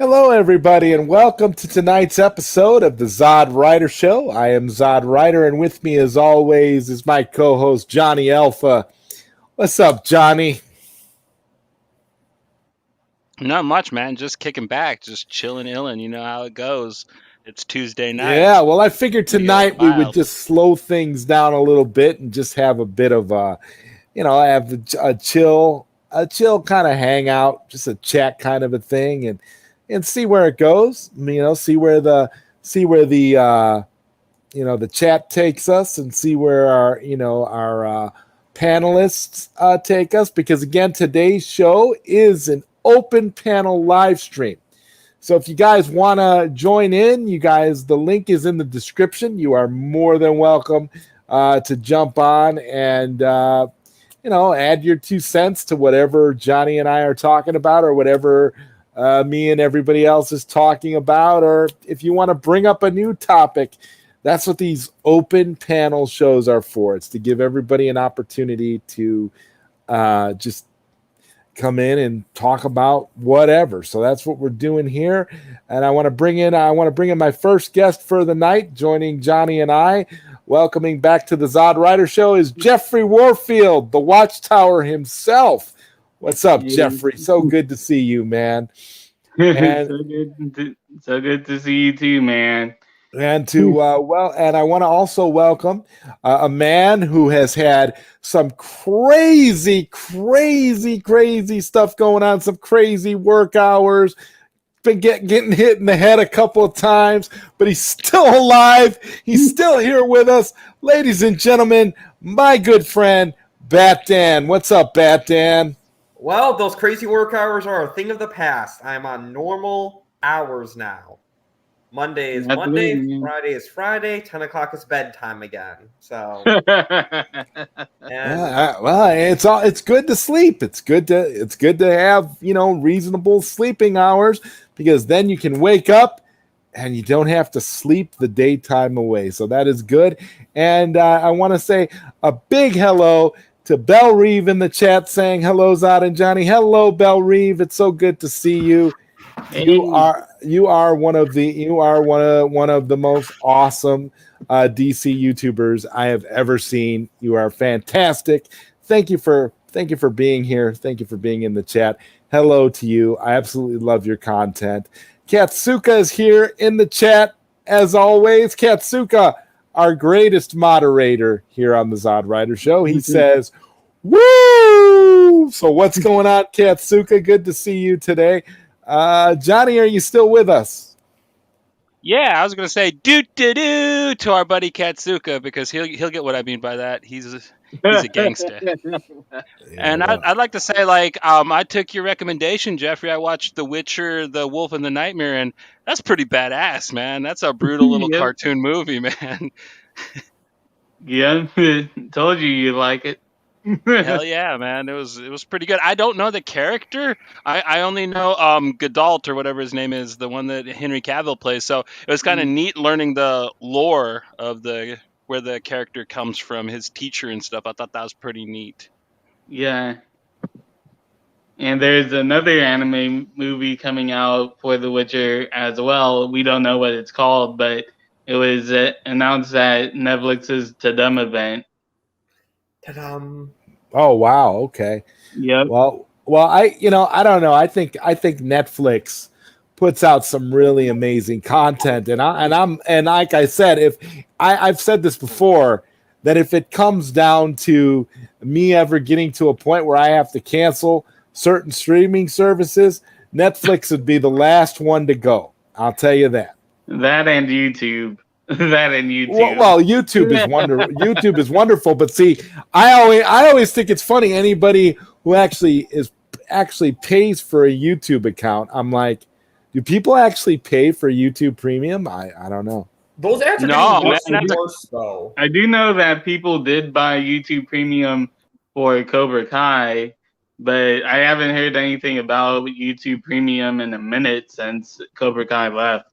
Hello, everybody, and welcome to tonight's episode of the ZodWriter Show. I am ZodWriter, and with me, as always, is my co-host, Johnny Alpha. What's up, Johnny? Not much, man. Just kicking back, just chilling, illin'. You know how it goes. It's Tuesday night. Yeah, well, I figured tonight we would just slow things down a little bit and just have a bit of have a chill kind of hangout, just a chat kind of a thing, and see where it goes. See where the the chat takes us, and see where our panelists take us. Because again, today's show is an open panel live stream. So if you guys want to join in, the link is in the description. You are more than welcome to jump on and add your 2 cents to whatever Johnny and I are talking about, or whatever me and everybody else is talking about. Or if you want to bring up a new topic, that's what these open panel shows are for. It's to give everybody an opportunity to just come in and talk about whatever. So that's what we're doing here. And I want to bring in my first guest for the night, joining Johnny and I. Welcoming back to the ZodWriter Show is Jeffrey Warfield, the Watchtower himself. What's up, Jeffrey? So good to see you, man. And so good to see you too, man. And and I want to also welcome a man who has had some crazy stuff going on, some crazy work hours, been getting hit in the head a couple of times, but he's still alive. He's still here with us. Ladies and gentlemen, my good friend, Bat Dan. What's up, Bat Dan? Well, those crazy work hours are a thing of the past. I'm on normal hours now. Monday is Monday, Friday is Friday, 10 o'clock is bedtime again. So, it's good to sleep. It's good to have reasonable sleeping hours, because then you can wake up and you don't have to sleep the daytime away. So that is good. And I want to say a big hello to Belle Reeve in the chat, saying hello, Zod and Johnny. Hello, Belle Reeve. It's so good to see you. Hey. You are one of the most awesome DC YouTubers I have ever seen. You are fantastic. Thank you for being here. Thank you for being in the chat. Hello to you. I absolutely love your content. Katsuka is here in the chat as always. Katsuka, our greatest moderator here on the ZodWriter Show. He says, "Woo!" So what's going on, Katsuka? Good to see you today. Johnny, are you still with us? Yeah, I was gonna say do to our buddy Katsuka, because he'll get what I mean by that. He's a gangster. And I'd like to say, I took your recommendation, Jeffrey. I watched The Witcher, The Wolf and the Nightmare, and that's pretty badass, man. That's a brutal little cartoon movie, man. Yeah, told you like it. Hell yeah, man. It was pretty good. I don't know the character. I only know Gadalt, or whatever his name is, the one that Henry Cavill plays. So it was kind of neat learning the lore of where the character comes from, his teacher and stuff. I thought that was pretty neat. Yeah. And there's another anime movie coming out for The Witcher as well. We don't know what it's called, but it was announced at Netflix's Tadum event. Ta-dum. Oh wow, okay. Yeah. Well, I don't know. I think Netflix puts out some really amazing content, and like I said, if I've said this before, that if it comes down to me ever getting to a point where I have to cancel certain streaming services, Netflix would be the last one to go. I'll tell you that. That and YouTube. Well, YouTube is wonderful. YouTube is wonderful, but see, I always think it's funny. Anybody who actually pays for a YouTube account, I'm like, do people actually pay for YouTube Premium? I don't know. Those ads are getting worse, though. I do know that people did buy YouTube Premium for Cobra Kai, but I haven't heard anything about YouTube Premium in a minute since Cobra Kai left.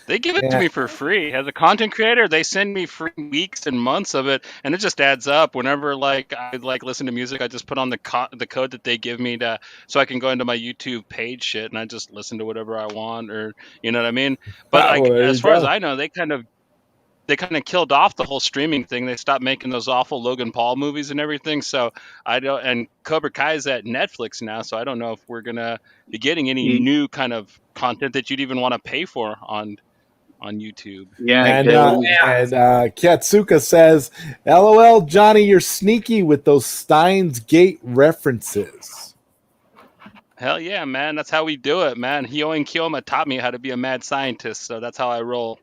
They give it to me for free. As a content creator, they send me free weeks and months of it, and it just adds up. Whenever I listen to music, I just put on the code that they give me so I can go into my YouTube page shit, and I just listen to whatever I want, or you know what I mean. But as far as I know, they kind of killed off the whole streaming thing. They stopped making those awful Logan Paul movies and everything. So I don't. And Cobra Kai is at Netflix now, so I don't know if we're gonna be getting any new kind of content that you'd even want to pay for on YouTube. Yeah, and Katsuka says, "LOL, Johnny, you're sneaky with those Steins Gate references." Hell yeah, man! That's how we do it, man. Hio and Kiyoma taught me how to be a mad scientist, so that's how I roll.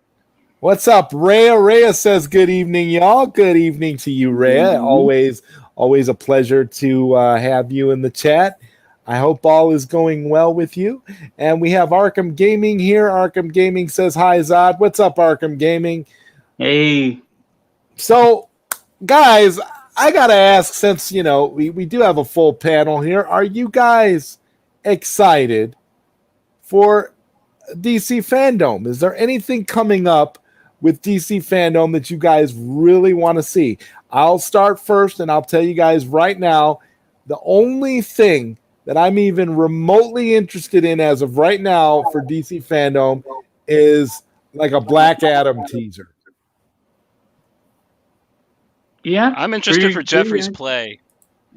What's up, Rhea? Rhea says, "Good evening, y'all. Good evening to you, Rhea. Always a pleasure to have you in the chat. I hope all is going well with you." And we have Arkham Gaming here. Arkham Gaming says, "Hi, Zod." What's up, Arkham Gaming? Hey. So, guys, I got to ask, since, we do have a full panel here, are you guys excited for DC Fandom? Is there anything coming up with DC Fandom that you guys really want to see? I'll start first, and I'll tell you guys right now, the only thing that I'm even remotely interested in as of right now for DC Fandom is like a Black Adam teaser. Yeah, I'm interested for Jeffrey's play.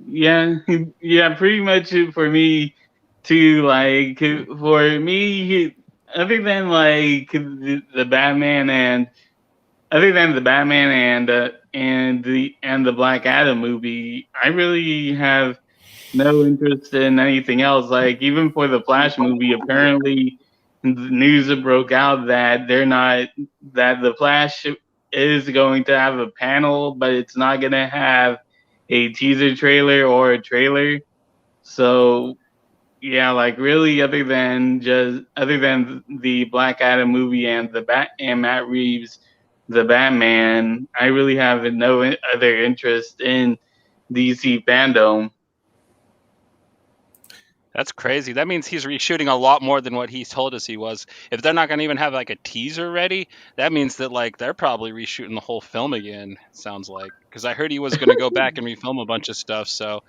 Yeah, pretty much for me too. Like, for me, other than the Batman and the Black Adam movie, I really have no interest in anything else. Like, even for the Flash movie, apparently the news broke out that the Flash is going to have a panel, but it's not going to have a teaser trailer or a trailer. So yeah, really, other than the Black Adam movie and Matt Reeves, the Batman, I really have no other interest in DC Fandom. That's crazy. That means he's reshooting a lot more than what he told us he was. If they're not going to even have a teaser ready, that means that they're probably reshooting the whole film again. Sounds like, because I heard he was going to go back and refilm a bunch of stuff. So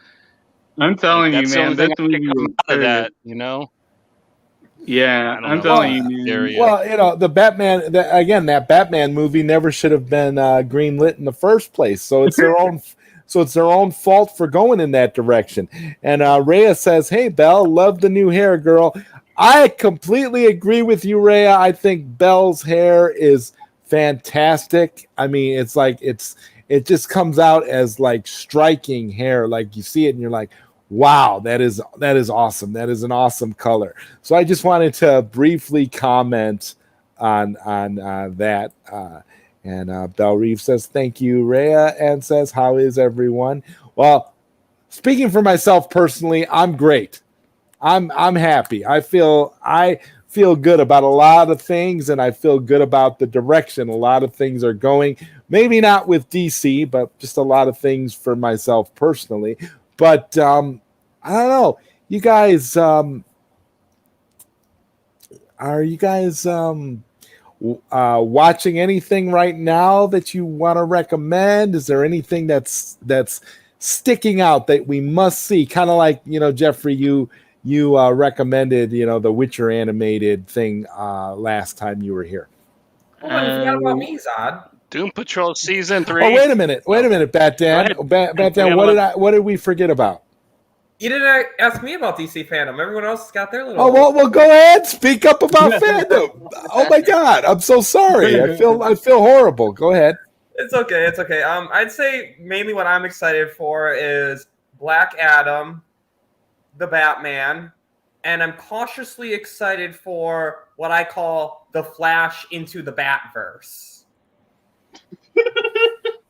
I'm telling you, man, that's the only thing I can come out of that. Yeah, I'm telling you, man. Well, the Batman, that Batman movie never should have been greenlit in the first place. So it's their own. So it's their own fault for going in that direction. And Rhea says, "Hey, Belle, love the new hair, girl." I completely agree with you, Rhea. I think Belle's hair is fantastic. I mean, it just comes out as striking hair. Like, you see it and you're like, wow, that is awesome. That is an awesome color. So I just wanted to briefly comment on that. And Belle Reeves says, "Thank you, Rhea," and says, "How is everyone?" Well, speaking for myself personally, I'm great. I'm happy. I feel good about a lot of things, and I feel good about the direction a lot of things are going. Maybe not with DC, but just a lot of things for myself personally. But I don't know. You guys, are you guys watching anything right now that you want to recommend? Is there anything that's sticking out that we must see? Kind of like, Jeffrey, you recommended, the Witcher animated thing last time you were here. Oh, you forgot about me, Zod. Doom Patrol Season 3. Oh, wait a minute, Bat-Dan. Bat-Dan, what did we forget about? You didn't ask me about DC Fandom. Everyone else has got their little... Oh, well, go ahead. Speak up about fandom. Oh, my God. I'm so sorry. I feel horrible. Go ahead. It's okay. I'd say mainly what I'm excited for is Black Adam, the Batman, and I'm cautiously excited for what I call the Flash into the Batverse.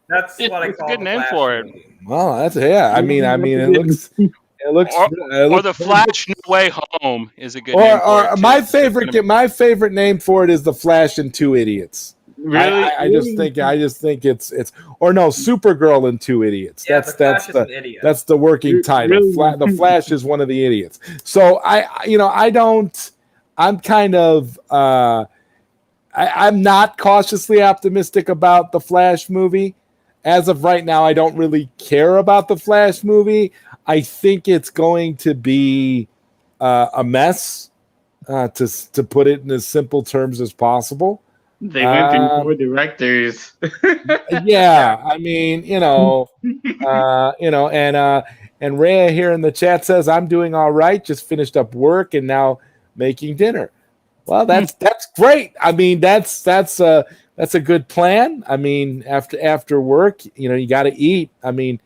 That's what I call a good name for it. Well, that's, yeah. I mean, it looks... Or the Flash No Way Home is a good name for it. My favorite name for it is the Flash and Two Idiots. Really? I just think it's or no, Supergirl and Two Idiots. Yeah, that's the working title. Really? The Flash is one of the idiots. So I'm kind of I'm not cautiously optimistic about the Flash movie. As of right now, I don't really care about the Flash movie. I think it's going to be a mess, to put it in as simple terms as possible. They went through 4 directors. Yeah, I mean, and Rhea here in the chat says I'm doing all right. Just finished up work and now making dinner. Well, that's great. I mean, that's a good plan. I mean, after work, you got to eat. I mean,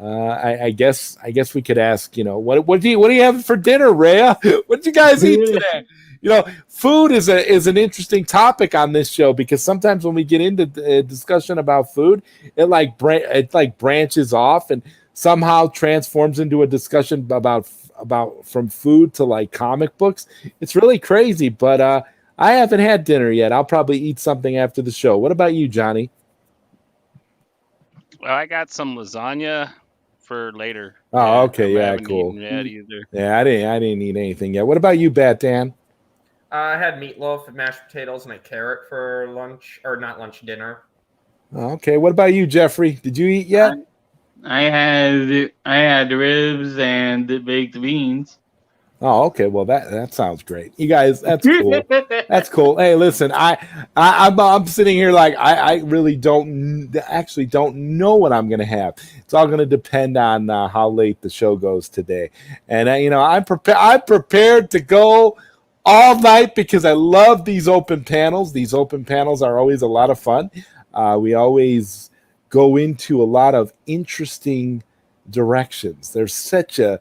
I guess we could ask, what do you have for dinner, Rhea? What did you guys eat today? Food is an interesting topic on this show, because sometimes when we get into discussion about food, it branches off and somehow transforms into a discussion about from food to like comic books. It's really crazy, but I haven't had dinner yet. I'll probably eat something after the show. What about you, Johnny? Well, I got some lasagna for later. Oh, okay, I yeah, haven't cool. eaten yet either. Yeah, I didn't eat anything yet. What about you, Bat Dan? I had meatloaf and mashed potatoes and a carrot for lunch, or not lunch, dinner. Oh, okay. What about you, Jeffrey? Did you eat yet? I had ribs and baked beans. Oh, okay. Well, that sounds great. You guys, that's cool. That's cool. Hey, listen, I'm sitting here like I really don't know what I'm gonna have. It's all gonna depend on how late the show goes today, and I'm prepared to go all night because I love these open panels. These open panels are always a lot of fun. We always go into a lot of interesting directions. There's such a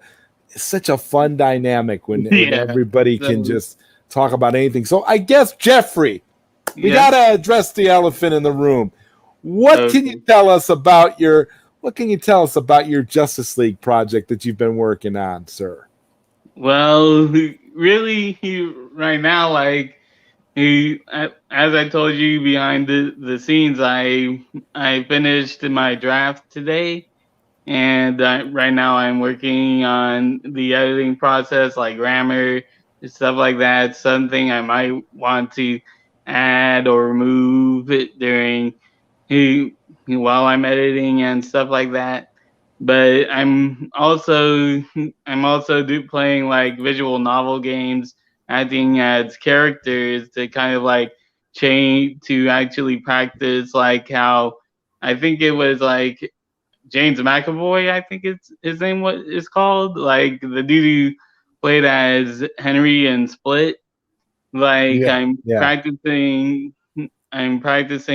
fun dynamic when everybody can just talk about anything. So I guess, Jeffrey, we got to address the elephant in the room. What can you tell us about your Justice League project that you've been working on, sir? Well, really, right now, as I told you behind the scenes, I finished my draft today. And right now I'm working on the editing process, like grammar and stuff like that. Something I might want to add or remove it during while I'm editing and stuff like that. But I'm also playing like visual novel games, acting as characters to kind of like change to actually practice like how I think it was like James McAvoy, I think it's his name. What is called like the dude who played as Henry in Split. Like practicing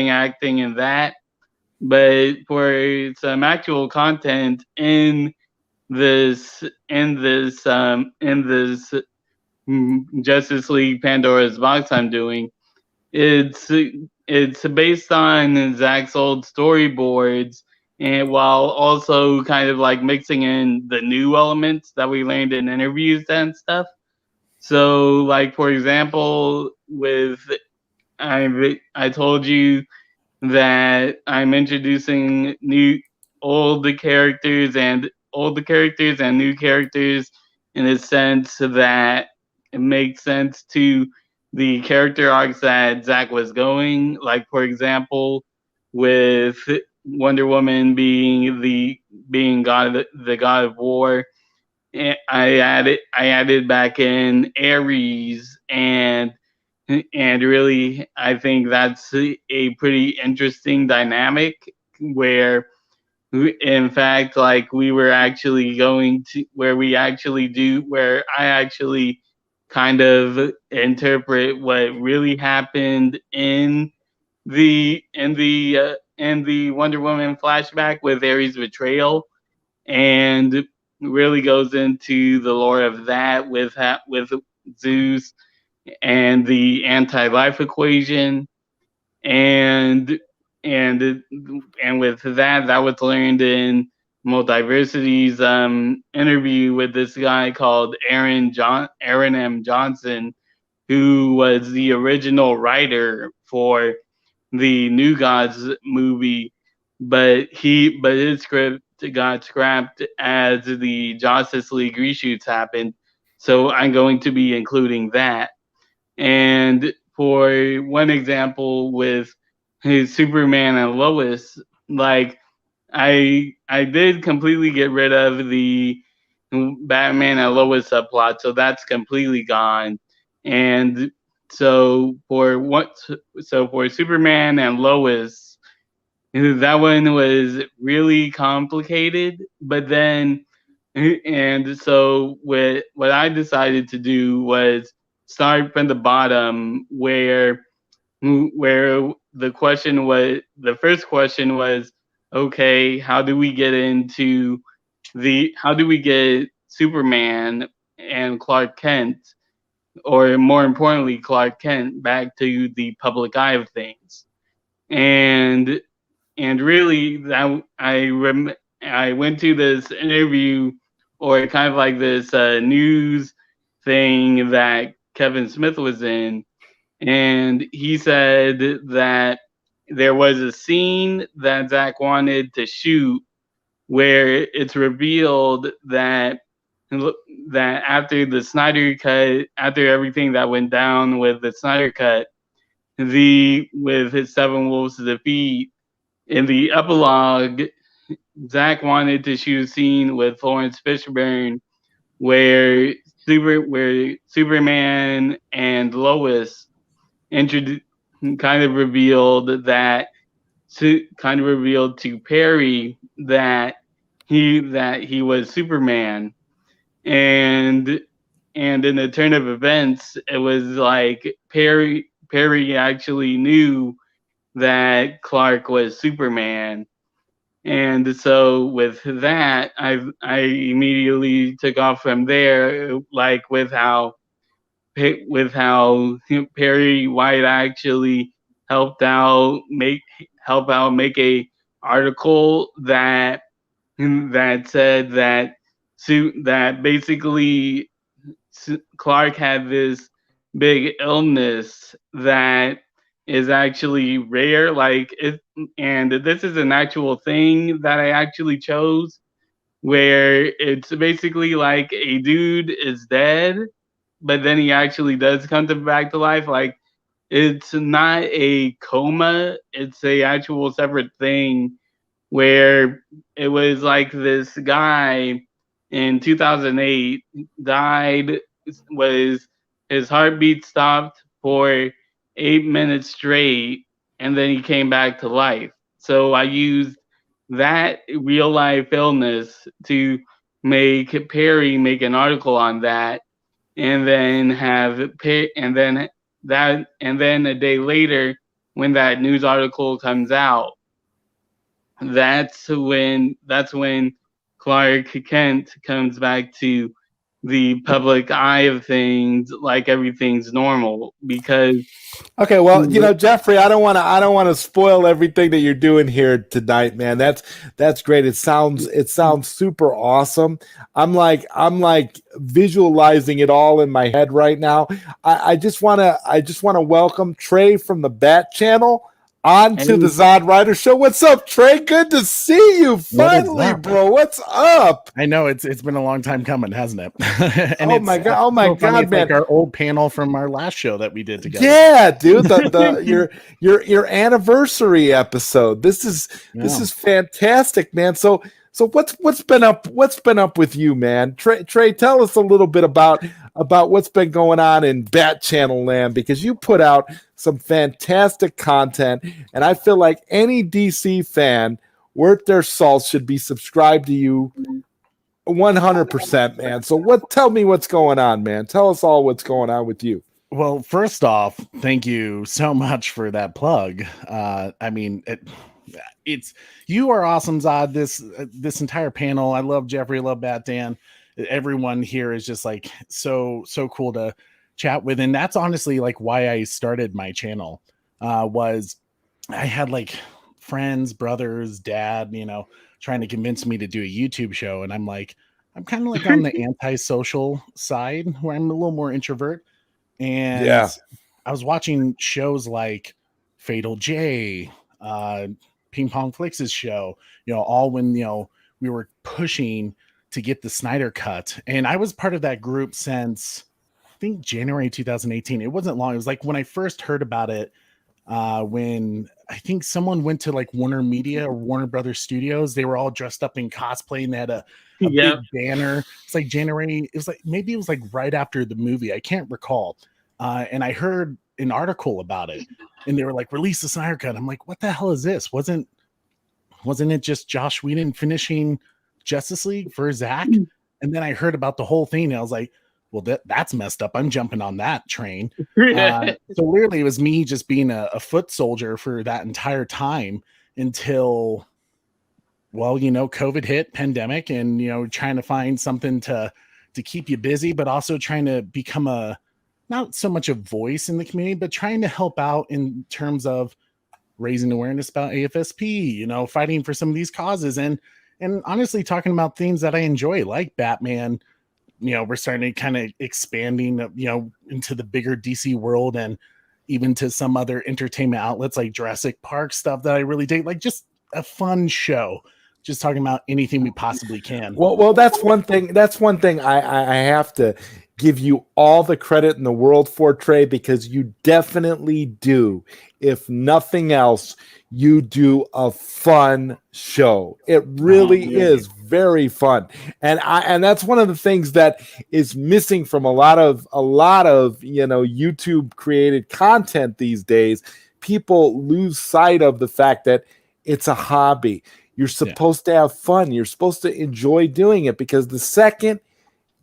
acting in that, but for some actual content in this Justice League Pandora's Box I'm doing, it's based on Zach's old storyboards, and while also kind of like mixing in the new elements that we learned in interviews and stuff. So, like for example, I told you that I'm introducing old characters and new characters in a sense that it makes sense to the character arcs that Zach was going. Like for example, with Wonder Woman being god the god of war, I added back in Ares, and really I think that's a pretty interesting dynamic where in fact like we were actually going to where I actually kind of interpret what really happened in the Wonder Woman flashback with Ares' betrayal, and really goes into the lore of that with Zeus and the anti-life equation, and with that was learned in Multiversity's interview with this guy called Aaron M. Johnson, who was the original writer for the New Gods movie, but his script got scrapped as the Justice League reshoots happened. So I'm going to be including that. And for one example with his Superman and Lois, like I did completely get rid of the Batman and Lois subplot, so that's completely gone. And so for Superman and Lois, that one was really complicated. But then, and so what I decided to do was start from the bottom, where the first question was, okay, how do we get Superman and Clark Kent, or more importantly Clark Kent, back to the public eye of things? And really, that I went to this interview, or kind of like this news thing that Kevin Smith was in, and he said that there was a scene that Zach wanted to shoot where it's revealed that after the Snyder Cut, after everything that went down with the Snyder Cut, with his Seven Wolves to Defeat, in the epilogue, Zach wanted to shoot a scene with Lawrence Fishburne where Superman and Lois kind of revealed to Perry that he was Superman, and in the turn of events, it was like Perry actually knew that Clark was Superman. And so with that, I immediately took off from there, like with how Perry White actually helped out make a article that said that basically Clark had this big illness that is actually rare, and this is an actual thing that I actually chose, where it's basically like a dude is dead, but then he actually does come back to life. Like, it's not a coma, it's a actual separate thing, where it was like this guy in 2008 died, was his heartbeat stopped for 8 minutes straight, and then he came back to life. So I used that real life illness to make Perry make an article on that, and then a day later, when that news article comes out, that's when Clark Kent comes back to the public eye of things, like everything's normal. Because okay, well, Jeffrey, I don't want to spoil everything that you're doing here tonight, man. That's great. It sounds super awesome. I'm like visualizing it all in my head right now. I just want to welcome Trey from the Bat Channel onto the ZodWriter Show. What's up, Trey? Good to see you finally, bro. What's up? I know it's been a long time coming, hasn't it? And oh my god, man! Like our old panel from our last show that we did together. Yeah, dude, your anniversary episode. This is fantastic, man. So what's been up with you, man? Trey, tell us a little bit about what's been going on in Bat Channel land, because you put out some fantastic content, and I feel like any DC fan worth their salt should be subscribed to you 100%, man. So tell me what's going on, man. Tell us all what's going on with you. Well, first off, thank you so much for that plug. I mean, it's you are awesome, Zod. This entire panel, I love Jeffrey, I love Bat Dan. Everyone here is just like so cool to chat with, and that's honestly like why I started my channel. Was I had like friends, brothers, dad, trying to convince me to do a YouTube show, and I'm kind of like on the antisocial side, where I'm a little more introvert. And yeah, I was watching shows like Fatal J, Ping Pong Flix's show, all when we were pushing to get the Snyder Cut. And I was part of that group since think January 2018. It wasn't long. It was like when I first heard about it, when I think someone went to like Warner Media or Warner Brothers Studios. They were all dressed up in cosplay and they had a big banner. It's like January. It was like, maybe it was like right after the movie. I can't recall. And I heard an article about it and they were like, release the Snyder Cut. I'm like, what the hell is this? Wasn't it just Josh Whedon finishing Justice League for Zack? And then I heard about the whole thing and I was like, well, that's messed up. I'm jumping on that train. So literally it was me just being a foot soldier for that entire time until, well, COVID hit, pandemic, and, trying to find something to keep you busy, but also trying to become not so much a voice in the community, but trying to help out in terms of raising awareness about AFSP, fighting for some of these causes and honestly talking about things that I enjoy, like Batman. We're starting to kind of expanding, into the bigger DC world and even to some other entertainment outlets like Jurassic Park stuff that I really dig. Like just a fun show, just talking about anything we possibly can. Well, that's one thing. That's one thing I have to give you all the credit in the world for, Trey, because you definitely do. If nothing else, you do a fun show. It really is very fun. And that's one of the things that is missing from a lot of YouTube created content these days. People lose sight of the fact that it's a hobby. You're supposed to have fun. You're supposed to enjoy doing it, because the second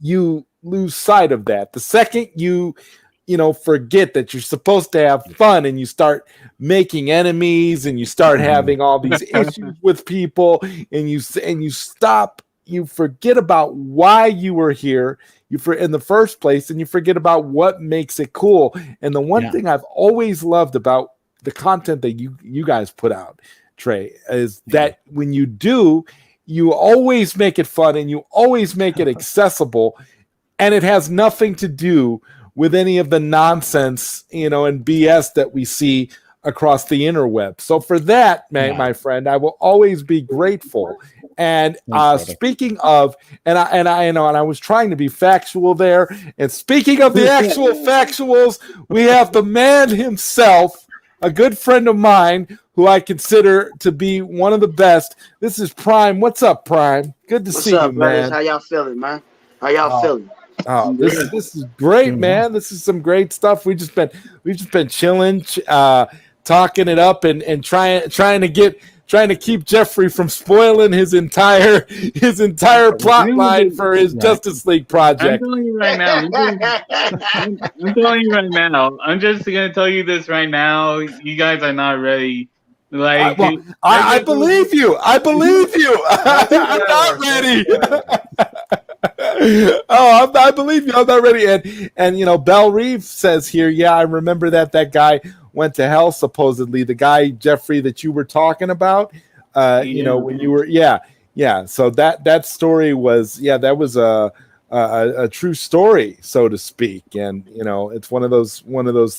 you lose sight of that, the second you forget that you're supposed to have fun and you start making enemies and you start having all these issues with people and you forget about why you were here in the first place, and you forget about what makes it cool. And the one thing I've always loved about the content that you guys put out, Trey, is that when you do, you always make it fun and you always make it accessible, and it has nothing to do with any of the nonsense, and BS that we see across the interweb. So for that, my friend, I will always be grateful. And speaking of, and I was trying to be factual there. And speaking of the actual factuals, we have the man himself, a good friend of mine who I consider to be one of the best. This is Prime. What's up, Prime? Good to see you, man. How y'all feeling, man? How y'all feeling? Oh, this is great, man. This is some great stuff. We've just been chilling, talking it up, and trying to keep Jeffrey from spoiling his entire plot line for his Justice League project. I'm telling you right now. I'm just gonna tell you this right now. You guys are not ready. I believe you. I'm not ready. I believe you. I'm not ready. And Belle Reeve says here, I remember that guy went to hell, supposedly. The guy, Jeffrey, that you were talking about, when you were, So that story was, that was a true story, so to speak. And, it's one of those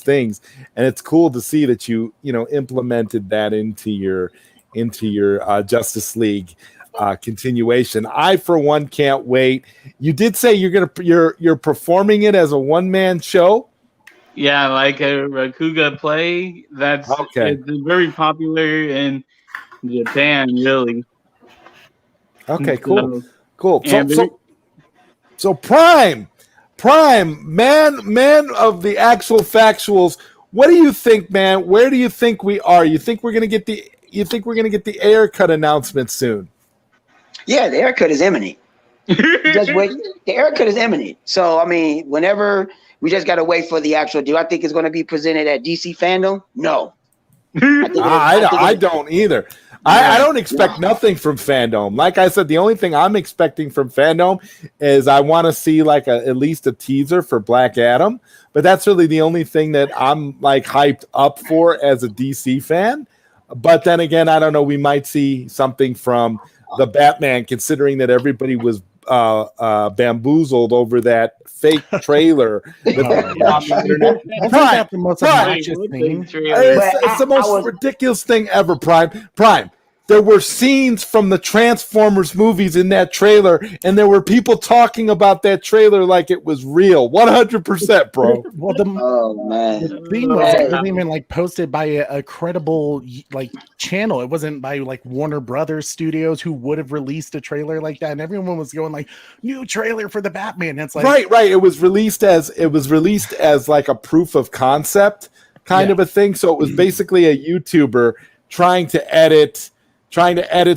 things. And it's cool to see that you implemented that into your Justice League continuation. I, for one, can't wait. You did say you're performing it as a one-man show. Yeah, like a Rakuga play. That's okay. It's very popular in Japan, really. Okay, cool. So Prime, man of the actual factuals. What do you think, man? Where do you think we are? You think we're gonna get the air cut announcement soon? Yeah, the air cut is imminent. Just wait. The air cut is imminent. So I mean, whenever we just gotta wait for the actual deal. I think it's gonna be presented at DC Fandom. No, I don't either. I don't expect nothing from Fandom. Like I said, the only thing I'm expecting from Fandom is I want to see at least a teaser for Black Adam. But that's really the only thing that I'm hyped up for as a DC fan. But then again, I don't know. We might see something from the Batman, considering that everybody was bamboozled over that fake trailer. It's the most ridiculous thing ever. Prime. there were scenes from the Transformers movies in that trailer, and there were people talking about that trailer like it was real. 100%, bro. Well, Oh man. the thing was, it wasn't even like posted by a credible like channel. It wasn't by like Warner Brothers Studios, who would have released a trailer like that, and everyone was going like, new trailer for the Batman. And it's like, right. It was released as like a proof of concept kind of a thing. So it was basically a YouTuber trying to edit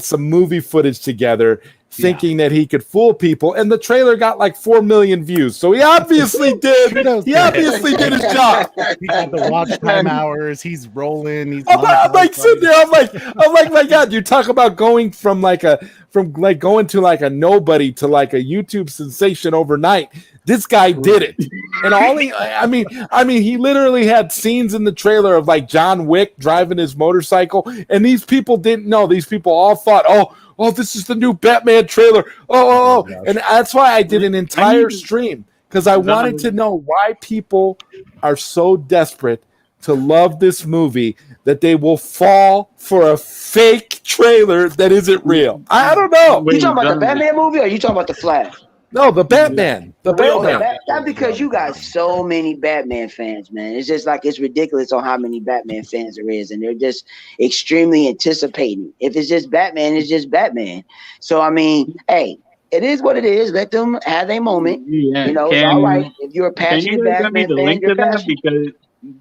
some movie footage together, thinking that he could fool people, and the trailer got like 4 million views. So he obviously did. He obviously did his job. He got the watch time hours. He's rolling. He's I'm like sitting there. I'm like, my God! You talk about going from going to like a nobody to like a YouTube sensation overnight. This guy did it, and he literally had scenes in the trailer of like John Wick driving his motorcycle, and these people didn't know. These people all thought, oh, this is the new Batman trailer. And that's why I did an entire stream, because I wanted to know why people are so desperate to love this movie that they will fall for a fake trailer that isn't real. I don't know. You talking about the Batman movie, or are you talking about the Flash? No, the Batman. The Batman. That's because you got so many Batman fans, man. It's just like, it's ridiculous on how many Batman fans there is, and they're just extremely anticipating. If it's just Batman, it's just Batman. So I mean, hey, it is what it is. Let them have their moment. Yeah, it's all right. If you're a passionate Batman fan, you're passionate.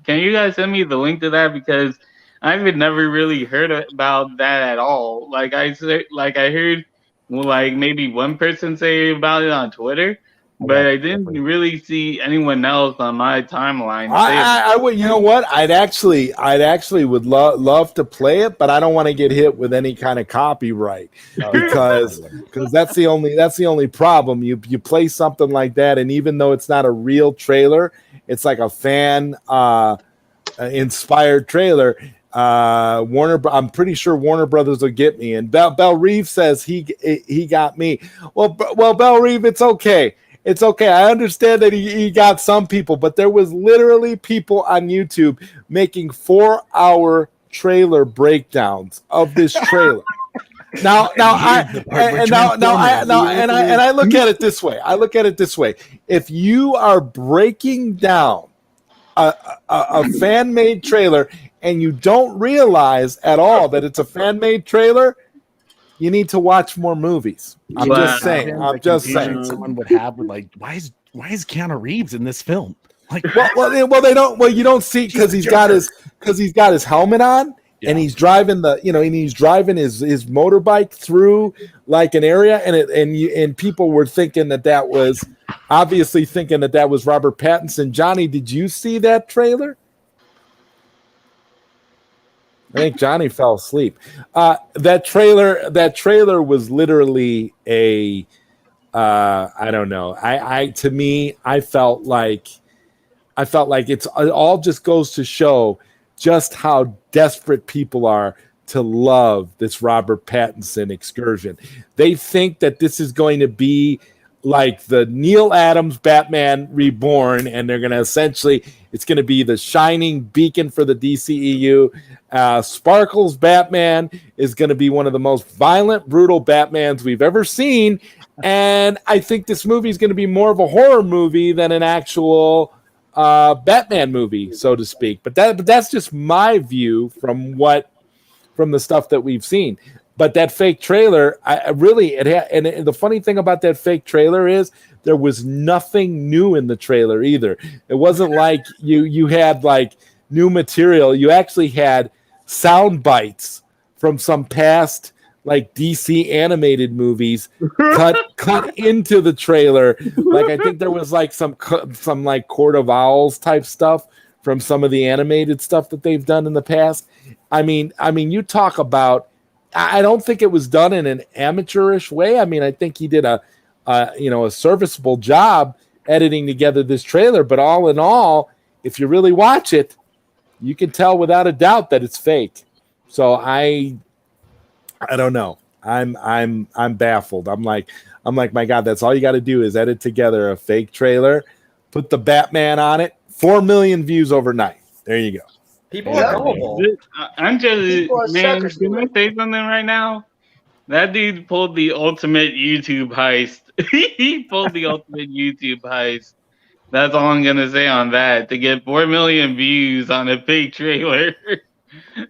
Can you guys send me the link to that? Because I've never really heard about that at all. Like I heard like maybe one person say about it on Twitter, but I didn't really see anyone else on my timeline. I would, you know what? I'd actually would love to play it, but I don't want to get hit with any kind of copyright because that's the only problem. You play something like that, and even though it's not a real trailer, it's like a fan inspired trailer. I'm pretty sure Warner Brothers will get me. And Bell Reeve says he got me. Well, Bell Reeve, it's okay. It's okay. I understand that he got some people, but there was literally people on YouTube making 4-hour trailer breakdowns of this trailer. Now I look at it this way. If you are breaking down a fan-made trailer and you don't realize at all that it's a fan-made trailer, you need to watch more movies. I'm just saying. Someone would have like, why is Keanu Reeves in this film? Like, well, they don't. Well, you don't see because he's got his helmet on. Yeah. And he's driving his motorbike through like an area, and people were thinking that was obviously thinking that was Robert Pattinson. Johnny, did you see that trailer? I think Johnny fell asleep. That trailer was literally a I don't know. To me, I felt like it all just goes to show just how desperate people are to love this Robert Pattinson excursion. They think that this is going to be like the Neil Adams Batman Reborn, and they're going to it's going to be the shining beacon for the DCEU. Sparkles Batman is going to be one of the most violent, brutal Batmans we've ever seen. And I think this movie is going to be more of a horror movie than an actual Batman movie, so to speak. But that's just my view from the stuff that we've seen. But that fake trailer, and the funny thing about that fake trailer is there was nothing new in the trailer either. It wasn't like you had like new material. You actually had sound bites from some past like DC animated movies cut into the trailer. Like I think there was like some like Court of Owls type stuff from some of the animated stuff that they've done in the past. I mean, you talk about. I don't think it was done in an amateurish way. I mean, I think he did a serviceable job editing together this trailer. But all in all, if you really watch it, you can tell without a doubt that it's fake. So I don't know. I'm baffled. I'm like, my God, that's all you got to do is edit together a fake trailer, put the Batman on it, 4 million views overnight. There you go. People are gullible. I'm just, People are man, suckers can for I it. say something right now? That dude pulled the ultimate YouTube heist. He pulled the ultimate YouTube heist. That's all I'm gonna say on that. To get 4 million views on a fake trailer.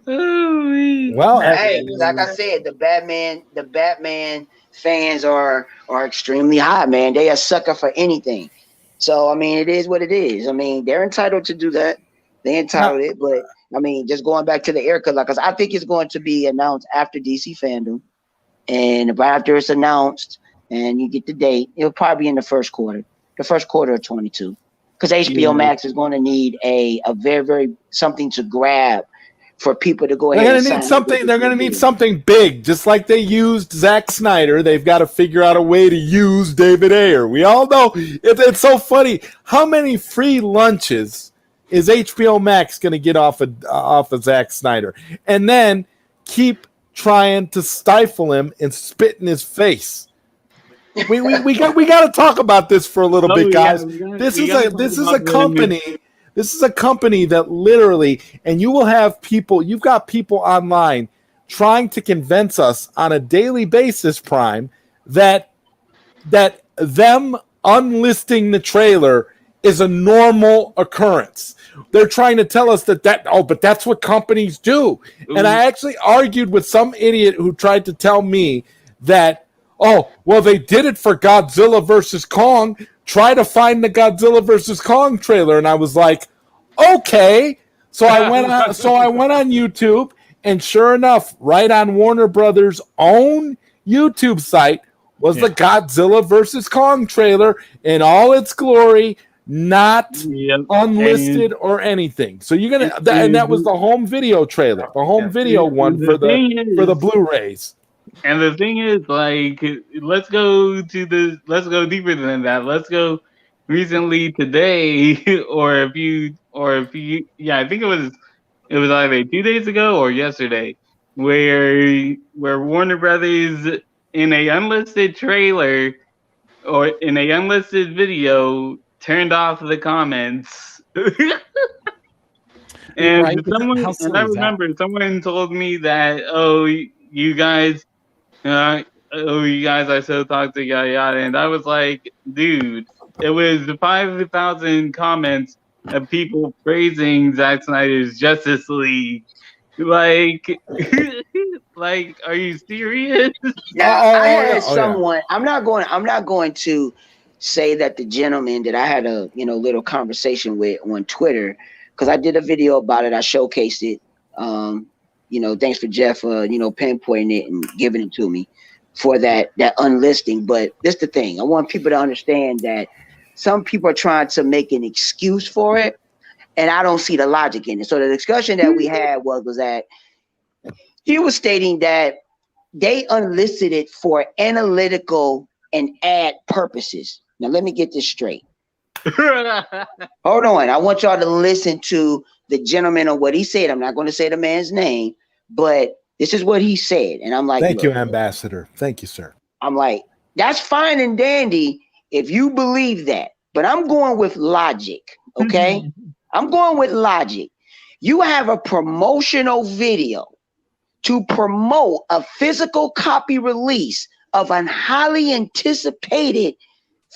Well, Hey, like I said, the Batman fans are extremely high, man. They are sucker for anything. So I mean, it is what it is. I mean, they're entitled to do that. They entitled it, but I mean, just going back to the Erica, because I think it's going to be announced after DC Fandom, and after it's announced and you get the date, it'll probably be in the first quarter of 22, because HBO Max is going to need a very, very something to grab for people to go ahead. They're going to need something big, just like they used Zack Snyder. They've got to figure out a way to use David Ayer. We all know it's so funny. How many free lunches is HBO Max going to get off of Zack Snyder, and then keep trying to stifle him and spit in his face? We got to talk about this for a little bit, guys. This is a company. This is a company that literally, and you've got people online trying to convince us on a daily basis, Prime, that them unlisting the trailer is a normal occurrence. They're trying to tell us but that's what companies do. Ooh. And I actually argued with some idiot who tried to tell me that, they did it for Godzilla versus Kong. Try to find the Godzilla versus Kong trailer. And I was like, okay. So I went on YouTube, and sure enough, right on Warner Brothers' own YouTube site was the Godzilla versus Kong trailer in all its glory, not unlisted or anything. So you're gonna, and that was the home video trailer, the home video one for the Blu-rays. And the thing is, like, let's go deeper than that. Let's go recently today, I think it was either 2 days ago or yesterday, where Warner Brothers, in a unlisted trailer or in a unlisted video, turned off the comments. And I remember someone told me that, you guys are so toxic, yada yada. And I was like, dude, it was 5,000 comments of people praising Zack Snyder's Justice League. Like, like, are you serious? Now, I had someone. I'm not going to say that the gentleman that I had a little conversation with on Twitter, because I did a video about it. I showcased it. Thanks for Jeff, pinpointing it and giving it to me for that unlisting. But this is the thing. I want people to understand that some people are trying to make an excuse for it, and I don't see the logic in it. So the discussion that we had was that he was stating that they unlisted it for analytical and ad purposes. Now, let me get this straight. Hold on. I want y'all to listen to the gentleman on what he said. I'm not going to say the man's name, but this is what he said. And I'm like, thank you, Ambassador. Thank you, sir. I'm like, that's fine and dandy if you believe that, but I'm going with logic. Okay. I'm going with logic. You have a promotional video to promote a physical copy release of a highly anticipated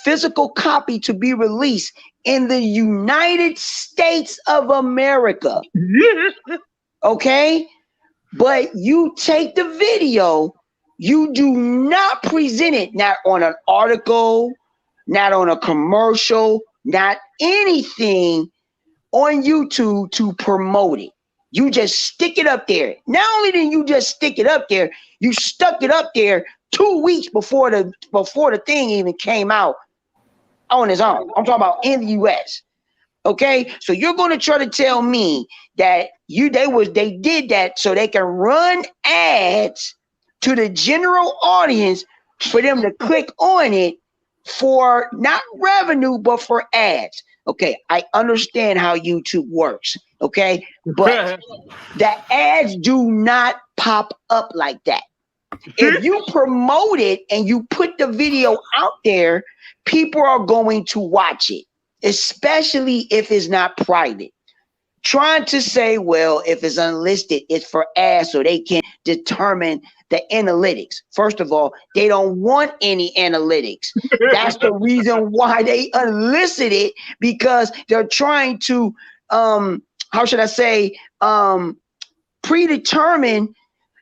physical copy to be released in the United States of America. Okay? But you take the video, you do not present it, not on an article, not on a commercial, not anything on YouTube to promote it. You just stick it up there. Not only did you just stick it up there, you stuck it up there 2 weeks before the thing even came out on his own. I'm talking about in the US. Okay, so you're going to try to tell me that they did that so they can run ads to the general audience for them to click on it for not revenue but for ads. Okay, I understand how YouTube works. Okay, but the ads do not pop up like that. If you promote it and you put the video out there, people are going to watch it, especially if it's not private. trying to say, well, if it's unlisted, it's for ads so they can determine the analytics. First of all, they don't want any analytics. That's the reason why they unlisted it, because they're trying to, how should I say, predetermine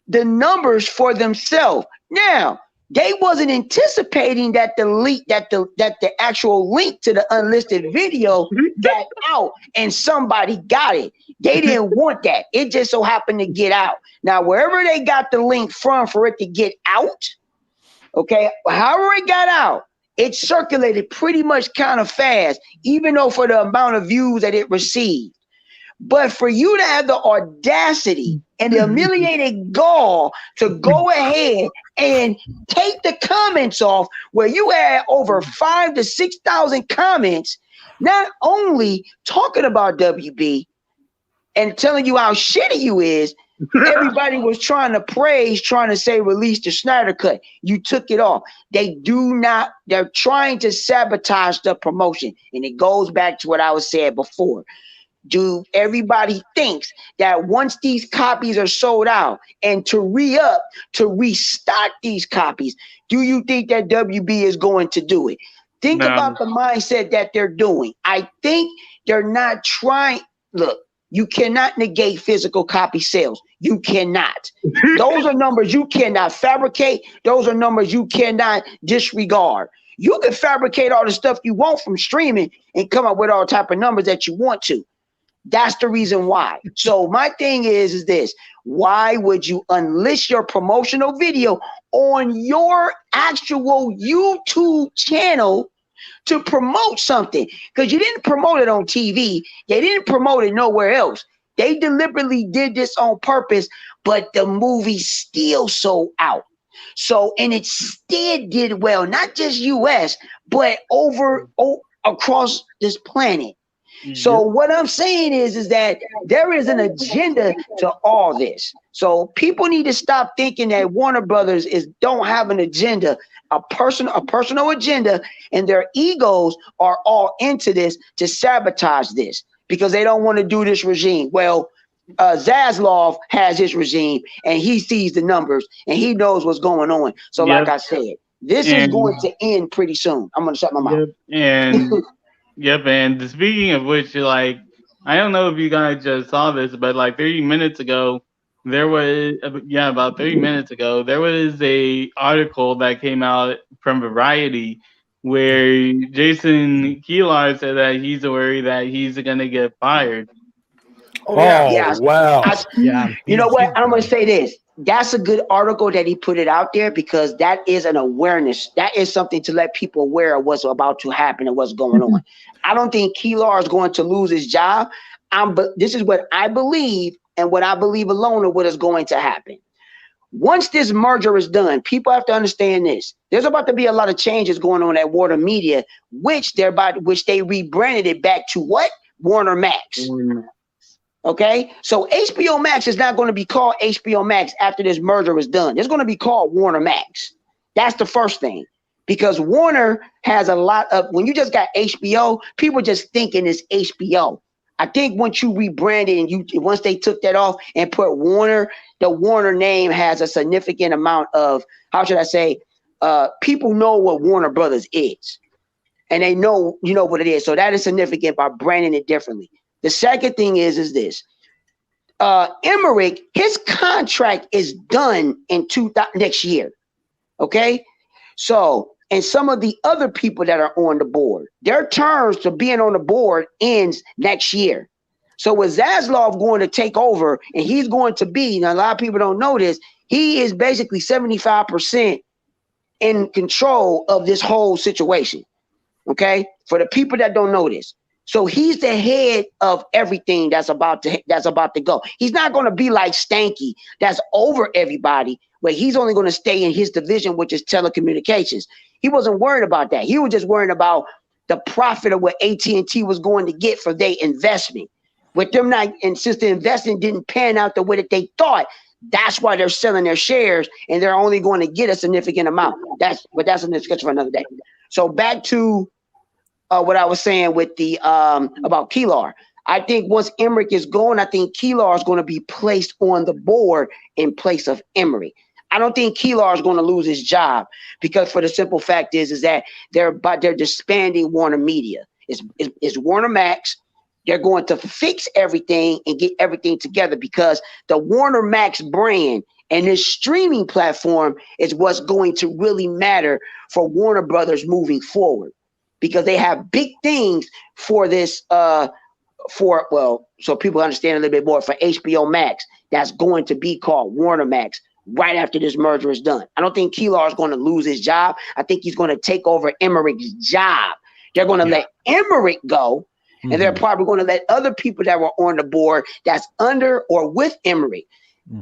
the numbers for themselves. Now, they wasn't anticipating that the link, that the actual link to the unlisted video got out and somebody got it. They didn't want that. It just so happened to get out. Now, wherever they got the link from for it to get out, okay, however it got out, it circulated pretty much kind of fast, even though for the amount of views that it received. But for you to have the audacity and the humiliating gall to go ahead and take the comments off, where you had over 5,000 to 6,000 comments, not only talking about WB and telling you how shitty you is, everybody was trying to praise, trying to say release the Snyder Cut. You took it off. They're trying to sabotage the promotion. And it goes back to what I was saying before. Everybody thinks that once these copies are sold out and to restock these copies, do you think that WB is going to do it? Think about the mindset that they're doing. I think they're not trying. Look, you cannot negate physical copy sales. You cannot. Those are numbers you cannot fabricate. Those are numbers you cannot disregard. You can fabricate all the stuff you want from streaming and come up with all type of numbers that you want to. That's the reason why. So my thing is this: why would you unleash your promotional video on your actual YouTube channel to promote something? Because you didn't promote it on TV. They didn't promote it nowhere else. They deliberately did this on purpose, but the movie still sold out. So, and it still did well, not just US, but across this planet. So what I'm saying is that there is an agenda to all this. So people need to stop thinking that Warner Brothers don't have an agenda, a personal agenda, and their egos are all into this to sabotage this because they don't want to do this regime. Well, Zaslav has his regime and he sees the numbers and he knows what's going on. So like I said, this is going to end pretty soon. I'm going to shut my mouth. And yep, and speaking of which, like, I don't know if you guys just saw this, but like 30 minutes ago, there was about 30 minutes ago, there was a article that came out from Variety where Jason Keelar said that he's worried that he's gonna get fired. Wow. You know what? I'm gonna say this. That's a good article that he put it out there because that is an awareness. That is something to let people aware of what's about to happen and what's going on. I don't think Keelar is going to lose his job. But this is what I believe and what I believe alone of what is going to happen. Once this merger is done, people have to understand this. There's about to be a lot of changes going on at Warner Media, which they rebranded it back to what? Warner Max. Okay, so HBO Max is not going to be called HBO Max after this merger is done. It's going to be called Warner Max. That's the first thing, because Warner has a lot of, when you just got HBO, people just thinking it's HBO. I think once you rebrand it and once they took that off and put Warner, the Warner name has a significant amount of, how should I say, people know what Warner Brothers is, and they know, what it is. So that is significant by branding it differently. The second thing is this. Emmerich, his contract is done in next year. Okay? So, and some of the other people that are on the board, their terms to being on the board ends next year. So with Zaslav going to take over, and he's going to be, now a lot of people don't know this, he is basically 75% in control of this whole situation. Okay? For the people that don't know this. So he's the head of everything that's about to go. He's not going to be like Stanky that's over everybody, where he's only going to stay in his division, which is telecommunications. He wasn't worried about that. He was just worried about the profit of what AT&T was going to get for their investment. With them not, and since the investment didn't pan out the way that they thought, that's why they're selling their shares, and they're only going to get a significant amount. That's a discussion for another day. So back to what I was saying with the about Keelar. I think once Emmerich is gone, I think Keelar is going to be placed on the board in place of Emmerich. I don't think Keelar is going to lose his job because for the simple fact is that they're disbanding Warner Media. It's Warner Max. They're going to fix everything and get everything together because the Warner Max brand and this streaming platform is what's going to really matter for Warner Brothers moving forward because they have big things for this so people understand a little bit more for HBO Max that's going to be called Warner Max right after this merger is done. I don't think Keelar is going to lose his job. I think he's going to take over Emmerich's job. They're going to let Emmerich go, and they're probably going to let other people that were on the board that's under or with Emmerich.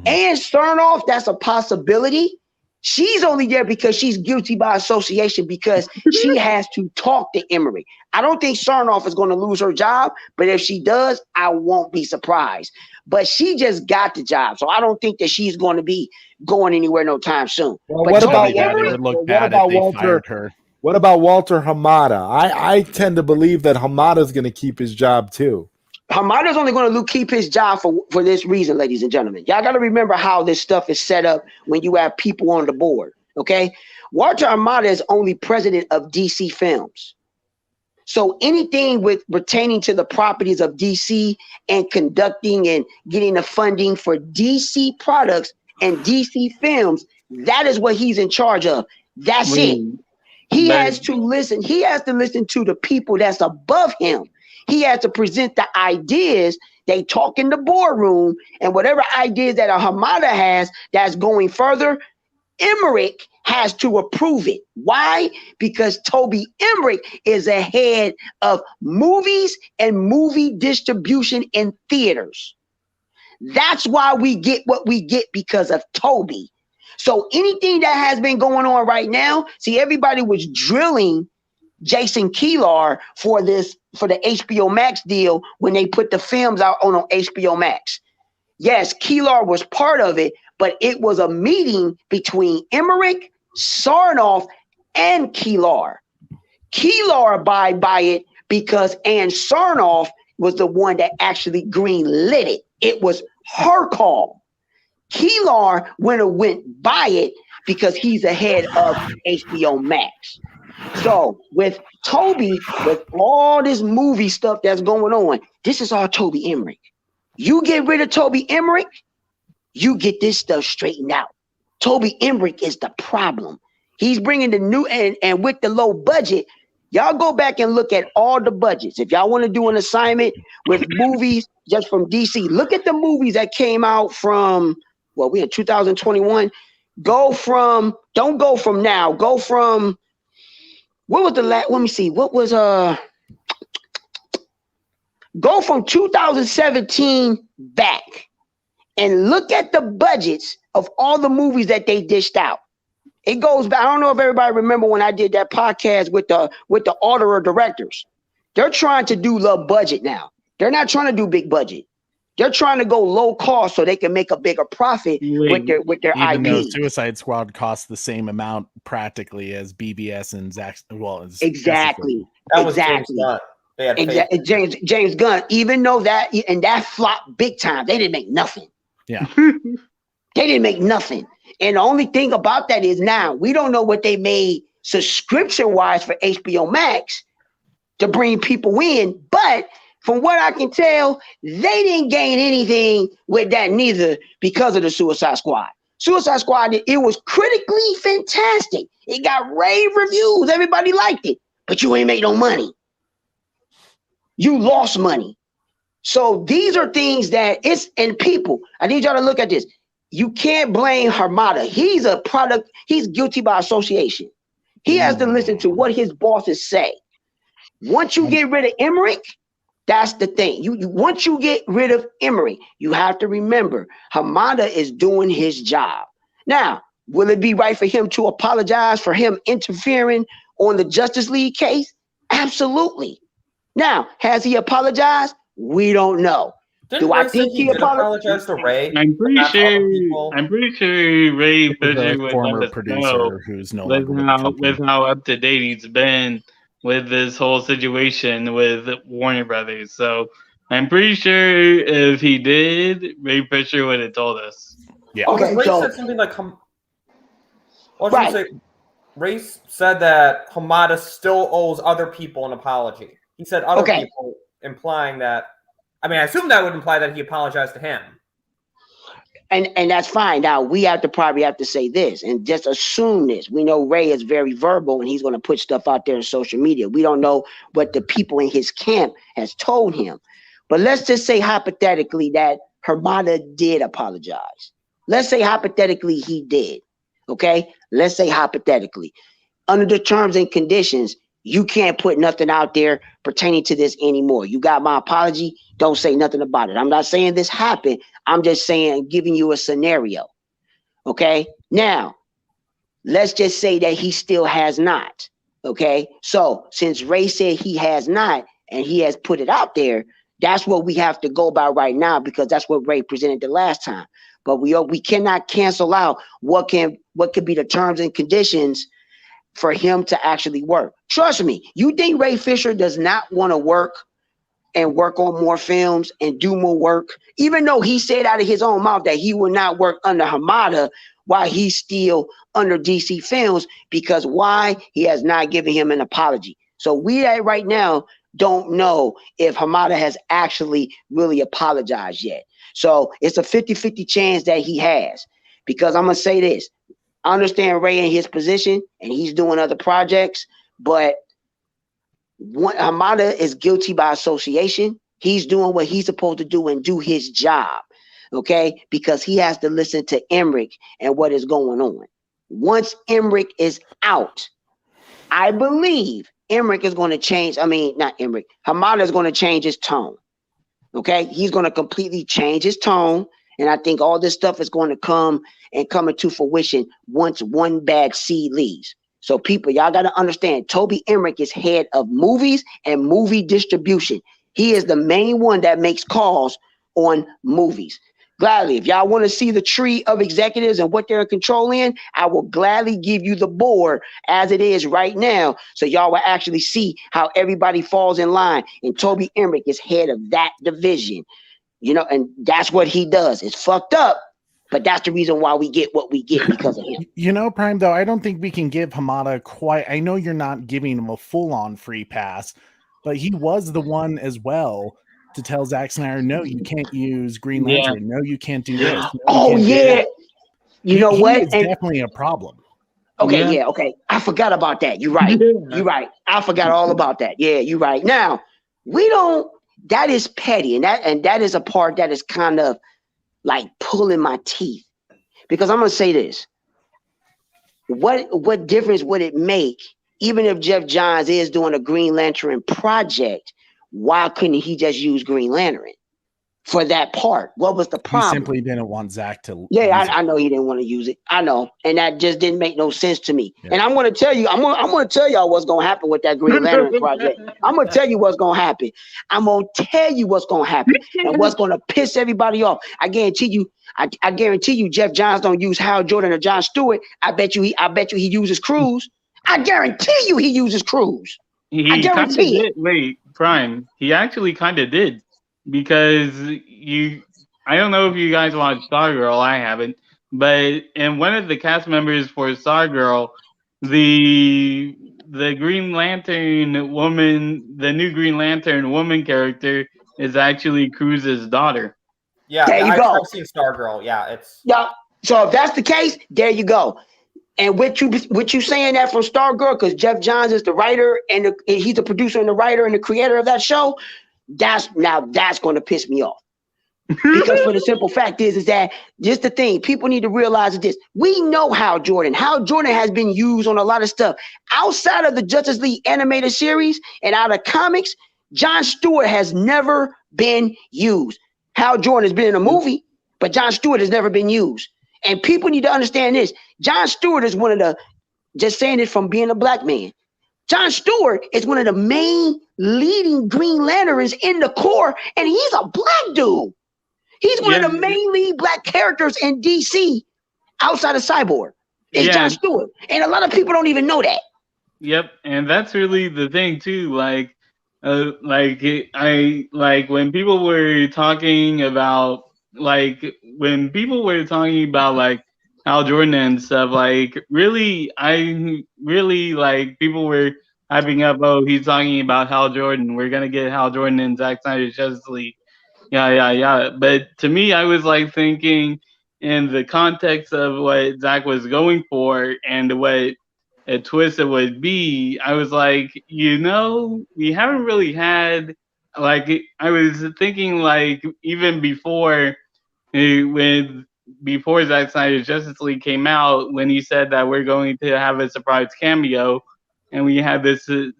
And Sarnoff, that's a possibility. She's only there because she's guilty by association because she has to talk to Emmerich. I don't think Sarnoff is going to lose her job, but if she does, I won't be surprised. But she just got the job, so I don't think that she's going to be going anywhere no time soon. Well, but what about Walter? What about Walter Hamada? I tend to believe that Hamada is going to keep his job too. Hamada's only going to keep his job for this reason, ladies and gentlemen. Y'all got to remember how this stuff is set up when you have people on the board, okay? Walter Hamada is only president of DC Films. So anything with pertaining to the properties of DC and conducting and getting the funding for DC products and DC films, that is what he's in charge of. That's it. He has to listen. He has to listen to the people that's above him. He has to present the ideas. They talk in the boardroom, and whatever ideas that a Hamada has that's going further, Emmerich has to approve it. Why? Because Toby Emmerich is the head of movies and movie distribution in theaters. That's why we get what we get because of Toby. So anything that has been going on right now, see, everybody was drilling Jason Keelar for the HBO Max deal when they put the films out on HBO Max. Yes, Keelar was part of it, but it was a meeting between Emmerich, Sarnoff, and Keelar. Keelar abide by it because Ann Sarnoff was the one that actually green-lit it. It was her call. Keelar went by it because he's the head of HBO Max. So with Toby, with all this movie stuff that's going on, this is all Toby Emmerich. You get rid of Toby Emmerich, you get this stuff straightened out. Toby Emmerich is the problem. He's bringing the new and with the low budget, y'all go back and look at all the budgets. If y'all want to do an assignment with movies just from DC, look at the movies that came out from, we in 2021. Don't go from now. Go from, what was the last, let me see. Go from 2017 back and look at the budgets of all the movies that they dished out. It goes back. I don't know if everybody remember when I did that podcast with the order of directors. They're trying to do low budget now. They're not trying to do big budget. They're trying to go low cost so they can make a bigger profit with their even IP. Though Suicide Squad costs the same amount practically as BBS and Zack. Exactly. That was James Gunn. James Gunn. Even though that flopped big time, they didn't make nothing. Yeah. They didn't make nothing. And the only thing about that is now we don't know what they made subscription-wise for HBO Max to bring people in, but from what I can tell, they didn't gain anything with that neither because of the Suicide Squad. Suicide Squad, it was critically fantastic. It got rave reviews. Everybody liked it, but you ain't made no money. You lost money. So these are things that and people, I need y'all to look at this. You can't blame Hamada. He's a product. He's guilty by association. He has to listen to what his bosses say. Once you get rid of Emmerich, that's the thing. Once you get rid of Emmerich, you have to remember Hamada is doing his job. Now, will it be right for him to apologize for him interfering on the Justice League case? Absolutely. Now, has he apologized? We don't know. Do I think he apologized to Ray? I'm pretty sure Ray Fisher was former producer who's no longer with how up to date he's been with this whole situation with Warner Brothers. So I'm pretty sure if he did, Ray Fisher would have told us. Yeah. Okay, Ray so said something like, Ray said that Hamada still owes other people an apology. He said other people, implying that. I mean, I assume that would imply that he apologized to him. And that's fine. Now we probably have to say this and just assume this. We know Ray is very verbal and he's going to put stuff out there in social media. We don't know what the people in his camp has told him. But let's just say hypothetically that Hamada did apologize. Let's say hypothetically he did. Okay? Let's say hypothetically. Under the terms and conditions, you can't put nothing out there pertaining to this anymore. You got my apology. Don't say nothing about it. I'm not saying this happened. I'm just saying, giving you a scenario. Okay? Now, let's just say that he still has not. Okay? So, since Ray said he has not and he has put it out there, that's what we have to go by right now because that's what Ray presented the last time. But we cannot cancel out what could be the terms and conditions for him to actually work. Trust me, you think Ray Fisher does not want to work and work on more films and do more work, even though he said out of his own mouth that he will not work under Hamada while he's still under DC Films, because why? He has not given him an apology. So we right now don't know if Hamada has actually really apologized yet. So it's a 50-50 chance that he has, because I'm going to say this. I understand Ray in his position and he's doing other projects, but Hamada is guilty by association. He's doing what he's supposed to do and do his job, okay? Because he has to listen to Emmerich and what is going on. Once Emmerich is out, I believe Emmerich is going to change. I mean, not Emmerich. Hamada is going to change his tone, okay? He's going to completely change his tone. And I think all this stuff is going to come into fruition once one bad seed leaves. So people, y'all got to understand, Toby Emmerich is head of movies and movie distribution. He is the main one that makes calls on movies. Gladly, if y'all want to see the tree of executives and what they're in control in, I will gladly give you the board as it is right now, so y'all will actually see how everybody falls in line. And Toby Emmerich is head of that division. You know, and that's what he does. It's fucked up, but that's the reason why we get what we get, because of him. You know, Prime, though, I don't think we can give Hamada quite. I know you're not giving him a full-on free pass, but he was the one as well to tell Zack Snyder, no, you can't use Green Lantern. No, you can't do this. No, you know what? It's definitely a problem. Okay, okay. I forgot about that. You're right. You're right. I forgot all about that. Yeah, you're right. Now, we don't. That is petty, and that is a part that is kind of like pulling my teeth, because I'm gonna say this: what difference would it make, even if Jeff Johns is doing a Green Lantern project? Why couldn't he just use Green Lantern for that part? What was the problem? He simply didn't want Zach to. Yeah, I know he didn't want to use it. I know, and that just didn't make no sense to me. Yeah. And I'm going to tell you, I'm going to tell y'all what's going to happen with that Green Lantern project. I'm going to tell you what's going to happen. I'm going to tell you what's going to happen and what's going to piss everybody off. I guarantee you. I guarantee you, Jeff Johns don't use Hal Jordan or John Stewart. I bet you he uses Cruz. I guarantee you he uses Cruz. I guarantee it. Wait, Prime. He actually kind of did, because I don't know if you guys watched Stargirl. I haven't, but in one of the cast members for Stargirl, the Green Lantern woman, the new Green Lantern woman character, is actually Cruz's daughter. Yeah, there you go. I've seen Stargirl. Yeah. So if that's the case, there you go. And what you saying that from Stargirl, because Jeff Johns is the writer and he's the producer and the writer and the creator of that show. That's going to piss me off. Because for the simple fact is that just the thing people need to realize is this: we know Hal Jordan. Hal Jordan has been used on a lot of stuff outside of the Justice League animated series and out of comics. John Stewart has never been used. Hal Jordan has been in a movie, but John Stewart has never been used. And people need to understand this. John Stewart is one of the, just saying it from being a black man, John Stewart is one of the main leading Green Lanterns in the Corps, and he's a black dude. He's one of the main lead black characters in DC outside of Cyborg. It's John Stewart. And a lot of people don't even know that. Yep. And that's really the thing too. Like, like when people were talking about like Hal Jordan and stuff, like I really like people were hyping up, oh, he's talking about Hal Jordan, we're gonna get Hal Jordan and Zack Snyder's Justice League, yeah. But to me, I was like thinking in the context of what Zack was going for and what a twist it would be, I was like, we haven't really had, like, I was thinking like even before Zack Snyder's Justice League came out, when he said that we're going to have a surprise cameo, and we had this Green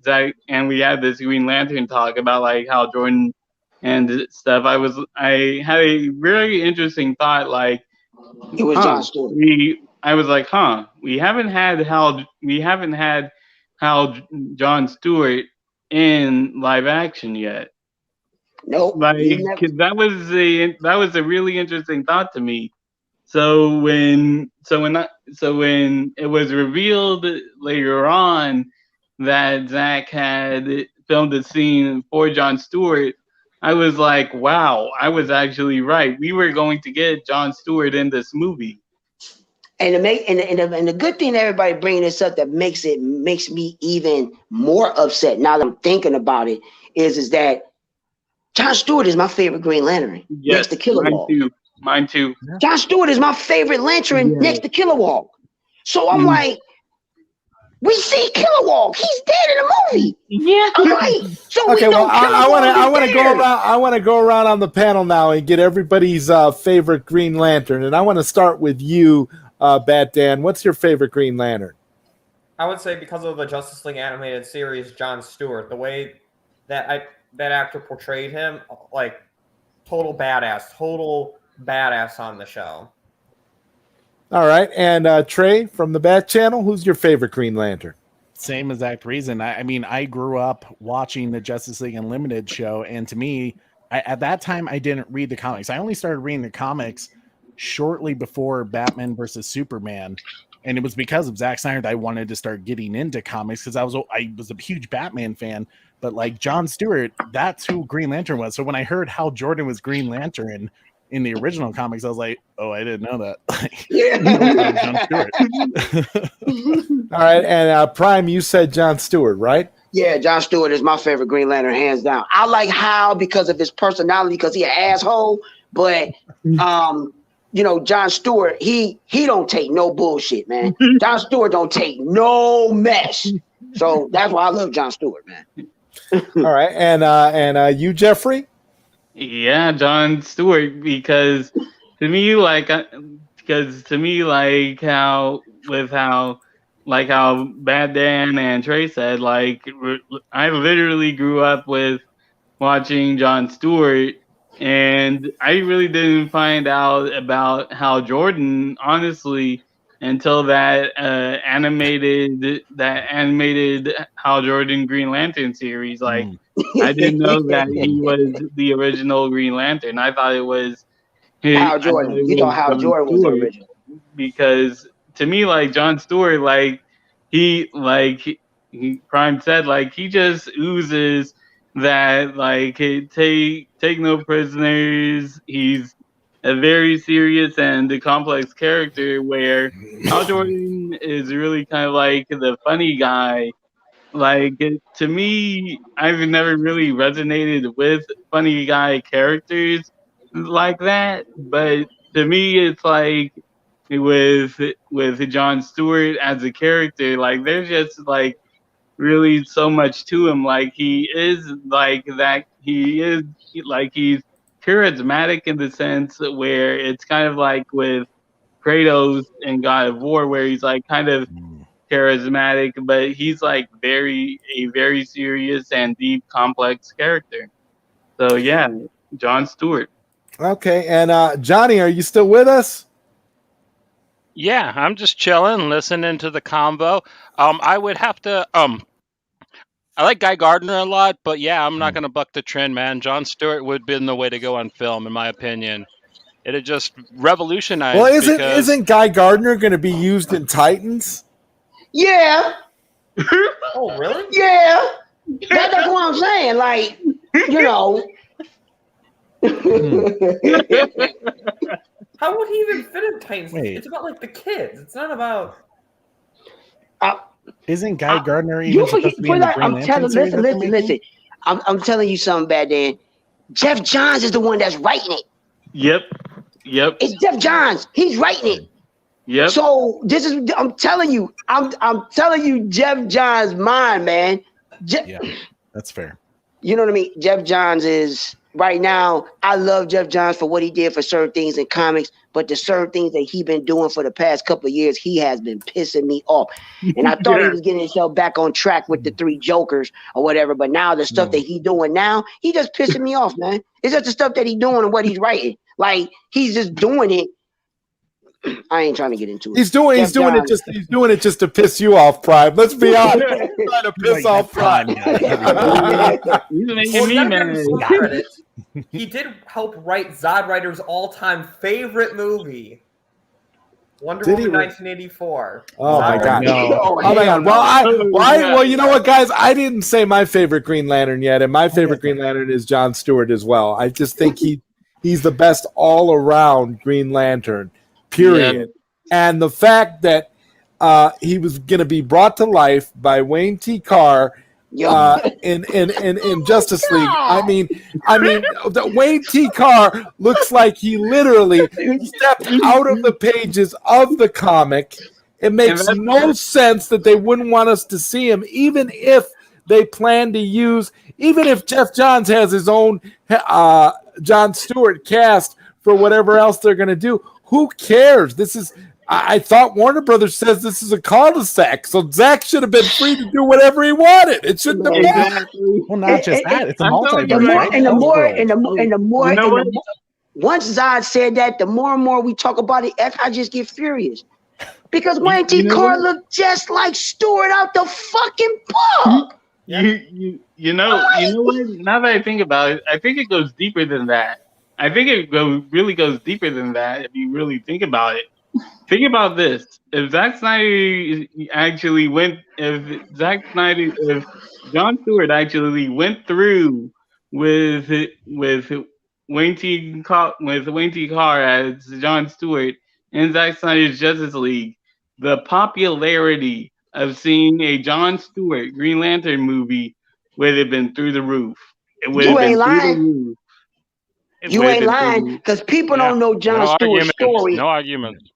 Lantern talk about like Hal Jordan and stuff. I had a very interesting thought, like, It was John Stewart. I was like, we haven't had John Stewart in live action yet. Nope. Like, that was a really interesting thought to me. So when it was revealed later on that Zack had filmed a scene for John Stewart, I was like, wow, I was actually right. We were going to get John Stewart in this movie. And the good thing, everybody bringing this up, that makes me even more upset now that I'm thinking about it, is that John Stewart is my favorite Green Lantern next to Kilowog. Mine too. John Stewart is my favorite Lantern next to Kilowog. So I'm like, we see Kilowog. He's dead in the movie. Yeah. I'm like, so Okay, we know I want to go around on the panel now and get everybody's favorite Green Lantern, and I want to start with you, Bat Dan. What's your favorite Green Lantern? I would say, because of the Justice League animated series, John Stewart. The way that actor portrayed him, like total badass on the show. All right, and Trey from the Bat Channel, who's your favorite Green Lantern? Same exact reason. I mean, I grew up watching the Justice League Unlimited show, and to me, at that time, I didn't read the comics. I only started reading the comics shortly before Batman versus Superman, and it was because of Zack Snyder that I wanted to start getting into comics, because I was a huge Batman fan. But like John Stewart, that's who Green Lantern was. So when I heard Hal Jordan was Green Lantern in the original comics, I was like, oh, I didn't know that. John Stewart. All right, and Prime, you said John Stewart, right? Yeah, John Stewart is my favorite Green Lantern, hands down. I like Hal because of his personality, because he an asshole. But John Stewart, he don't take no bullshit, man. John Stewart don't take no mess. So that's why I love John Stewart, man. All right, and you, Jeffrey? Yeah, John Stewart, because to me, how Bad Dan and Trey said, like, I literally grew up with watching John Stewart, and I really didn't find out about Hal Jordan, honestly, until that animated Hal Jordan Green Lantern series. Like, I didn't know that he was the original Green Lantern. I thought it was Hal Jordan. You thought Hal Jordan was the original. Because to me, like, John Stewart, like, he Prime said, like, he just oozes that, like, take no prisoners. He's a very serious and complex character, where Hal Jordan is really kind of like the funny guy. Like, to me, I've never really resonated with funny guy characters like that. But to me, it's like with John Stewart as a character, like, there's just like really so much to him. Like, he is like that. He's charismatic in the sense where it's kind of like with Kratos in God of War, where he's like kind of charismatic, but he's like a very serious and deep, complex character. So yeah, John Stewart. Okay, and Johnny, are you still with us? Yeah, I'm just chilling, listening to the combo. I would have to. I like Guy Gardner a lot, but yeah, I'm not going to buck the trend, man. John Stewart would have been the way to go on film, in my opinion. It had just revolutionized. Well, isn't Guy Gardner going to be used in Titans? Yeah. Oh, really? Yeah. That's what I'm saying. Like, you know. How would he even fit in Titans? Wait. It's about like the kids. It's not about. Isn't Guy Gardner even supposed to be in the Green Lantern series that they're making? Listen. I'm telling you something bad, Dan. Jeff Johns is the one that's writing it. Yep. It's Jeff Johns. He's writing it. Yep. So this is. I'm telling you. I'm telling you, Jeff Johns' mind, man. Yeah, that's fair. You know what I mean? Jeff Johns is right now. I love Jeff Johns for what he did for certain things in comics, but the certain things that he been doing for the past couple of years, he has been pissing me off. And I thought he was getting himself back on track with the 3 Jokers or whatever, but now the stuff that he doing now, he just pissing me off, man. It's just the stuff that he doing and what he's writing. Like he's just doing it. I ain't trying to get into it. He's doing it just to piss you off, Prime. Let's be honest. He's trying to piss off Prime. He's making me mad. He did help write ZodWriter's all-time favorite movie, Wonder Woman 1984. Oh my God! No. Oh my God! Well, you know what, guys? I didn't say my favorite Green Lantern yet, and my favorite Green Lantern is Jon Stewart as well. I just think he's the best all-around Green Lantern. Period. Yeah. And the fact that he was going to be brought to life by Wayne T. Carr in Justice League. I mean, Wayne T. Carr looks like he literally stepped out of the pages of the comic. It makes no sense that they wouldn't want us to see him, even if they plan to use, even if Jeff Johns has his own Jon Stewart cast for whatever else they're going to do. Who cares? This is. I thought Warner Brothers says this is a cul-de-sac, so Zach should have been free to do whatever he wanted. It shouldn't have been. Well, not just that; it's a multiverse. The more, once Zod said that, the more and more we talk about it, I just get furious because Wayne T. Carr looked just like Stewart out the fucking book. You know what? Now that I think about it, I think it goes deeper than that. I think it really goes deeper than that if you really think about it. Think about this: if Zack Snyder actually if Jon Stewart actually went through with Wayne T. Carr as Jon Stewart in Zack Snyder's Justice League, the popularity of seeing a Jon Stewart Green Lantern movie would have been through the roof. You ain't lying. You ain't lying because people don't know Jon Stewart's story. No arguments.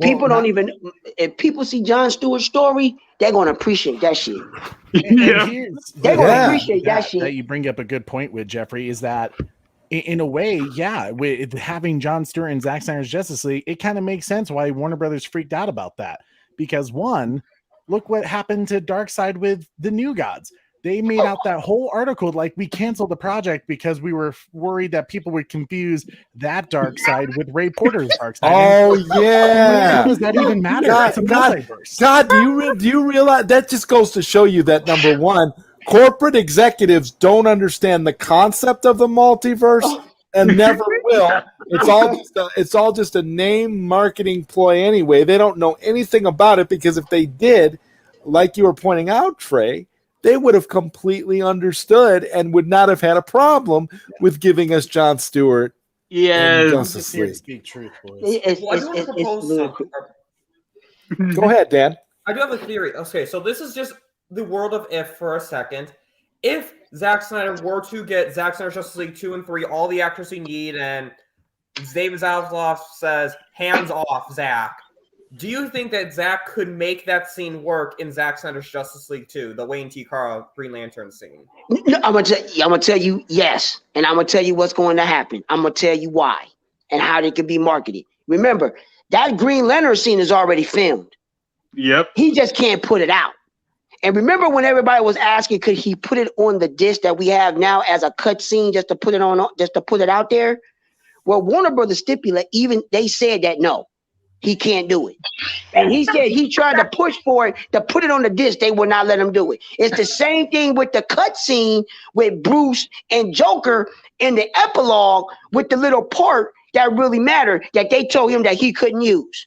People don't even. If people see Jon Stewart's story, they're gonna appreciate that shit. They're gonna appreciate that shit. That you bring up a good point with Jeffrey is that, in a way, with having Jon Stewart and Zack Snyder's Justice League, it kind of makes sense why Warner Brothers freaked out about that. Because one, look what happened to Darkseid with the New Gods. They made out that whole article like we canceled the project because we were worried that people would confuse that Darkseid with Ray Porter's Darkseid. Oh yeah, does that even matter? God, do you realize that just goes to show you that number one, corporate executives don't understand the concept of the multiverse and never will. It's all just a name marketing ploy anyway. They don't know anything about it because if they did, like you were pointing out, Trey, they would have completely understood and would not have had a problem with giving us Jon Stewart. Yeah, Justice League. Speak truth, boys. Go ahead, Dan. I do have a theory. Okay, so this is just the world of if for a second. If Zack Snyder were to get Zack Snyder's Justice League 2 and 3, all the actors he need, and David Zaslav says, hands off, Zack. Do you think that Zack could make that scene work in Zack Snyder's Justice League 2, the Wayne T. Carr Green Lantern scene? No, I'm gonna tell you yes, and I'm gonna tell you what's going to happen. I'm gonna tell you why and how they can be marketed. Remember, that Green Lantern scene is already filmed. Yep. He just can't put it out. And remember when everybody was asking, could he put it on the disc that we have now as a cut scene just to put it on, just to put it out there? Well, Warner Brothers stipulate, even they said that no. He can't do it. And he said he tried to push for it to put it on the disc. They would not let him do it. It's the same thing with the cut scene with Bruce and Joker in the epilogue with the little part that really mattered that they told him that he couldn't use.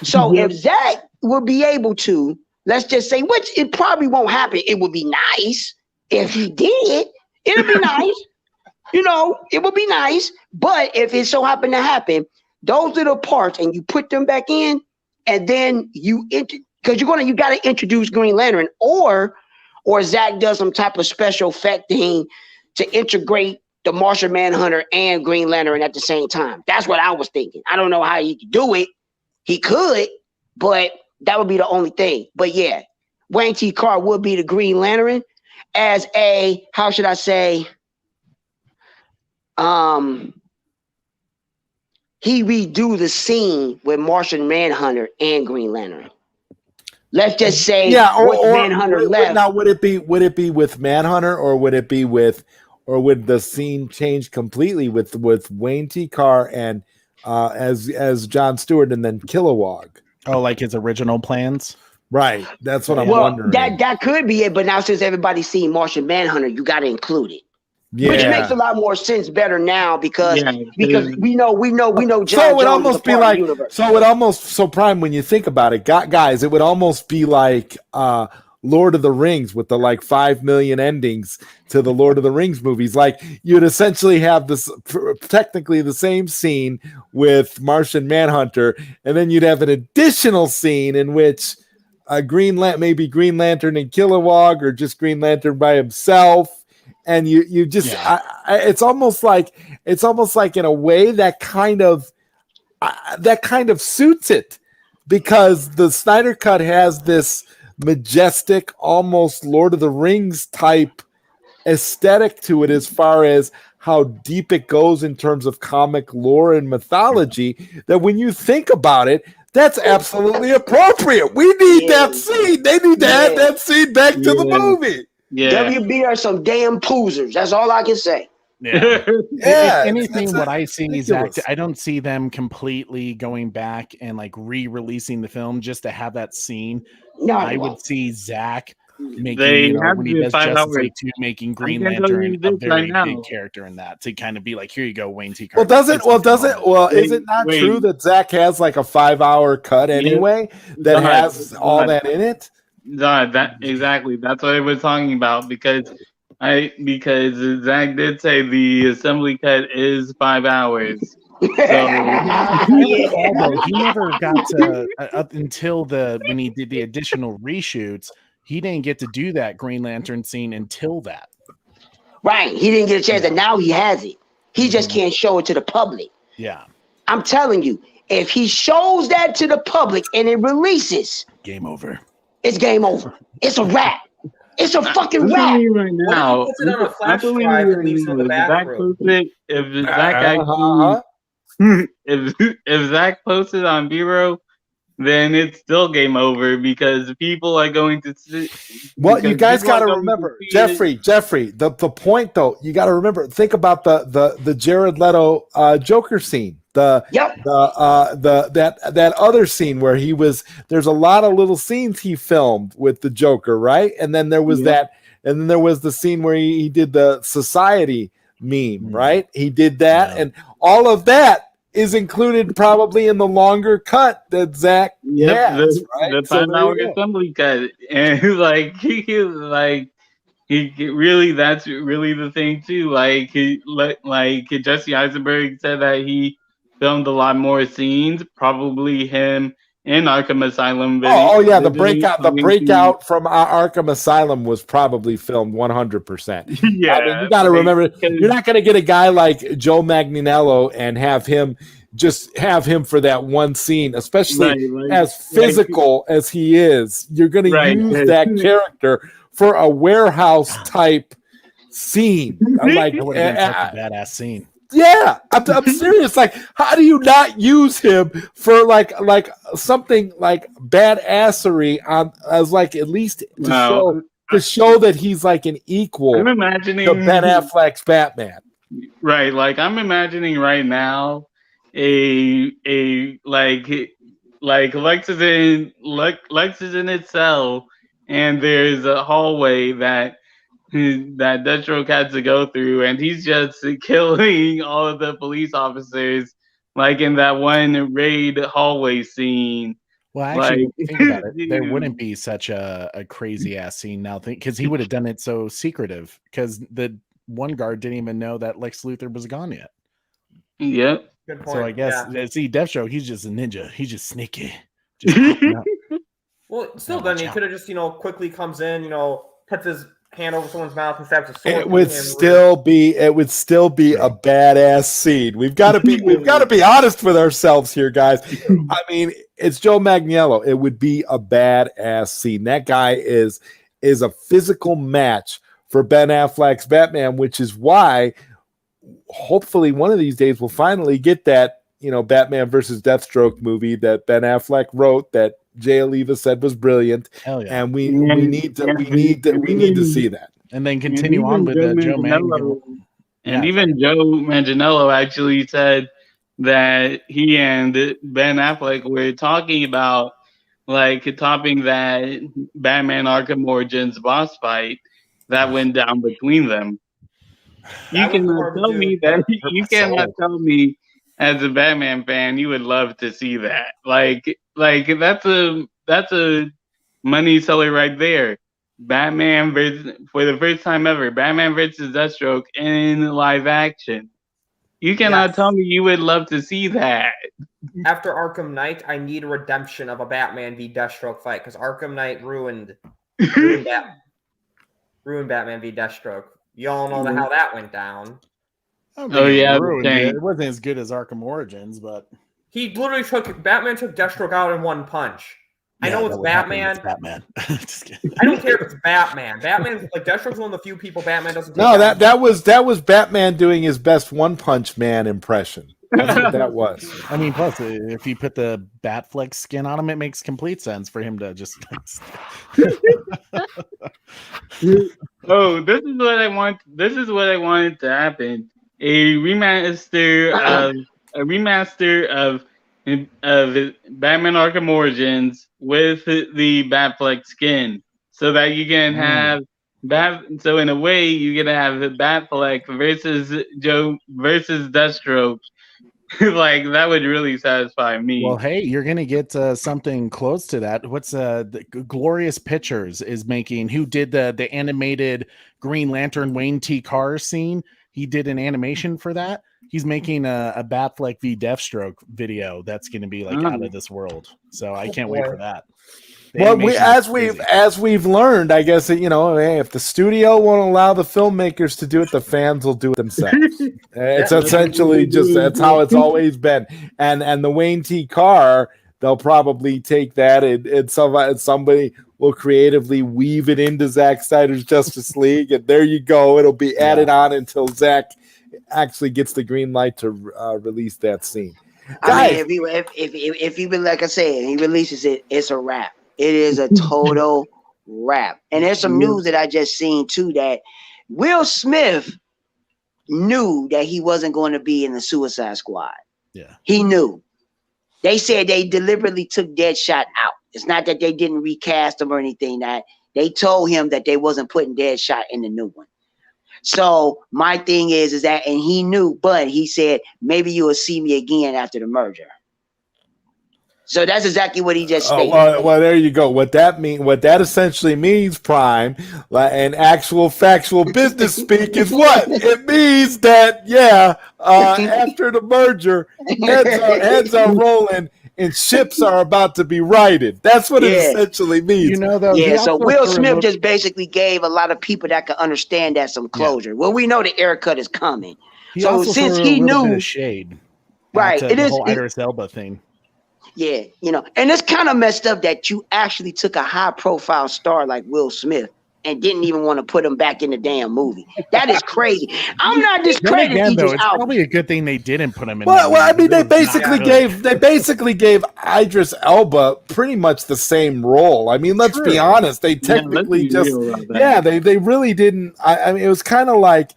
So if Zack would be able to, let's just say, which it probably won't happen. It would be nice If he did, it'd be nice. You know, it would be nice. But if it so happened to happen, those little parts, and you put them back in, and then because you got to introduce Green Lantern, or Zach does some type of special effect thing to integrate the Martian Manhunter and Green Lantern at the same time. That's what I was thinking. I don't know how he could do it. He could, but that would be the only thing. But yeah, Wayne T. Carr would be the Green Lantern as a, how should I say, he redo the scene with Martian Manhunter and Green Lantern. Let's just say, or Manhunter left. Now, would it be with Manhunter, or would the scene change completely with Wayne T. Carr and as John Stewart and then Kilowog? Oh, like his original plans? Right. That's what I'm wondering. That could be it, but now since everybody's seen Martian Manhunter, you got to include it. Yeah. Which makes a lot more sense better now because we know John. So it almost be like so Prime, when you think about it, guys, it would almost be like Lord of the Rings with the like 5 million endings to the Lord of the Rings movies. Like you'd essentially have this technically the same scene with Martian Manhunter, and then you'd have an additional scene in which maybe Green Lantern and Kilowog, or just Green Lantern by himself. And you just it's almost like in a way that kind of suits it, because the Snyder Cut has this majestic, almost Lord of the Rings type aesthetic to it, as far as how deep it goes in terms of comic lore and mythology, that when you think about it, that's absolutely appropriate. We need that scene. They need to add that scene back to the movie. Yeah. WB are some damn poozers. That's all I can say. Yeah. Anything what I see is I don't see them completely going back and like re-releasing the film just to have that scene. I would see Zach making when he does Justice League 2, making Green Lantern a very big character in that, to kind of be like, here you go, Wayne T. Carter. Is it not true that Zach has like a 5-hour cut anyway that has all that in it? That exactly. That's what I was talking about, because Zach did say the assembly cut is 5 hours. So he never got to up until when he did the additional reshoots. He didn't get to do that Green Lantern scene until that. Right. He didn't get a chance, and now he has it. He just can't show it to the public. Yeah. I'm telling you, if he shows that to the public and it releases, game over. It's game over. It's a wrap. It's a fucking wrap. Right now, if Zach posted on Bureau, then it's still game over, because people are going to see. Well, you guys got to remember, Jeffrey. The point though, you got to remember. Think about the Jared Leto Joker scene. That other scene where he was. There's a lot of little scenes he filmed with the Joker, right? And then there was that, and then there was the scene where he did the society meme, right? He did that, and all of that is included probably in the longer cut that Zach has, right? The 5-hour assembly cut, and that's really the thing too. Like Jesse Eisenberg said that he filmed a lot more scenes, probably him in Arkham Asylum. The breakout from Arkham Asylum was probably filmed 100%. Yeah, I mean, you got to remember, you're not going to get a guy like Joe Manganiello and have him for that one scene, especially as physical as he is. You're going to use that character for a warehouse type scene. That would have been such a badass scene. Yeah, I'm serious. Like, how do you not use him for like something like badassery on as like at least to show that he's like an equal? I'm imagining to Ben Affleck's Batman. Right, like I'm imagining right now a Lex is in its cell, and there's a hallway that Deathstroke had to go through, and he's just killing all of the police officers, like in that one raid hallway scene. Well, actually, Like, think about it. There dude. wouldn't be such a crazy ass scene now, because he would have done it so secretive. Because the one guard didn't even know that Lex Luthor was gone yet. Yep. Good point. So I guess yeah. see, Deathstroke, he's just a ninja. He's just sneaky. Just popping up. Well, still, Yeah, then watch he out. could have just quickly comes in, puts his hand over someone's mouth and stabs a sword. It would still be a badass scene. We've got to be honest with ourselves here, guys. I mean, it's Joe Manganiello. It would be a badass scene. That guy is a physical match for Ben Affleck's Batman, which is why hopefully one of these days we'll finally get that, Batman versus Deathstroke movie that Ben Affleck wrote that Jay Oliva said was brilliant. Hell yeah. And we need to see that. And then continue on with the Joe Manganiello. And even Joe Manganiello actually said that he and Ben Affleck were talking about topping that Batman Arkham Origins boss fight that went down between them. You cannot tell me that. You cannot tell me as a Batman fan you would love to see that. Like that's a money seller right there. Batman for the first time ever, Batman versus Deathstroke in live action. You cannot tell me you would love to see that. After Arkham Knight, I need a redemption of a Batman v Deathstroke fight because Arkham Knight ruined Batman v Deathstroke. You all know how that went down. It wasn't as good as Arkham Origins, but he literally Batman took Deathstroke out in one punch. I know it's Batman. Just kidding. I don't care if it's Batman. Batman, Deathstroke's one of the few people Batman doesn't take No, that was Batman doing his best One Punch Man impression. That's what that was. I mean, plus, if you put the Batfleck skin on him, it makes complete sense for him to just. Oh, this is what I want. This is what I wanted to happen: a remaster of Batman Arkham Origins with the Batfleck skin, so that you can have So in a way, you're gonna have Batfleck versus Deathstroke. That would really satisfy me. Well, hey, you're gonna get something close to that. What's the Glorious Pictures is making? Who did the animated Green Lantern Wayne T. Carr scene? He did an animation for that. He's making a Batfleck v Deathstroke video that's going to be out of this world. So I can't wait for that. As we've learned, I guess if the studio won't allow the filmmakers to do it, the fans will do it themselves. It's essentially that's how it's always been. And the Wayne T. Carr, they'll probably take that and somebody will creatively weave it into Zack Snyder's Justice League, and there you go. It'll be added on until Zack actually gets the green light to release that scene. I mean, if he like I said, he releases it, it's a wrap. It is a total wrap. And there's some news that I just seen too that Will Smith knew that he wasn't going to be in the Suicide Squad. Yeah, he knew. They said they deliberately took Deadshot out. It's not that they didn't recast him or anything. That they told him that they wasn't putting Deadshot in the new one. So my thing is that, and he knew, but he said, maybe you will see me again after the merger. So that's exactly what he just stated. Well, there you go. What that essentially means, Prime, and actual factual business speak is what? It means that, after the merger, heads are rolling and ships are about to be righted. That's what it essentially means. So Will Smith just basically gave a lot of people that could understand that some closure. Well, we know the haircut is coming. So since he knew, shade, right? It is the whole Idris Elba thing. Yeah, and it's kind of messed up that you actually took a high-profile star like Will Smith and didn't even want to put him back in the damn movie. That is crazy. I'm not discrediting Idris It's Elba. probably a good thing they didn't put him in. Well, I mean, they basically gave Idris Elba pretty much the same role. I mean, let's be honest. They technically they really didn't. I mean, it was kind of like.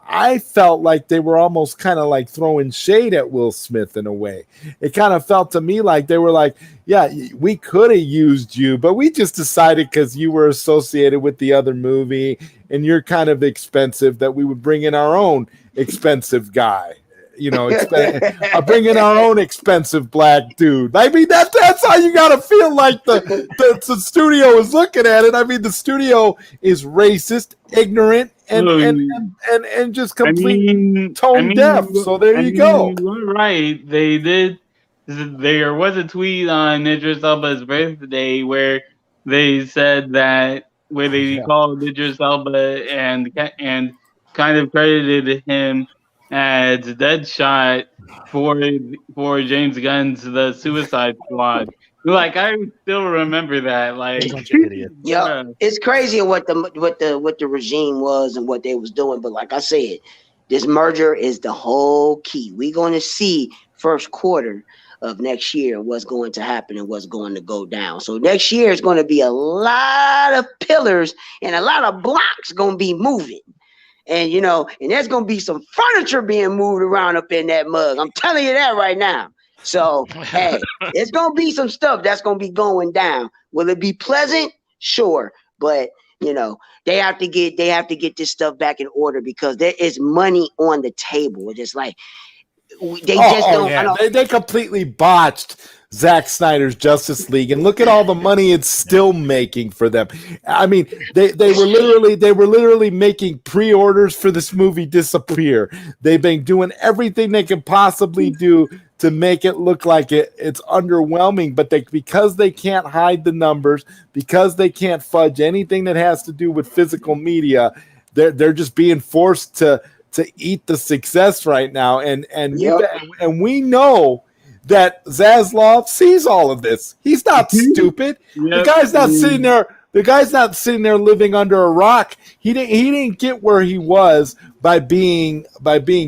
I felt like they were almost kind of like throwing shade at Will Smith in a way. It kind of felt to me like they were like, yeah, we could have used you, but we just decided because you were associated with the other movie and you're kind of expensive that we would bring in our own expensive guy. bring in our own expensive black dude. I mean, that's how you gotta feel like the studio is looking at it. I mean, the studio is racist, ignorant, and just completely tone deaf. So there you go. You're right. They did. There was a tweet on Idris Elba's birthday where they said that they called Idris Elba and kind of credited him as Deadshot for James Gunn's The Suicide Squad. Like, I still remember that. Like, bunch of idiots. Yeah, it's crazy what the regime was and what they was doing. But like I said, this merger is the whole key. We're going to see first quarter of next year what's going to happen and what's going to go down. So next year is going to be a lot of pillars and a lot of blocks going to be moving. And, and there's going to be some furniture being moved around up in that mug. I'm telling you that right now. So, hey, it's going to be some stuff that's going to be going down. Will it be pleasant? Sure. But, they have to get this stuff back in order because there is money on the table. It's just like, they completely botched Zack Snyder's Justice League, and look at all the money it's still making for them. I mean, they were literally making pre-orders for this movie disappear. They've been doing everything they can possibly do to make it look like it's underwhelming, but because they can't hide the numbers, because they can't fudge anything that has to do with physical media, they're just being forced to eat the success right now, and we know that Zaslav sees all of this. He's not stupid. The guy's not sitting there. The guy's not sitting there living under a rock. He didn't get where he was by being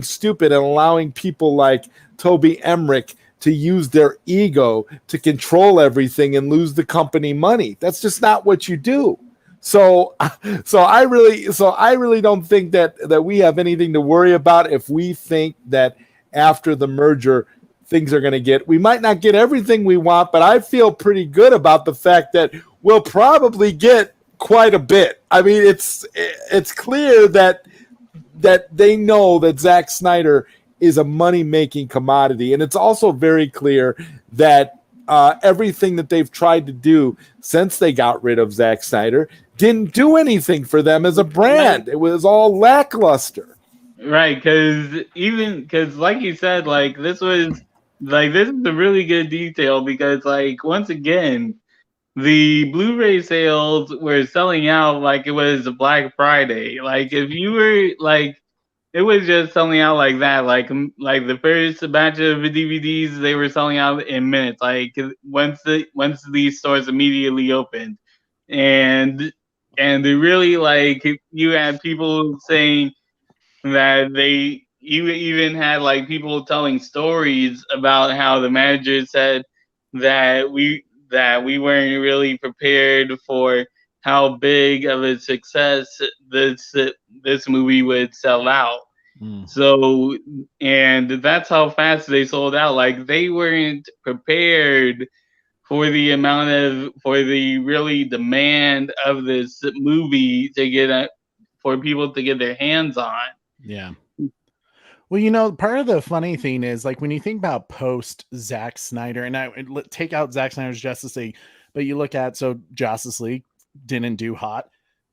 stupid and allowing people like Toby Emmerich to use their ego to control everything and lose the company money. That's just not what you do. So I really don't think that we have anything to worry about if we think that after the merger things are going to we might not get everything we want, but I feel pretty good about the fact that we'll probably get quite a bit. I mean, it's clear that they know that Zack Snyder is a money-making commodity, and it's also very clear that everything that they've tried to do since they got rid of Zack Snyder didn't do anything for them as a brand. It was all lackluster. Right, because like you said, this is a really good detail because once again, the Blu-ray sales were selling out like it was Black Friday. If you were it was just selling out like that. Like the first batch of DVDs, they were selling out in minutes. Once these stores immediately opened, and they really you had people saying that you even had people telling stories about how the manager said that we weren't really prepared for how big of a success this movie would sell out. So, and that's how fast they sold out. They weren't prepared for the really demand of this movie for people to get their hands on. Yeah. Well, part of the funny thing is when you think about post Zack Snyder, and I take out Zack Snyder's Justice League, but you look at Justice League didn't do hot.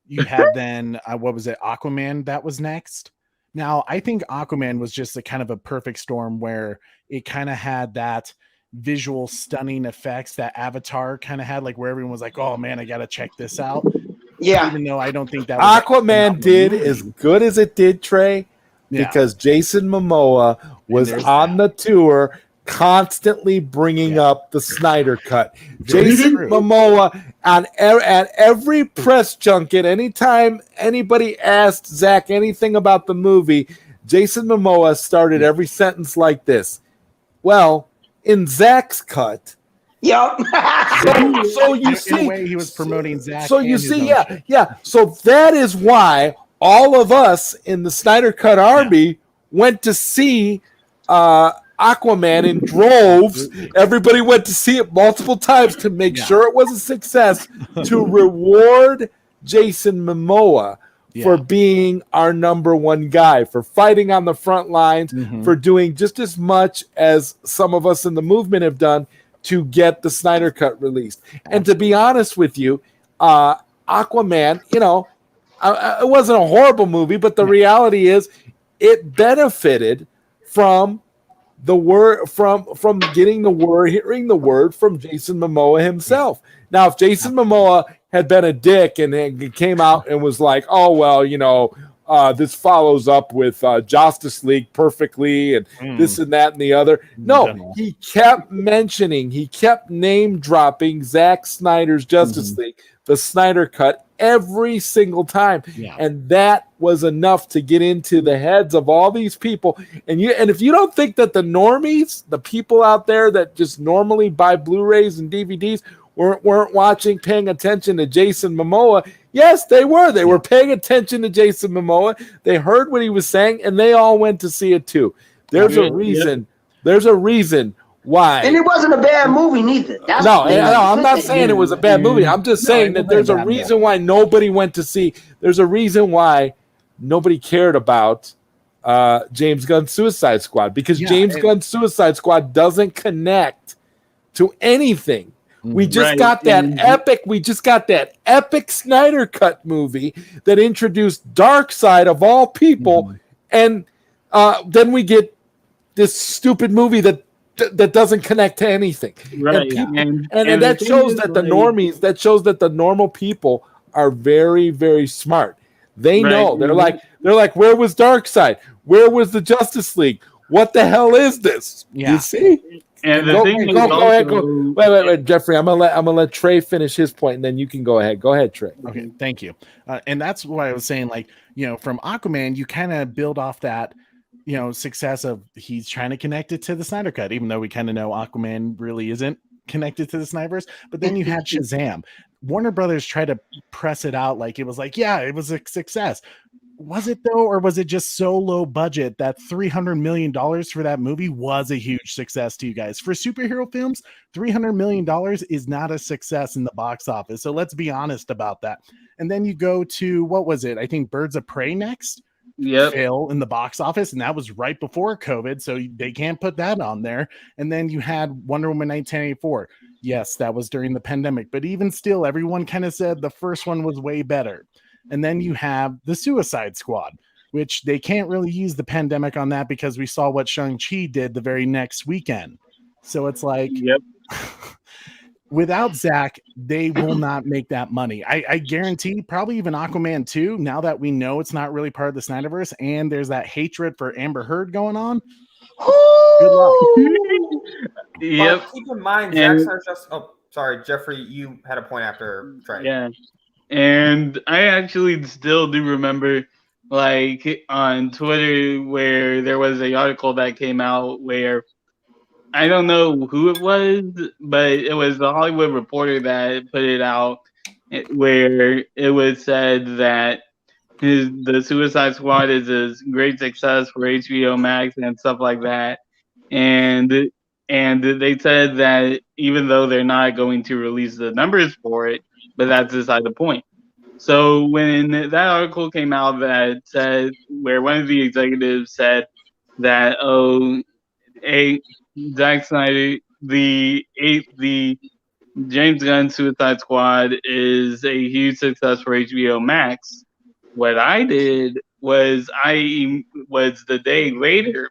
You had then what was it, Aquaman that was next. Now I think Aquaman was just a kind of a perfect storm where it kind of had that visual stunning effects that Avatar kind of had, where everyone was like, "Oh man, I gotta check this out." Yeah. Even though I don't think that was Aquaman did as good as it did, Trey. Because Jason Momoa was on the tour constantly bringing up the Snyder Cut. Jason Momoa at every press junket, anytime anybody asked Zach anything about the movie, Jason Momoa started every sentence like this. Well, in Zach's cut. Yep. so you see, in a way he was promoting Zach. So you see, yeah. So that is why all of us in the Snyder Cut Army went to see Aquaman in droves. Everybody went to see it multiple times to make sure it was a success, to reward Jason Momoa for being our number one guy, for fighting on the front lines, for doing just as much as some of us in the movement have done to get the Snyder Cut released. And to be honest with you, Aquaman, you know, it wasn't a horrible movie, but the reality is it benefited from the word, from getting the word, hearing the word from Jason Momoa himself. Now, if Jason Momoa had been a dick and then came out and was like, oh, well, you know, this follows up with Justice League perfectly and this and that and the other. No, he kept mentioning, he kept name dropping Zack Snyder's Justice League, the Snyder Cut, every single time. And that was enough to get into the heads of all these people. And if you don't think that the normies, the people out there that just normally buy Blu-rays and DVDs weren't watching, paying attention to Jason Momoa, yes, they were. They were paying attention to Jason Momoa. They heard what he was saying, and they all went to see it too. There's a reason. There's a reason why. And it wasn't a bad movie neither. No, I'm not saying it was a bad movie. I'm just saying that there's a reason why nobody went to see. There's a reason why nobody cared about James Gunn's Suicide Squad, because James Gunn's Suicide Squad doesn't connect to anything. We just got that epic. We just got that epic Snyder Cut movie that introduced Darkseid of all people, and then we get this stupid movie that doesn't connect to anything. Right. And that shows that the normies, that shows that the normal people are very, very smart. They know. They're like, where was Darkseid? Where was the Justice League? What the hell is this? You see? And go ahead. Wait, Jeffrey. I'm gonna let Trey finish his point, and then you can go ahead. Go ahead, Trey. Okay, thank you. And that's why I was saying, like, you know, from Aquaman, you kind of build off that, you know, success of he's trying to connect it to the Snyder Cut, even though we kind of know Aquaman really isn't connected to the Snyderverse. But then you had Shazam. Warner Brothers tried to press it out like it was like, yeah, it was a success. Was it though, or was it just so low budget that $300 million for that movie was a huge success to you guys? For superhero films, $300 million is not a success in the box office. So let's be honest about that. And then you go to, what was it? I think Birds of Prey next. Fail in the box office, and that was right before COVID, so they can't put that on there. And then you had Wonder Woman 1984. Yes, that was during the pandemic, but even still, everyone kind of said the first one was way better. And then you have the Suicide Squad, which they can't really use the pandemic on that because we saw what Shang-Chi did the very next weekend. So it's like, without Zach, they will not make that money. I guarantee probably even Aquaman 2, now that we know it's not really part of the Snyderverse and there's that hatred for Amber Heard going on. Good luck. But keep in mind, Zack Snyder's just... Oh, sorry, Jeffrey, you had a point after Trey. Yeah. And I actually still do remember, like, on Twitter where there was an article that came out where I don't know who it was, but it was the Hollywood Reporter that put it out, where it was said that the Suicide Squad is a great success for HBO Max and stuff like that. And they said that even though they're not going to release the numbers for it, but that's beside the point. So when that article came out that said, where one of the executives said that, Zack Snyder, the James Gunn Suicide Squad is a huge success for HBO Max, what I did was the day later,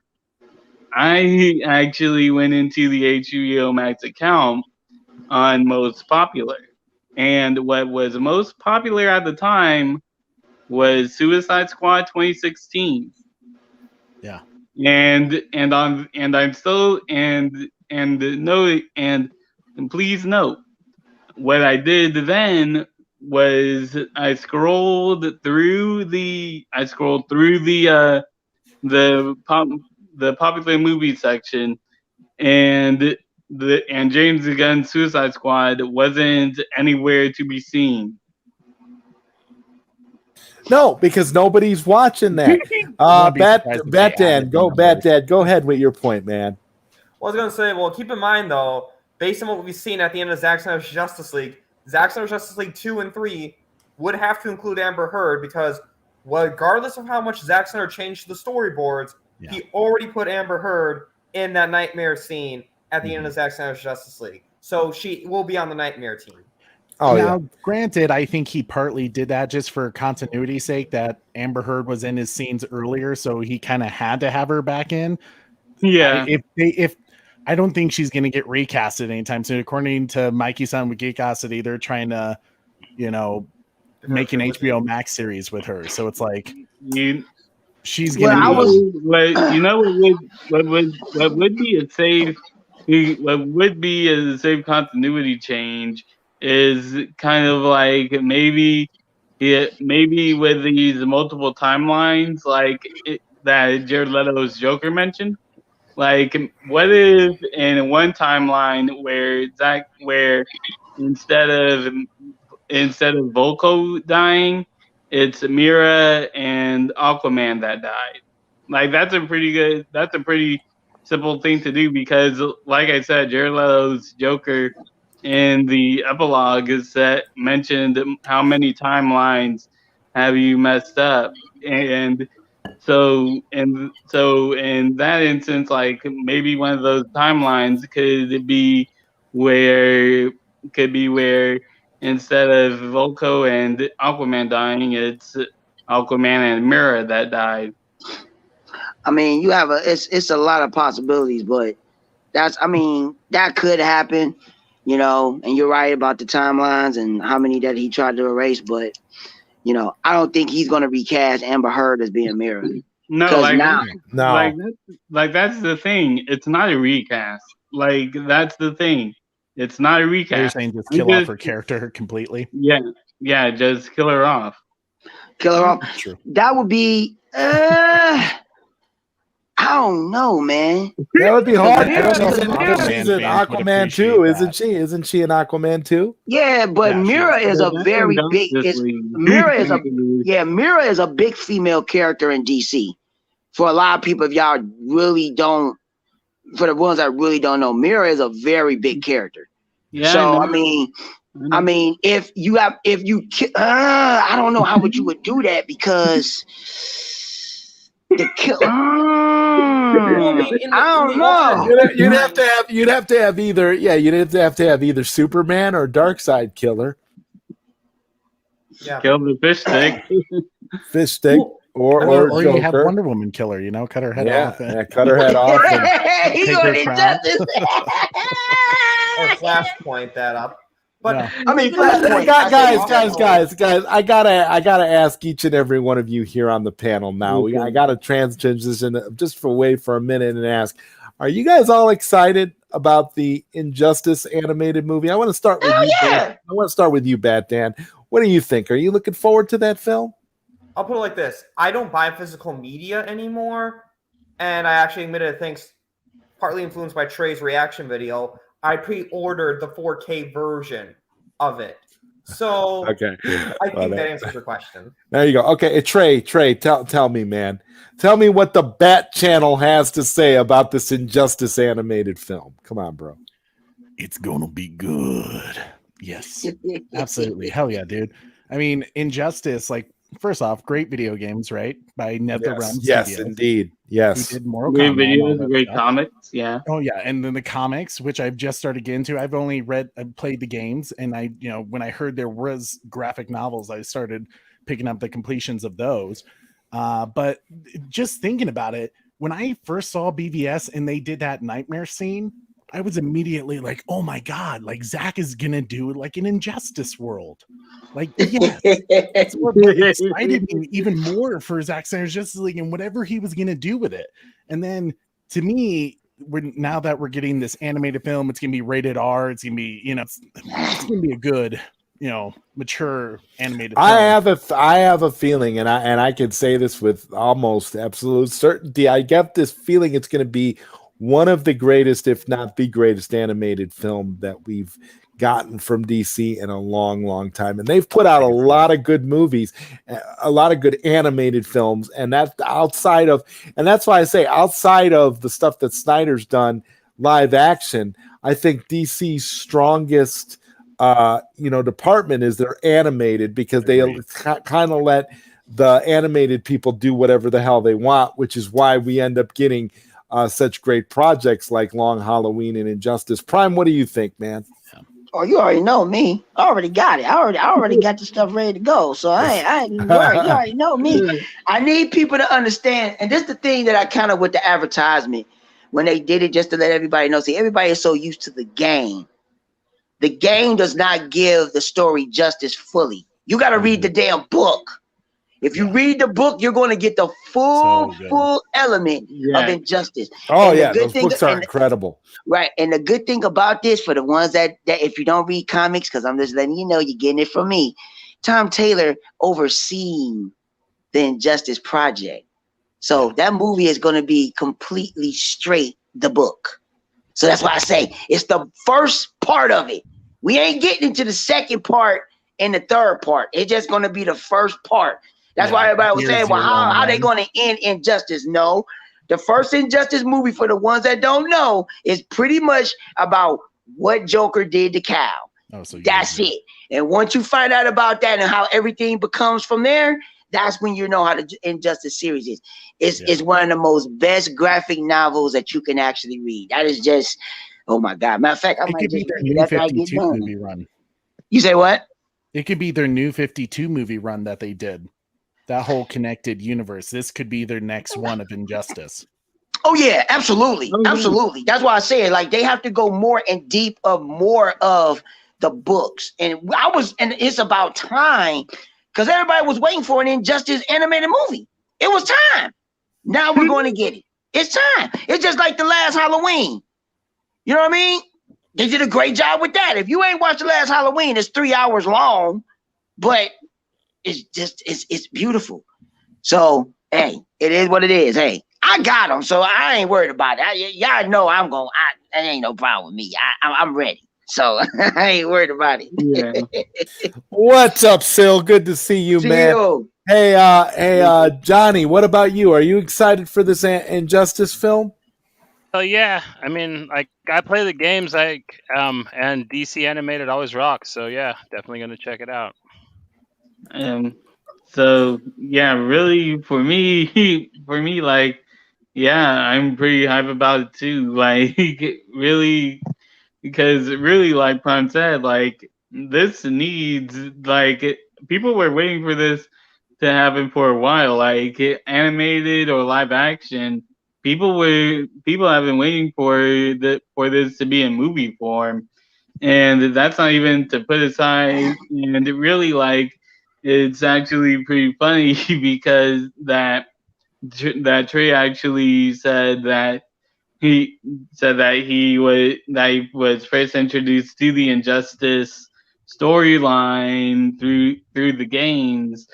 I actually went into the HBO Max account on most popular. And what was most popular at the time was Suicide Squad 2016. Yeah. And please note, what I did then was I scrolled through the popular movie section, and James Gunn's Suicide Squad wasn't anywhere to be seen. No, because nobody's watching that. Bat Dad, go ahead with your point, man. Well, I was going to say, well, keep in mind, though, based on what we've seen at the end of Zack Snyder's Justice League, Zack Snyder's Justice League 2 and 3 would have to include Amber Heard, because regardless of how much Zack Snyder changed the storyboards, he already put Amber Heard in that nightmare scene at the end of Zack Snyder's Justice League. So she will be on the nightmare team. Oh, now, granted, I think he partly did that just for continuity's sake, that Amber Heard was in his scenes earlier, so he kind of had to have her back in. Yeah. If I don't think she's going to get recasted anytime soon. According to Mikey-san with Geekosity, they're trying to, make an HBO Max series with her. So it's like she's going to what would be a safe continuity change is kind of like maybe with these multiple timelines that Jared Leto's Joker mentioned. Like, what if in one timeline where instead of Volko dying, it's Mira and Aquaman that died? Like, that's a pretty simple thing to do, because like I said, Jared Leto's Joker in the epilogue mentioned how many timelines have you messed up, and so in that instance, like, maybe one of those timelines could be where instead of Volko and Aquaman dying, it's Aquaman and Mira that died. I mean, it's a lot of possibilities, but that could happen, and you're right about the timelines and how many that he tried to erase, but I don't think he's going to recast Amber Heard as being Mira. No, that's the thing. It's not a recast. Like, that's the thing. It's not a recast. You're saying just kill off her character completely? Yeah, just kill her off. Kill her off. True. That would be. I don't know, man. That would be hard. She's in Aquaman 2, isn't she? Isn't she in Aquaman 2? Yeah, but Mira is a very big. Mira is a big female character in DC. For a lot of people, if y'all really don't, for the ones that really don't know, Mira is a very big character. Yeah. So I mean, if you, I don't know how you would do that, because the kill. I don't know. You'd have to have either Superman or Darkseid killer. Yeah. Kill the fish stick. Fish stick. Or you Joker. have Wonder Woman killer, cut her head off. Cut her head off. He's going to injustice. Or Flashpoint that up. But I mean, Flashpoint. Guys, I gotta ask each and every one of you here on the panel now. I gotta transition just for a minute and ask: are you guys all excited about the Injustice animated movie? I want to start with you. Yeah. I want to start with you, Bat Dan. What do you think? Are you looking forward to that film? I'll put it like this. I don't buy physical media anymore. And I actually admitted, thanks, partly influenced by Trey's reaction video, I pre-ordered the 4K version of it. So okay. I think that answers your question. There you go. Okay, Trey, tell me, man. Tell me what the Bat Channel has to say about this Injustice animated film. Come on, bro. It's gonna be good. Yes. Absolutely. Hell yeah, dude. I mean, Injustice, like, first off, great video games, right? By NetherRealm. Yes, indeed. Yes. Who did Mortal Great Kombat, videos, great comics. Yeah. Oh yeah, and then the comics, which I've just started getting into. I've only played the games, and when I heard there was graphic novels, I started picking up the completions of those. But just thinking about it, when I first saw BVS and they did that nightmare scene, I was immediately like, oh my God, like Zack is going to do like an Injustice world. Like, yeah, that's what excited me even more for Zack Snyder's Justice League and whatever he was going to do with it. And then to me, now that we're getting this animated film, it's going to be rated R. It's going to be, it's going to be a good, mature animated film. I have a feeling, and I can say this with almost absolute certainty. I get this feeling it's going to be one of the greatest, if not the greatest, animated film that we've gotten from DC in a long, long time. And they've put out a lot of good movies, a lot of good animated films. And that's outside of, and that's why I say outside of the stuff that Snyder's done live action, I think DC's strongest, department is their animated, because they kind of let the animated people do whatever the hell they want, which is why we end up getting such great projects like Long Halloween and Injustice. Prime, what do you think, man? Oh, you already know me. I already got it. I already got the stuff ready to go. So I ain't worried. You already know me. I need people to understand, and this is the thing that I kind of with the advertisement when they did it, just to let everybody know. See, everybody is so used to the game. The game does not give the story justice fully. You got to read the damn book. If you read the book, you're going to get the full element of Injustice. Oh, and those books are incredible. Right. And the good thing about this, for the ones that if you don't read comics, because I'm just letting you know, you're getting it from me, Tom Taylor overseeing the Injustice project. So that movie is going to be completely straight the book. So that's why I say it's the first part of it. We ain't getting into the second part and the third part. It's just going to be the first part. That's why everybody was saying, well, how are they going to end Injustice? No, the first Injustice movie, for the ones that don't know, is pretty much about what Joker did to Cal. That's it. And once you find out about that and how everything becomes from there, that's when you know how the Injustice series is. It's one of the most best graphic novels that you can actually read. That is just, oh my God. Matter of fact, I might just read that after I get done. Movie run. You say what? It could be their new 52 movie run that they did. That whole connected universe. This could be their next one of Injustice. Oh yeah, absolutely, absolutely. That's why I say it. Like they have to go more and deep of more of the books. And it's about time because everybody was waiting for an Injustice animated movie. It was time. Now we're going to get it. It's time. It's just like the last Halloween. You know what I mean? They did a great job with that. If you ain't watched the last Halloween, it's 3 hours long, but it's just it's beautiful. So hey, it is what it is. Hey, I got them, so I ain't worried about it. Y'all know I'm going. That ain't no problem with me. I'm ready. So I ain't worried about it. Yeah. What's up, Sil? Good to see you, man. Hey, Johnny. What about you? Are you excited for this Injustice film? Oh yeah, I mean, like I play the games, and DC animated always rocks. So yeah, definitely gonna check it out. So yeah, really for me, like, yeah, I'm pretty hype about it too. Like, really, because really, like Prime said, like this needs, like, people were waiting for this to happen for a while, like animated or live action. People have been waiting for this to be in movie form, and that's not even to put aside. And it really, like, it's actually pretty funny because that Trey actually said that he was first introduced to the Injustice storyline through the games,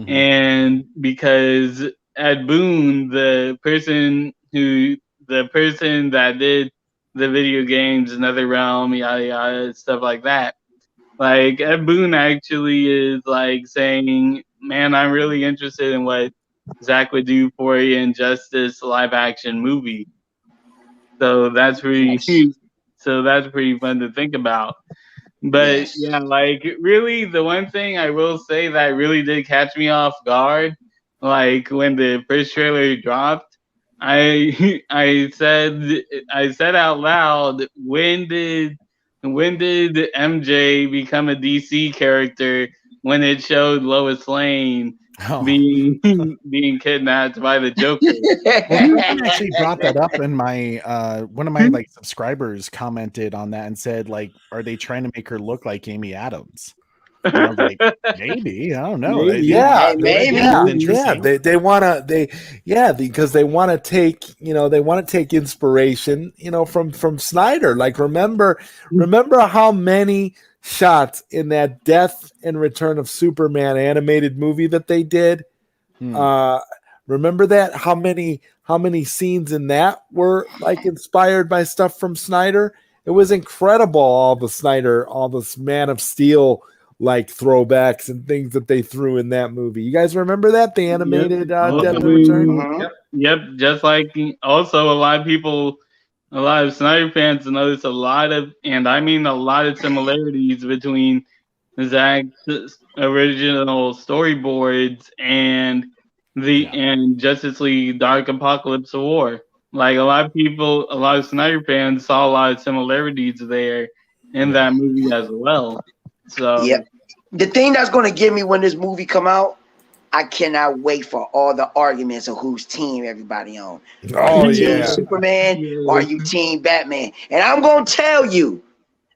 and because Ed Boon, the person that did the video games, NetherRealm, yada yada, stuff like that. Like Ed Boon actually is like saying, "Man, I'm really interested in what Zach would do for an Injustice live action movie." So that's pretty fun to think about. But yeah, like really, the one thing I will say that really did catch me off guard, like when the first trailer dropped, I said out loud, when did MJ become a DC character when it showed Lois Lane being kidnapped by the Joker? Well, actually brought that up in my one of my like subscribers commented on that and said, like, are they trying to make her look like Amy Adams? And I was like, maybe, I don't know. Maybe. They want to because they want to take inspiration, from Snyder. Like remember how many shots in that Death and Return of Superman animated movie that they did. Remember that? How many scenes in that were like inspired by stuff from Snyder? It was incredible. All this Man of Steel like throwbacks and things that they threw in that movie. You guys remember that? The animated Death and Return? Yep. Just like also a lot of Snyder fans notice a lot of similarities between Zach's original storyboards and and Justice League Dark Apocalypse of War. Like a lot of Snyder fans saw a lot of similarities there in that movie as well. So yep. The thing that's going to get me when this movie come out, I cannot wait for all the arguments of whose team everybody on. Oh, Are you team yeah. Superman or are you team Batman? And I'm going to tell you,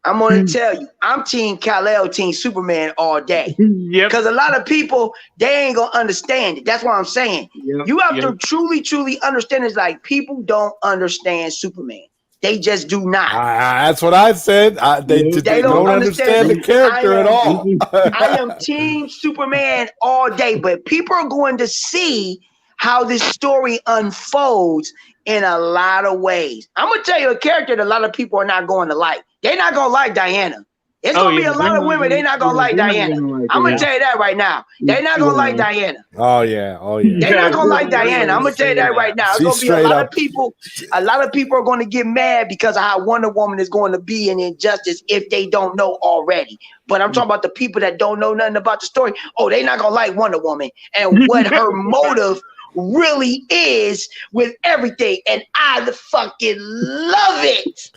I'm team Kal-El, team Superman all day. Yep. Because a lot of people, they ain't going to understand it. That's what I'm saying. Yep. You have to truly understand. It's like people don't understand Superman. They just do not. That's what I said. They don't understand the character at all. I am team Superman all day, but people are going to see how this story unfolds in a lot of ways. I'm going to tell you a character that a lot of people are not going to like. They're not going to like Diana. It's going to be a lot of women. They're not going to like Diana. I'm going to tell you that right now. They're not going to like Diana. Oh, yeah. They're not going to like Diana. I'm going to tell you that right now. It's going to be a lot of people. A lot of people are going to get mad because of how Wonder Woman is going to be in Injustice if they don't know already. But I'm talking about the people that don't know nothing about the story. Oh, they're not going to like Wonder Woman and what her motive really is with everything, and I fucking love it.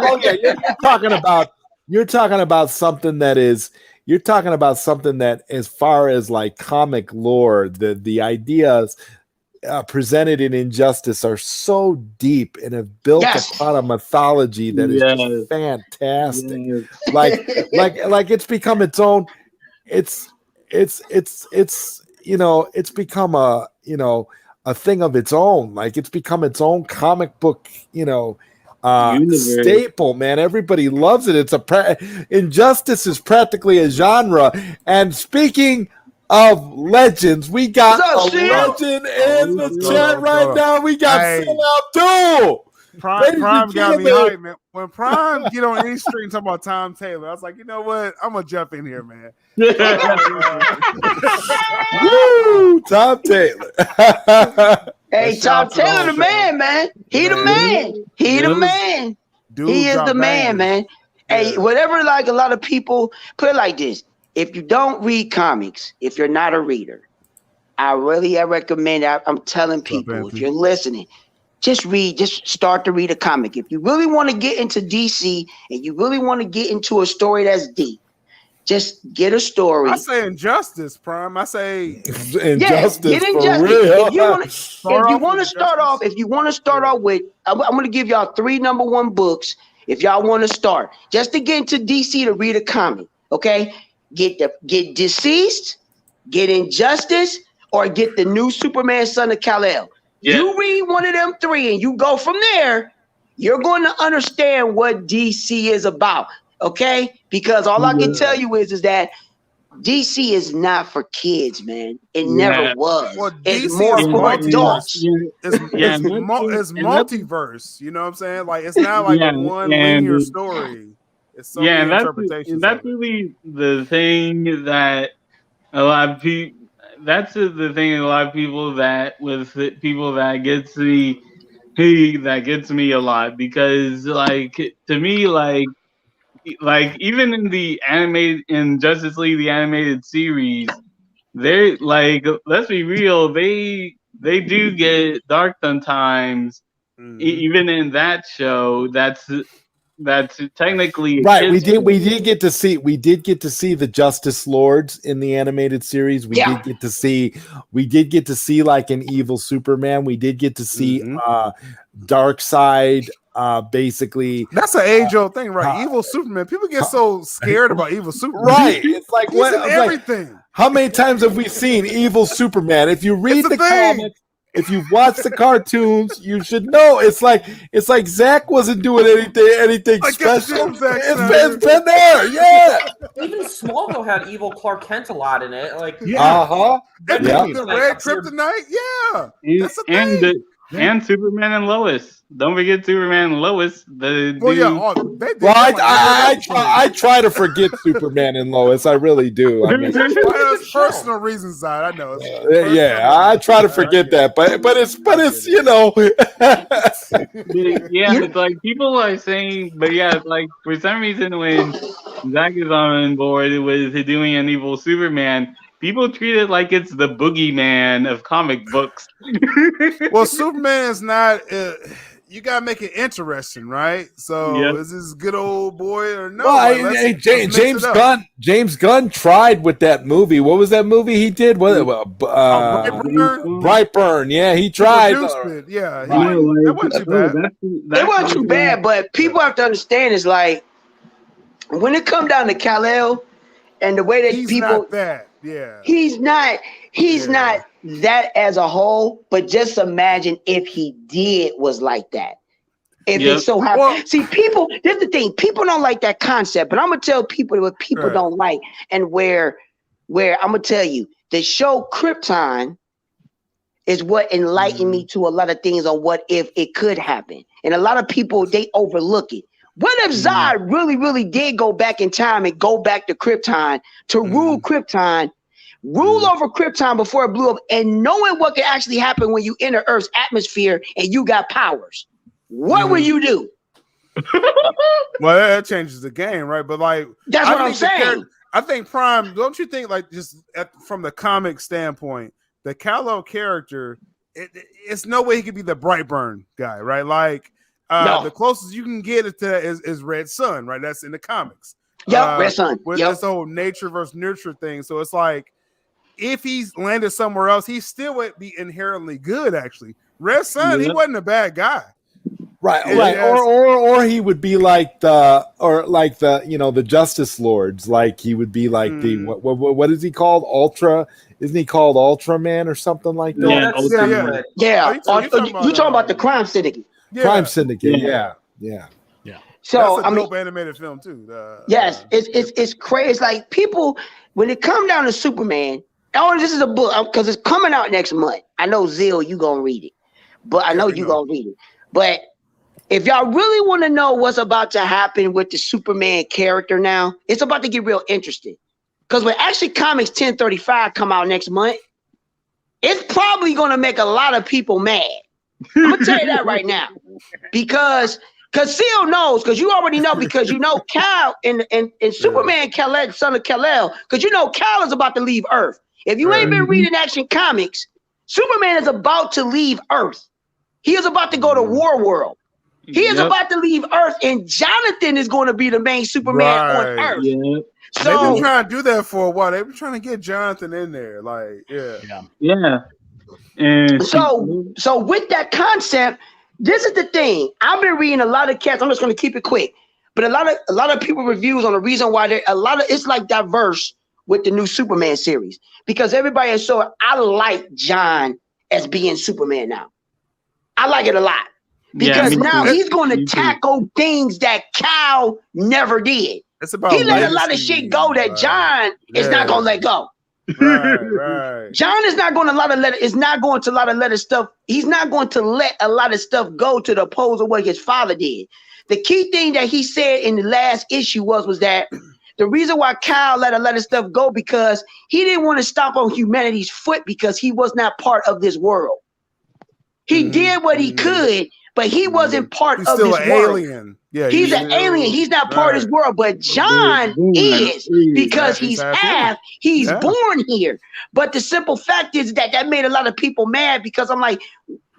Oh yeah. You're talking about something that is. You're talking about something that, as far as like comic lore, the ideas presented in Injustice are so deep and have built upon a mythology that is just fantastic. Like it's become its own. It's it's become a thing of its own. Like it's become its own comic book, staple, man. Everybody loves it. It's Injustice is practically a genre. And speaking of legends, we got a legend in the chat right now. We got Phil Abdul. Prime got me hyped, man. When Prime get on any stream talking about Tom Taylor, I was like, you know what? I'm gonna jump in here, man. Woo, Tom Taylor. Hey, Tom Taylor, the man. He the man. He the man. He is the man, man. Hey, whatever, like a lot of people put it like this. If you don't read comics, if you're not a reader, I recommend, I'm telling people, if you're listening, just start to read a comic. If you really want to get into DC and you really want to get into a story that's deep, just get a story. I say Injustice, Prime. I say Injustice. Get Injustice. Real. If you want to start off with, I'm going to give y'all 3 #1 books. If y'all want to start, just to get into DC to read a comic, okay? Get Deceased, get Injustice, or get the new Superman Son of Kal-El. Yeah. You read one of them 3 and you go from there, you're going to understand what DC is about, okay? Because all I can tell you is that DC is not for kids, man. It never was. Well, it's more for adults. It's multiverse. You know what I'm saying? Like it's not like a one linear story. It's so many interpretations. That's really the thing that a lot of people. That's the thing. A lot of people that gets me a lot, because like to me like even in Justice League the animated series, they're like, let's be real, they do get dark sometimes. Even in that show, that's technically right. We did get to see the Justice Lords in the animated series. We did get to see like an evil Superman. We did get to see Darkseid. Basically, that's an age-old thing, right? Evil Superman. People get so scared about evil Superman. Right. It's like what everything. Like, how many times have we seen evil Superman? If you read the comics, if you've watched the cartoons, you should know. It's like Zach wasn't doing anything special. It's been there, yeah. Even Smallville had evil Clark Kent a lot in it. Like, the red kryptonite, yeah. That's the thing. And Superman and Lois. Don't forget Superman and Lois. I try to forget Superman and Lois. I really do. I mean, it's personal reasons, I know. I try to forget that, but it's you know. It's like people are saying, but it's like for some reason when Zach is on board with doing an evil Superman, people treat it like it's the boogeyman of comic books. Well, Superman is not. You gotta make it interesting, right? So is this good old boy or no? Well, James Gunn tried with that movie. What was that movie he did? Brightburn. Yeah, he tried. That wasn't too bad. It wasn't too bad, but people have to understand is like when it comes down to Kal-El and the way that he's people not that. Yeah, he's not that as a whole, but just imagine if he was like that. If it so happened, see, people. Here's the thing: people don't like that concept, but I'm gonna tell people what people don't like, and where I'm gonna tell you the show Krypton is what enlightened me to a lot of things on what if it could happen, and a lot of people they overlook it. What if Zod really did go back in time and go back to Krypton to rule Krypton? Rule over Krypton before it blew up, and knowing what could actually happen when you enter Earth's atmosphere and you got powers, what will you do? Well, that changes the game, right? But like, that's what I'm saying. I think Prime. Don't you think, like, just from the comic standpoint, the Kal-El character, it's no way he could be the Brightburn guy, right? Like, the closest you can get it to is Red Sun, right? That's in the comics. Red Sun. With this whole nature versus nurture thing, so it's like, if he's landed somewhere else, he still would be inherently good. Actually, Red Sun, he wasn't a bad guy, right? Or he would be like the Justice Lords. Like he would be like the what is he called? Ultra? Isn't he called Ultraman or something like that? You talking about the Crime Syndicate? Crime Syndicate. Yeah. So that's a dope animated film too. It's crazy. It's like people when it come down to Superman. Oh, this is a book because it's coming out next month. I know Zill, you gonna read it, but I know you gonna read it. But if y'all really want to know what's about to happen with the Superman character now, it's about to get real interesting. Because when Action Comics 1035 come out next month, it's probably gonna make a lot of people mad. I'm gonna tell you that right now, because Seal knows, because you already know, because you know Kal and Superman Kal-El, son of Kal-El, because you know Kal is about to leave Earth. If you ain't been reading Action Comics, Superman is about to leave Earth. He is about to go to War World. He is about to leave Earth, and Jonathan is going to be the main Superman on Earth. So they've been trying to do that for a while. They've been trying to get Jonathan in there. And so with that concept, this is the thing. I've been reading a lot of cats. I'm just going to keep it quick, but a lot of people reviews on the reason why it's like diverse with the new Superman series, because everybody is so. I like John as being Superman now. I like it a lot because now he's going to tackle things that Kal never did. It's about he let a lot of shit go that John is not going to let go. Right. John is not going to let stuff. He's not going to let a lot of stuff go to the opposed of what his father did. The key thing that he said in the last issue was that the reason why Kal let a lot of stuff go because he didn't want to stomp on humanity's foot because he was not part of this world. He did what he could, but he wasn't part of this world. Alien. Yeah, he's an alien. He's not part of this world, but John is because he's half. He's born here. But the simple fact is that made a lot of people mad because I'm like,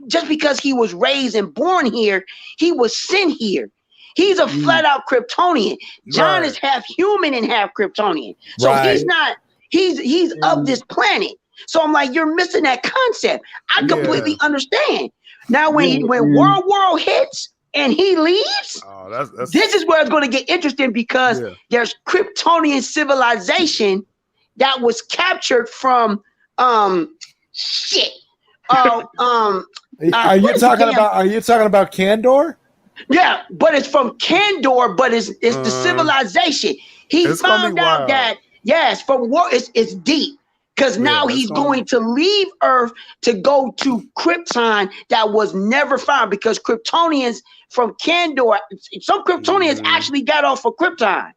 just because he was raised and born here, he was sent here. He's a flat out Kryptonian. John is half human and half Kryptonian. So he's not. He's of this planet. So I'm like, you're missing that concept. I completely understand. Now, when World hits and he leaves, this is where it's going to get interesting because there's Kryptonian civilization that was captured from Are you talking about Kandor? Yeah, but it's from Kandor, but it's the civilization. He found out that from war it's deep. because now he's going to leave Earth to go to Krypton that was never found, because Kryptonians from Kandor, some Kryptonians actually got off of Krypton.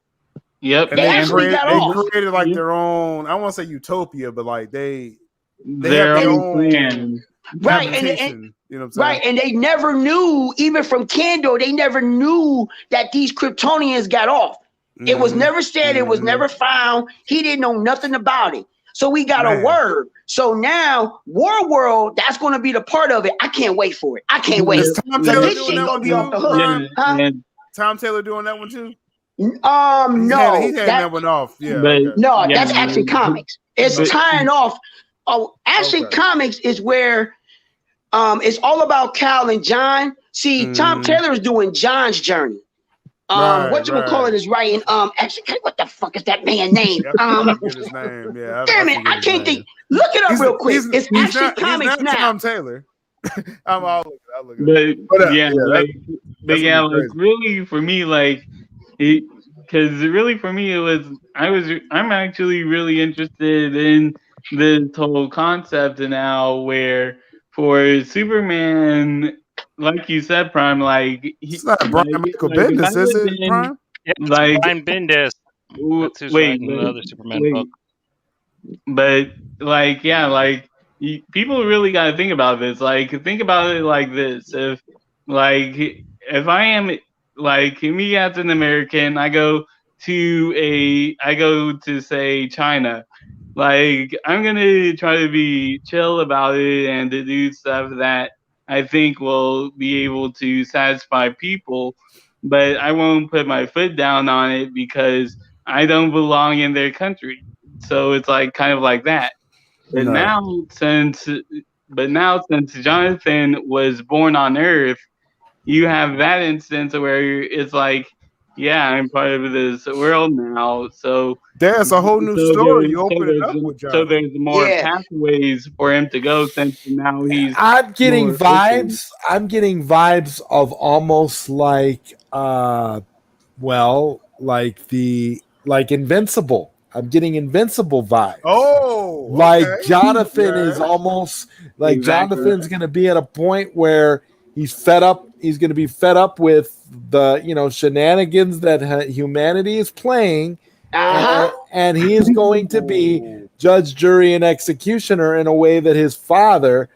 Yep, they actually got off. They created like their own. I don't want to say utopia, but like they their have their own plan. Right, and you know what I'm saying? Right, and they never knew, even from Kandor, they never knew that these Kryptonians got off. It was never said, it was never found. He didn't know nothing about it. So we got a word. So now War World, that's going to be the part of it. I can't wait for it. I can't wait. Is Tom Taylor This doing shit that gonna one be off the too? hook. Yeah. Tom Taylor doing that one too? No, he's had that one off. Yeah, But- no, Yeah, that's Action Comics. It's but- tying off. Oh, Action Comics is where it's all about Cal and John. See, Tom Taylor is doing John's journey. What you call it is writing. Actually, what the fuck is that man's name? I forget his name. Yeah, Damn it, I can't think. Look it up real quick. It's Action Comics he's not now. Tom Taylor. I'll look But that's yeah, gonna be like really for me, like, because really for me it was I'm actually really interested in this whole concept now, where for Superman, like you said, Prime, like it's not Brian Michael Bendis, is it, Prime? Yeah, Like- Brian Bendis. That's who's writing another Superman book. But like, yeah, like people really got to think about this. Like, think about it like this: if I am like me as an American, I go to say China. Like, I'm gonna try to be chill about it and to do stuff that I think will be able to satisfy people, but I won't put my foot down on it because I don't belong in their country. So it's like kind of like that. But now since Jonathan was born on Earth, you have that instance where it's like, yeah, I'm part of this world now. So there's a whole new story. You open it up with Jonathan. So there's more pathways for him to go, since now he's. I'm getting vibes. I'm getting vibes of almost like, like Invincible. I'm getting Invincible vibes. Oh, like Jonathan is almost like Jonathan's going to be at a point where he's fed up. He's going to be fed up with the shenanigans that humanity is playing, and he is going to be judge, jury, and executioner in a way that his father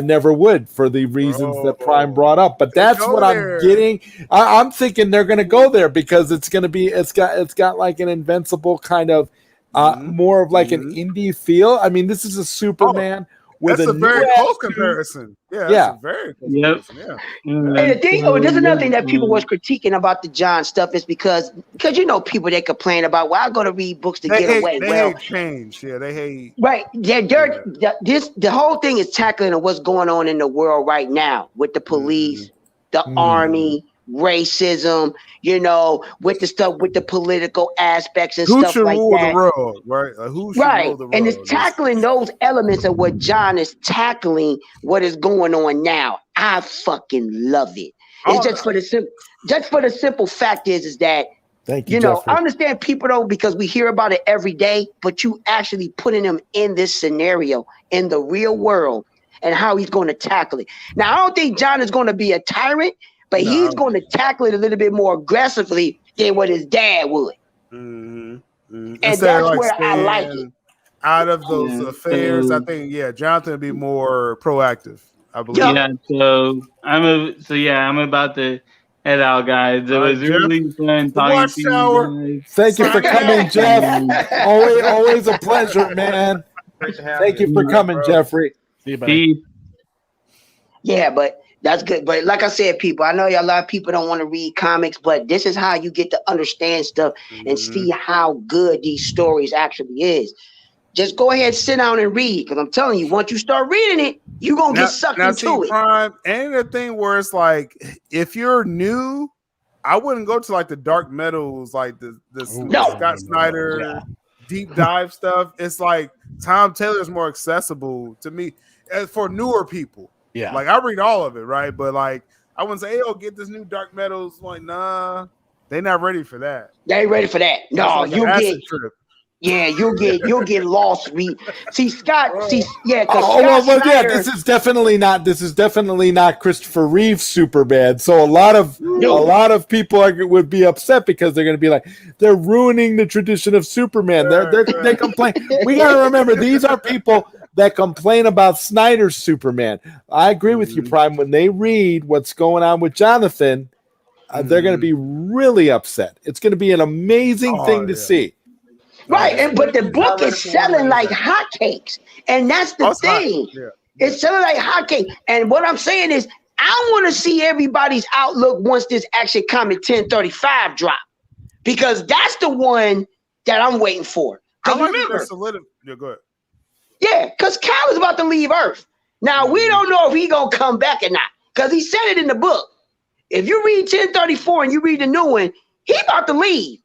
never would, for the reasons that Prime brought up. But that's what I'm getting. I'm thinking they're going to go there because it's going to be it's got like an Invincible kind of more of like an indie feel. I mean, this is a Superman. With that's a very close comparison. Yeah, that's a very close comparison. Yeah. And the thing, there's another thing that people was critiquing about the John stuff is because people they complain about, well, I go to read books to get away. They hate change. Yeah, they hate. Right. The whole thing is tackling what's going on in the world right now with the police, the army, racism, with the stuff with the political aspects and stuff like that. Who should rule the world, right? Who should rule the world? And it's tackling those elements of what John is tackling, what is going on now. I fucking love it. It's just for the simple fact is that thank you, I understand people don't, because we hear about it every day, but you actually putting them in this scenario in the real world and how he's going to tackle it. Now, I don't think John is going to be a tyrant, but he's going to tackle it a little bit more aggressively than what his dad would. And that's where I like it. Out of those affairs, I think, Jonathan would be more proactive, I believe. Yeah, so I'm about to head out, guys. It was really fun talking to you guys. Thank you for coming, Jeff. always a pleasure, man. Thank you for coming, Jeffrey. See you, buddy. Yeah, but that's good. But like I said, people, I know a lot of people don't want to read comics, but this is how you get to understand stuff and see how good these stories actually is. Just go ahead, sit down and read, because I'm telling you, once you start reading it, you're going to get sucked into it. Prime, and the thing where it's like, if you're new, I wouldn't go to like the dark metals, like the Scott Snyder deep dive stuff. It's like Tom Taylor's more accessible to me for newer people. Yeah, like I read all of it, right? But like I wouldn't say, "Hey, get this new Dark Metals." Like, nah, they're not ready for that. They ain't ready for that. No, like you get trip. Yeah, you'll get lost. See Scott. See, yeah, because This is definitely not Christopher Reeve's Superman. So a lot of people would be upset because they're going to be like, they're ruining the tradition of Superman. They complain. We got to remember, these are people that complain about Snyder's Superman. I agree with you, Prime. When they read what's going on with Jonathan, they're going to be really upset. It's going to be an amazing thing to see. Right, but the book is selling like hotcakes, and that's the thing. Yeah. It's selling like hotcakes, and what I'm saying is, I want to see everybody's outlook once this Action Comic 1035 drop, because that's the one that I'm waiting for. I like remember, yeah, go ahead. Yeah, because Kal is about to leave Earth. Now we don't know if he gonna come back or not, because he said it in the book. If you read 1034 and you read the new one, he about to leave.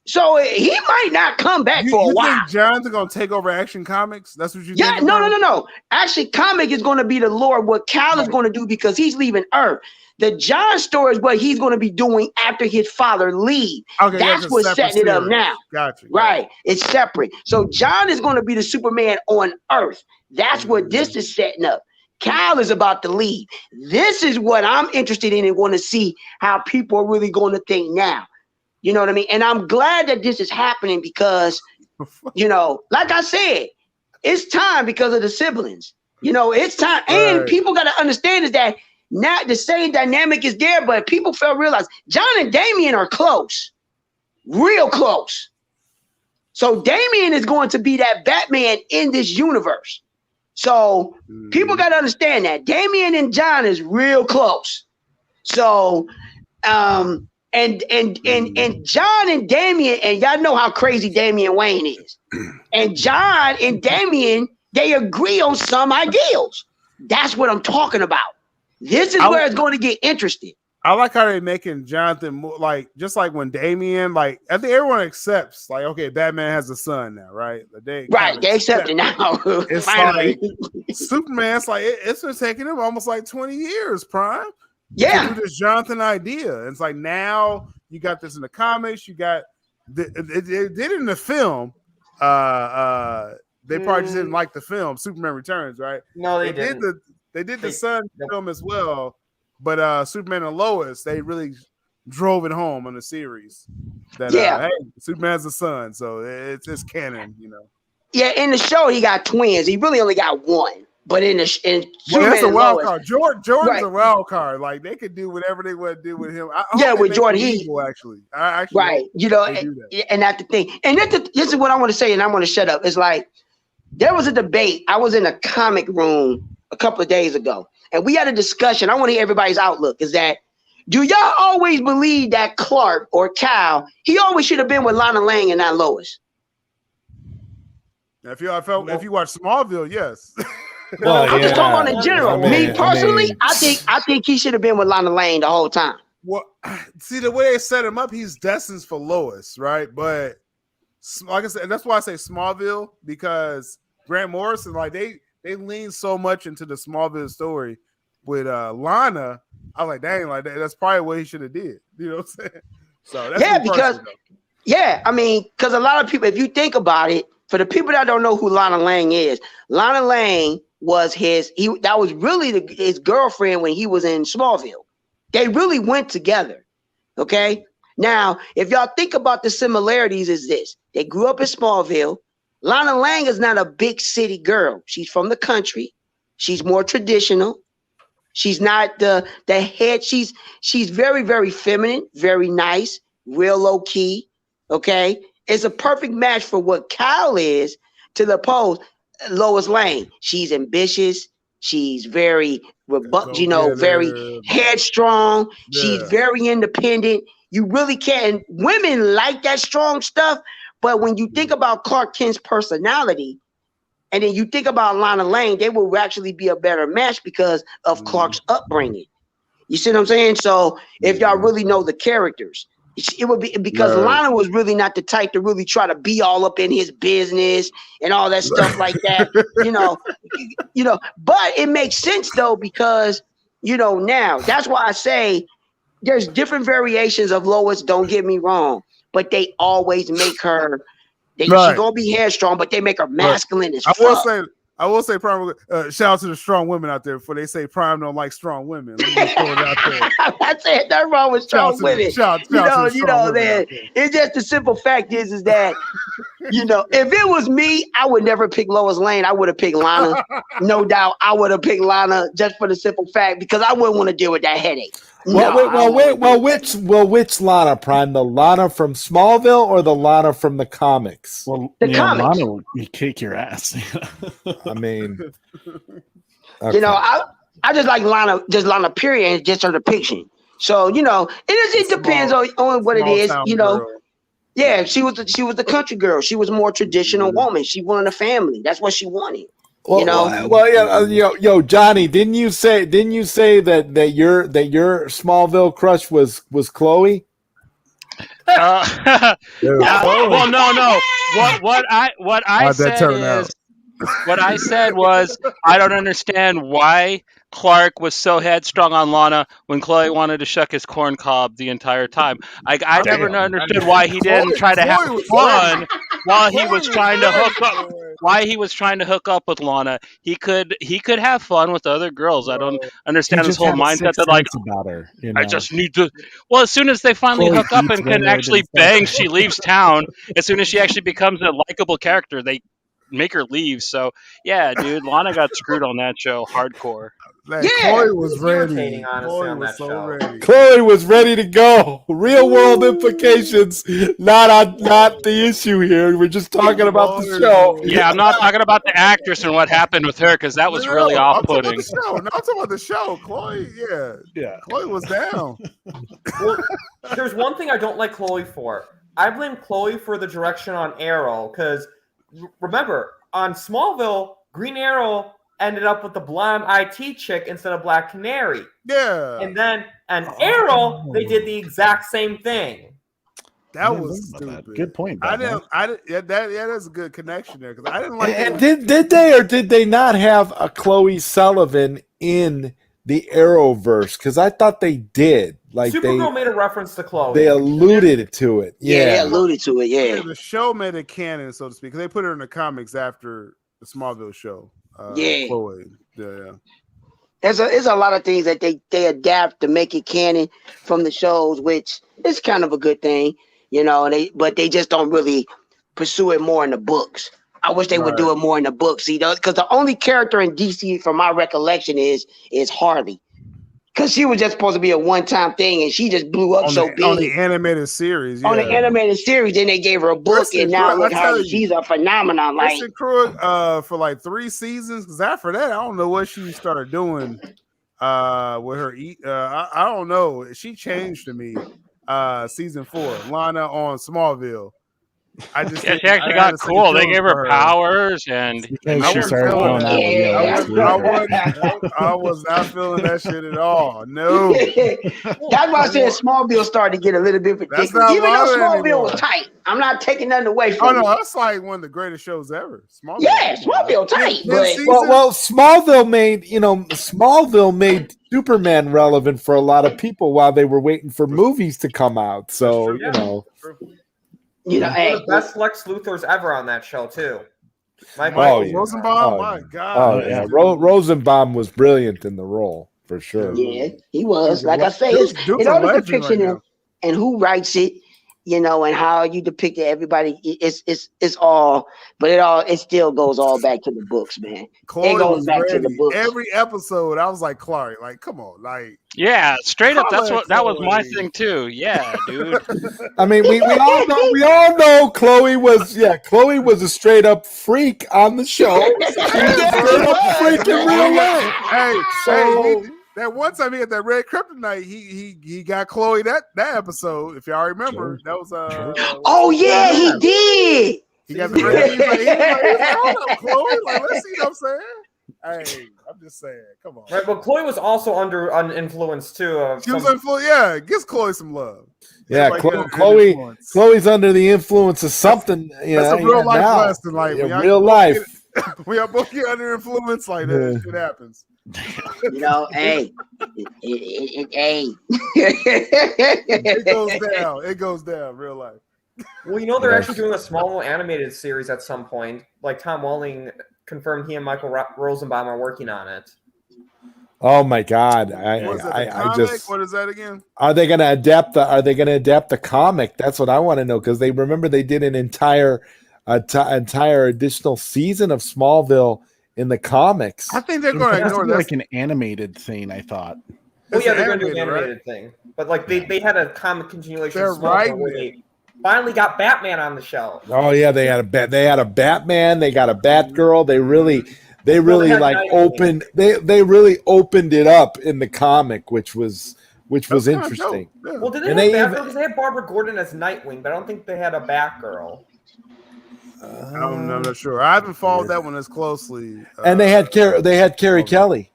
So he might not come back for a while. You think John's gonna take over Action Comics? That's what you think? Yeah, no. Action Comic is gonna be the lore. What Kal is gonna do, because he's leaving Earth. The John story is what he's gonna be doing after his father leaves. Okay, that's what's setting it up now. Gotcha. Right, it's separate. So John is gonna be the Superman on Earth. That's what this is setting up. Kal is about to leave. This is what I'm interested in and want to see how people are really going to think now. You know what I mean? And I'm glad that this is happening because, like I said, it's time because of the siblings. It's time. And people got to understand is that not the same dynamic is there, but people realize John and Damian are close, real close. So Damian is going to be that Batman in this universe. So people got to understand that Damian and John is real close. So, and John and Damian, and y'all know how crazy Damian Wayne is. And John and Damian, they agree on some ideals. That's what I'm talking about. This is where it's going to get interesting. I like how they're making Jonathan more just like when Damian, I think everyone accepts, okay, Batman has a son now, right? They accept it now. It's like Superman, it's been taking him almost 20 years, Prime. Yeah, to do this Jonathan idea. It's like now you got this in the comics. You got they did it in the film. They probably just didn't like the film Superman Returns, right? No, they didn't. They did the Sun film as well, but Superman and Lois, they really drove it home on the series. That hey, Superman has a son, so it's canon, Yeah, in the show he got twins. He really only got one. But that's a wild card. Jordan's a wild card. They could do whatever they want to do with him. With Jordan, actually, right. And that's the thing. And this is what I want to say, and I'm going to shut up. It's there was a debate. I was in a comic room a couple of days ago, and we had a discussion. I want to hear everybody's outlook. Is that, do y'all always believe that Clark or Kal, he always should have been with Lana Lang and not Lois? If you watch Smallville, yes. Well, I'm just talking about in general. Me personally, I think he should have been with Lana Lang the whole time. Well, see the way they set him up, he's destined for Lois, right? But like I said, that's why I say Smallville, because Grant Morrison, they lean so much into the Smallville story with Lana. I was like, dang, that's probably what he should have did. You know what I'm saying? So that's because a lot of people, if you think about it, for the people that don't know who Lana Lang is, Lana Lang was that was really his girlfriend when he was in Smallville. They really went together. Okay. Now, if y'all think about the similarities, is this: they grew up in Smallville. Lana Lang is not a big city girl. She's from the country. She's more traditional. She's not the head. She's very, very feminine, very nice, real low key. Okay. It's a perfect match for what Kal is to the pose. Lois Lane. She's ambitious. She's very very headstrong. Yeah. She's very independent. You really can't. Women like that strong stuff. But when you think about Clark Kent's personality, and then you think about Lana Lang, they will actually be a better match because of Clark's upbringing. You see what I'm saying? So if y'all really know the characters, it would be because Lana was really not the type to really try to be all up in his business and all that stuff like that, but it makes sense though, because, now that's why I say there's different variations of Lois. Don't get me wrong, but they always make her She Right. gonna be headstrong, but they make her masculine as I fuck. will say, Prime. Shout out to the strong women out there. Before they say Prime don't like strong women, let me just throw it out there. I'm not saying nothing wrong with strong women. Man. It's just the simple fact is that if it was me, I would never pick Lois Lane. I would have picked Lana. No doubt, I would have picked Lana just for the simple fact because I wouldn't want to deal with that headache. Which Lana, Prime? The Lana from Smallville or the Lana from the comics? Well, the comics. Lana will kick your ass. I mean, okay. I just like Lana period, and just her depiction. So it depends on what it is. Girl. Yeah, she was the country girl. She was a more traditional woman. She wanted a family. That's what she wanted. Yo, Johnny, didn't you say that your Smallville crush was Chloe? Well, no. What I said was I don't understand why Clark was so headstrong on Lana when Chloe wanted to shuck his corn cob the entire time. I never understood why he didn't try to have fun while he was trying to hook up. Why he was trying to hook up with Lana? He could have fun with other girls. I don't understand his whole mindset that about her. I just need to. Well, as soon as they finally hook up and can actually bang, she leaves town. As soon as she actually becomes a likable character, they make her leave. So yeah, dude, Lana got screwed on that show hardcore. Chloe was ready. Chloe was ready to go. Real world implications, not the issue here. We're just talking about the show. Yeah, I'm not talking about the actress and what happened with her because that was really off-putting. I'm talking about the show. Chloe, yeah. Chloe was down. Well, there's one thing I don't like Chloe for. I blame Chloe for the direction on Arrow because remember on Smallville, Green Arrow ended up with the blonde IT chick instead of Black Canary. Yeah. And then Arrow, they did the exact same thing. That was stupid. That. Good point. That's a good connection there because I didn't like. And did they or did they not have a Chloe Sullivan in the Arrowverse? Because I thought they did. Like Supergirl made a reference to Chloe. They alluded to it. Yeah, they alluded to it. Yeah, the show made it canon, so to speak, because they put her in the comics after the Smallville show. Chloe. Yeah. There's a lot of things that they adapt to make it canon from the shows, which is kind of a good thing, but they just don't really pursue it more in the books. I wish they would do it more in the books, because the only character in DC, from my recollection, is Harley. Because she was just supposed to be a one-time thing, and she just blew up big. On the animated series, On the animated series, then they gave her a book, and now look how she's a phenomenon. Kristen Krug, for like 3 seasons, because after that, I don't know what she started doing with her. I don't know. She changed to me. Season 4, Lana on Smallville. She actually got cool. They gave her powers, and I was not feeling that shit at all. No, that's why I said Smallville started to get a little bit ridiculous. Even though Smallville was tight, I'm not taking nothing away from it. Oh no, that's like one of the greatest shows ever. Smallville tight. Well, Smallville made Superman relevant for a lot of people while they were waiting for movies to come out. So the best Lex Luthors ever on that show too. Rosenbaum, my God! Oh yeah, Rosenbaum was brilliant in the role for sure. Yeah, he was. Like I say, it's all the depiction and who writes it, and how you depicted everybody. It's all, but it still goes all back to the books, man. Chloe it goes back to the books. Every episode, I was like, Clark, like, come on, like. Yeah, straight up. That was my thing too. Yeah, dude. I mean, we all know Chloe was a straight up freak on the show. Straight up freak in real life. That one time he had that red kryptonite, he got Chloe that episode. If y'all remember, that was oh yeah, he did. He got the red. He's like, hold up, Chloe. Like, let's see what I'm saying. Hey, I'm just saying, come on. Right, but Chloe was also under an influence too. She was influenced. Yeah, gives Chloe some love. Yeah, like Chloe's under the influence of something. That's a real life lesson. Like real life. We are both get under influence. Like that shit happens. Hey. It goes down. It goes down. Real life. Well, you know they're Yes. actually doing a Smallville animated series at some point. Like Tom Welling confirmed he and Michael Rosenbaum are working on it. Oh my God! Was it a I comic? just What is that again? are they going to adapt the comic? That's what I want to know because they did an entire additional season of Smallville in the comics. I think they're It going to has to ignore be that. like an animated thing. I thought. Well, It's yeah, an they're going to do an animated, right? animated thing. But like they had a comic continuation They're of Smallville where writing they finally got Batman on the show. Oh yeah, they had a Batman, they got a Batgirl. They really Well, they had like Nightwing. opened they really opened it up in the comic, which was That's kinda interesting. dope, yeah. Well, did they And have they Batgirl? even- Because they had Barbara Gordon as Nightwing, but I don't think they had a Batgirl. I'm not sure. I haven't followed that one as closely. And they had Carrie Kelly.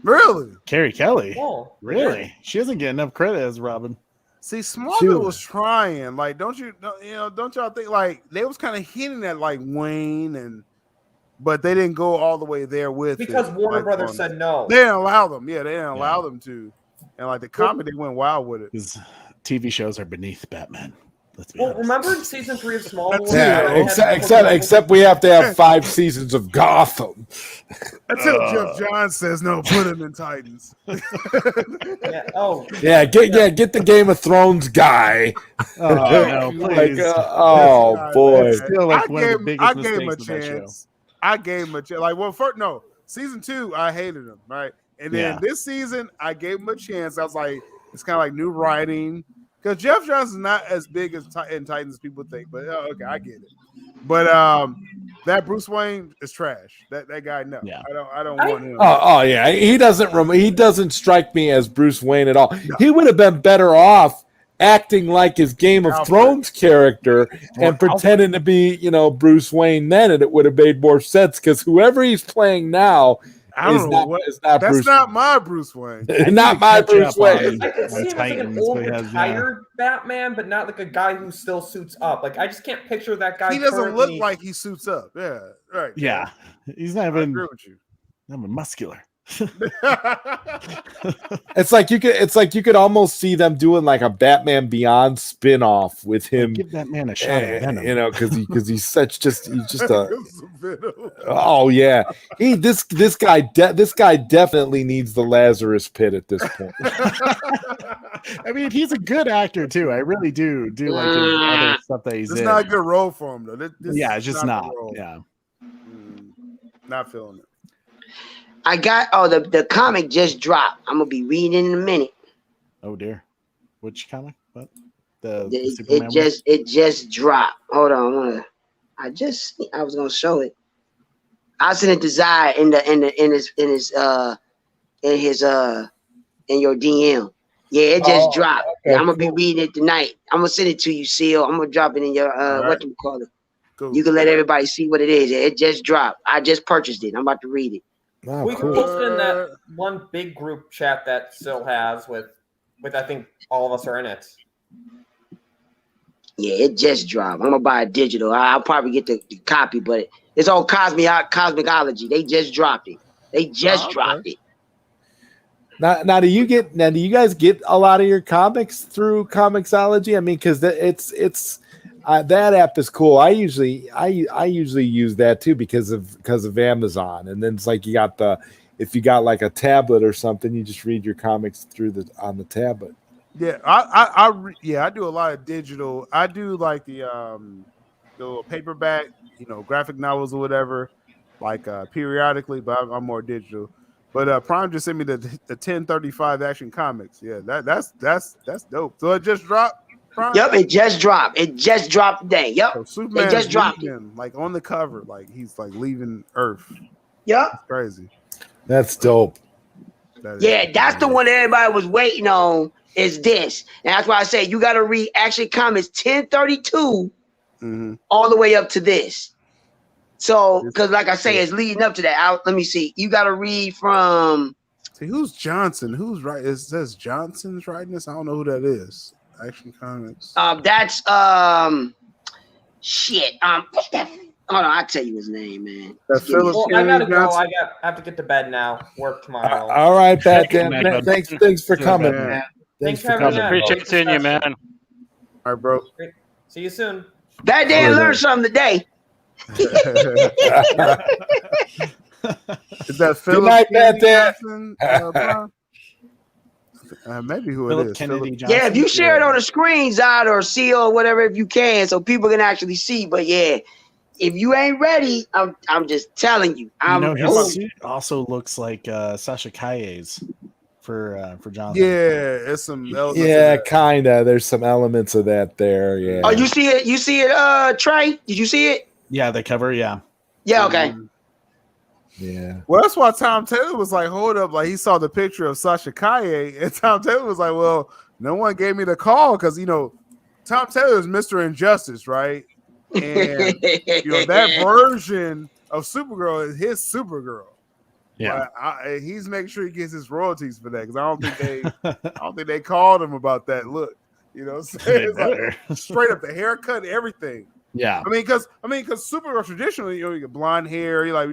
Really? Carrie Kelly. Oh, Really? She doesn't get enough credit as Robin. See, Smallville was trying. Like, don't y'all think like they was kind of hinting at like Wayne but they didn't go all the way there with because it, Warner like, Brothers on- said no. They didn't allow them. Yeah, they didn't allow them to. And like the comic, they went wild with it. Because TV shows are beneath Batman. Let's be Well, honest. remember in season 3 of Smallville? Yeah, they had except we have to have 5 seasons of Gotham. Until Jeff Johns says no, put him in Titans. Yeah, oh, Yeah, get the Game of Thrones guy. Oh no, please. Oh boy. That's still like one of the biggest I gave him a mistakes of that show. chance. I gave him a chance. Like, well, first, no, season 2, I hated him, right? And then this season, I gave him a chance. I was like, it's kind of like new writing. Because Jeff Johns is not as big as in Titans as people think, but okay, I get it. But that Bruce Wayne is trash. That guy, no, Yeah. I don't want him. Oh yeah, he doesn't strike me as Bruce Wayne at all. He would have been better off acting like his Game of Alfred. Thrones character and pretending to be, Bruce Wayne then, and it would have made more sense because whoever he's playing now I don't know what. That's Bruce not my Bruce Wayne. not my Bruce Wayne. I could see him as like an old retired Batman, but not like a guy who still suits up. Like I just can't picture that guy. He doesn't currently... look like he suits up. Yeah, right. Yeah, he's not I even. agree with you. Not even muscular. It's like you could almost see them doing like a Batman Beyond spin-off with him. Give that man a shot of venom. Because he's just a oh yeah. This guy definitely needs the Lazarus pit at this point. I mean, he's a good actor too. I really do like his other stuff that he's It's in. not a good role for him though. Yeah, it's just not. Yeah, not feeling it. I got the comic just dropped. I'm gonna be reading in a minute. Oh dear, which comic? What? It just dropped. Hold on, I was gonna show it. I sent it to Zai in your DM. Yeah, it just dropped. Okay, I'm gonna be reading it tonight. I'm gonna send it to you, Seal. I'm gonna drop it in your what do you call it? Cool. You can let everybody see what it is. It just dropped. I just purchased it. I'm about to read it. Oh, We can post it in that one big group chat that Sil has with I think all of us are in it. Yeah, it just dropped. I'm gonna buy a digital. I'll probably get the copy, but it's all cosmicology. They just dropped it. Dropped it. Now, do you guys get a lot of your comics through Comixology? I mean, because it's that app is cool. I usually use that too because of Amazon, and then it's like if you got like a tablet or something, you just read your comics on the tablet. Yeah, I do a lot of digital. I do like the little paperback, graphic novels or whatever, like periodically, but I'm more digital. But Prime just sent me the 1035 Action Comics. Yeah, that's dope. So it just dropped. Prime? Yep, it just dropped. It just dropped today. Yep, so Superman it just dropped. Like on the cover, like he's like leaving Earth. Yep, that's crazy. That's dope. That's the one everybody was waiting on. Is this, and that's why I say you got to read Action Comics 1032 all the way up to this. So, because like I say, it's leading up to that. Let me see. You got to read from. See, who's Johnson? Who's right? It says Johnson's writing this. I don't know who that is. Action Comics. That's shit. What's that? Hold on, I'll tell you his name, man. I gotta go. I have to get to bed now. Work tomorrow. All right, Batman. Thanks for coming, man. Thanks for coming. Appreciate seeing you, man. All right, bro. See you soon. That Dan learned something today. Is that Good Philip night, Kennedy Pat Johnson? Maybe who Philip it is. Kennedy Philip- Johnson. Yeah, if you share it on the screen, Zod or seal or whatever, if you can, so people can actually see. But yeah, if you ain't ready, I'm just telling you. His suit also looks like Sasha Kaye's for Jonathan. Yeah, it's some elements. Yeah, kinda. There's some elements of that there. Yeah. Oh, you see it? You see it, Trey? Did you see it? Yeah, the cover. Yeah. Yeah. Okay. Yeah. Well, that's why Tom Taylor was like, hold up. Like, he saw the picture of Sasha Kaye, and Tom Taylor was like, well, no one gave me the call because, Tom Taylor is Mr. Injustice, right? And, that version of Supergirl is his Supergirl. Yeah. He's making sure he gets his royalties for that because I don't think they called him about that look. It's like straight up the haircut, everything. Yeah. I mean, because Supergirl traditionally, you get blonde hair, you like,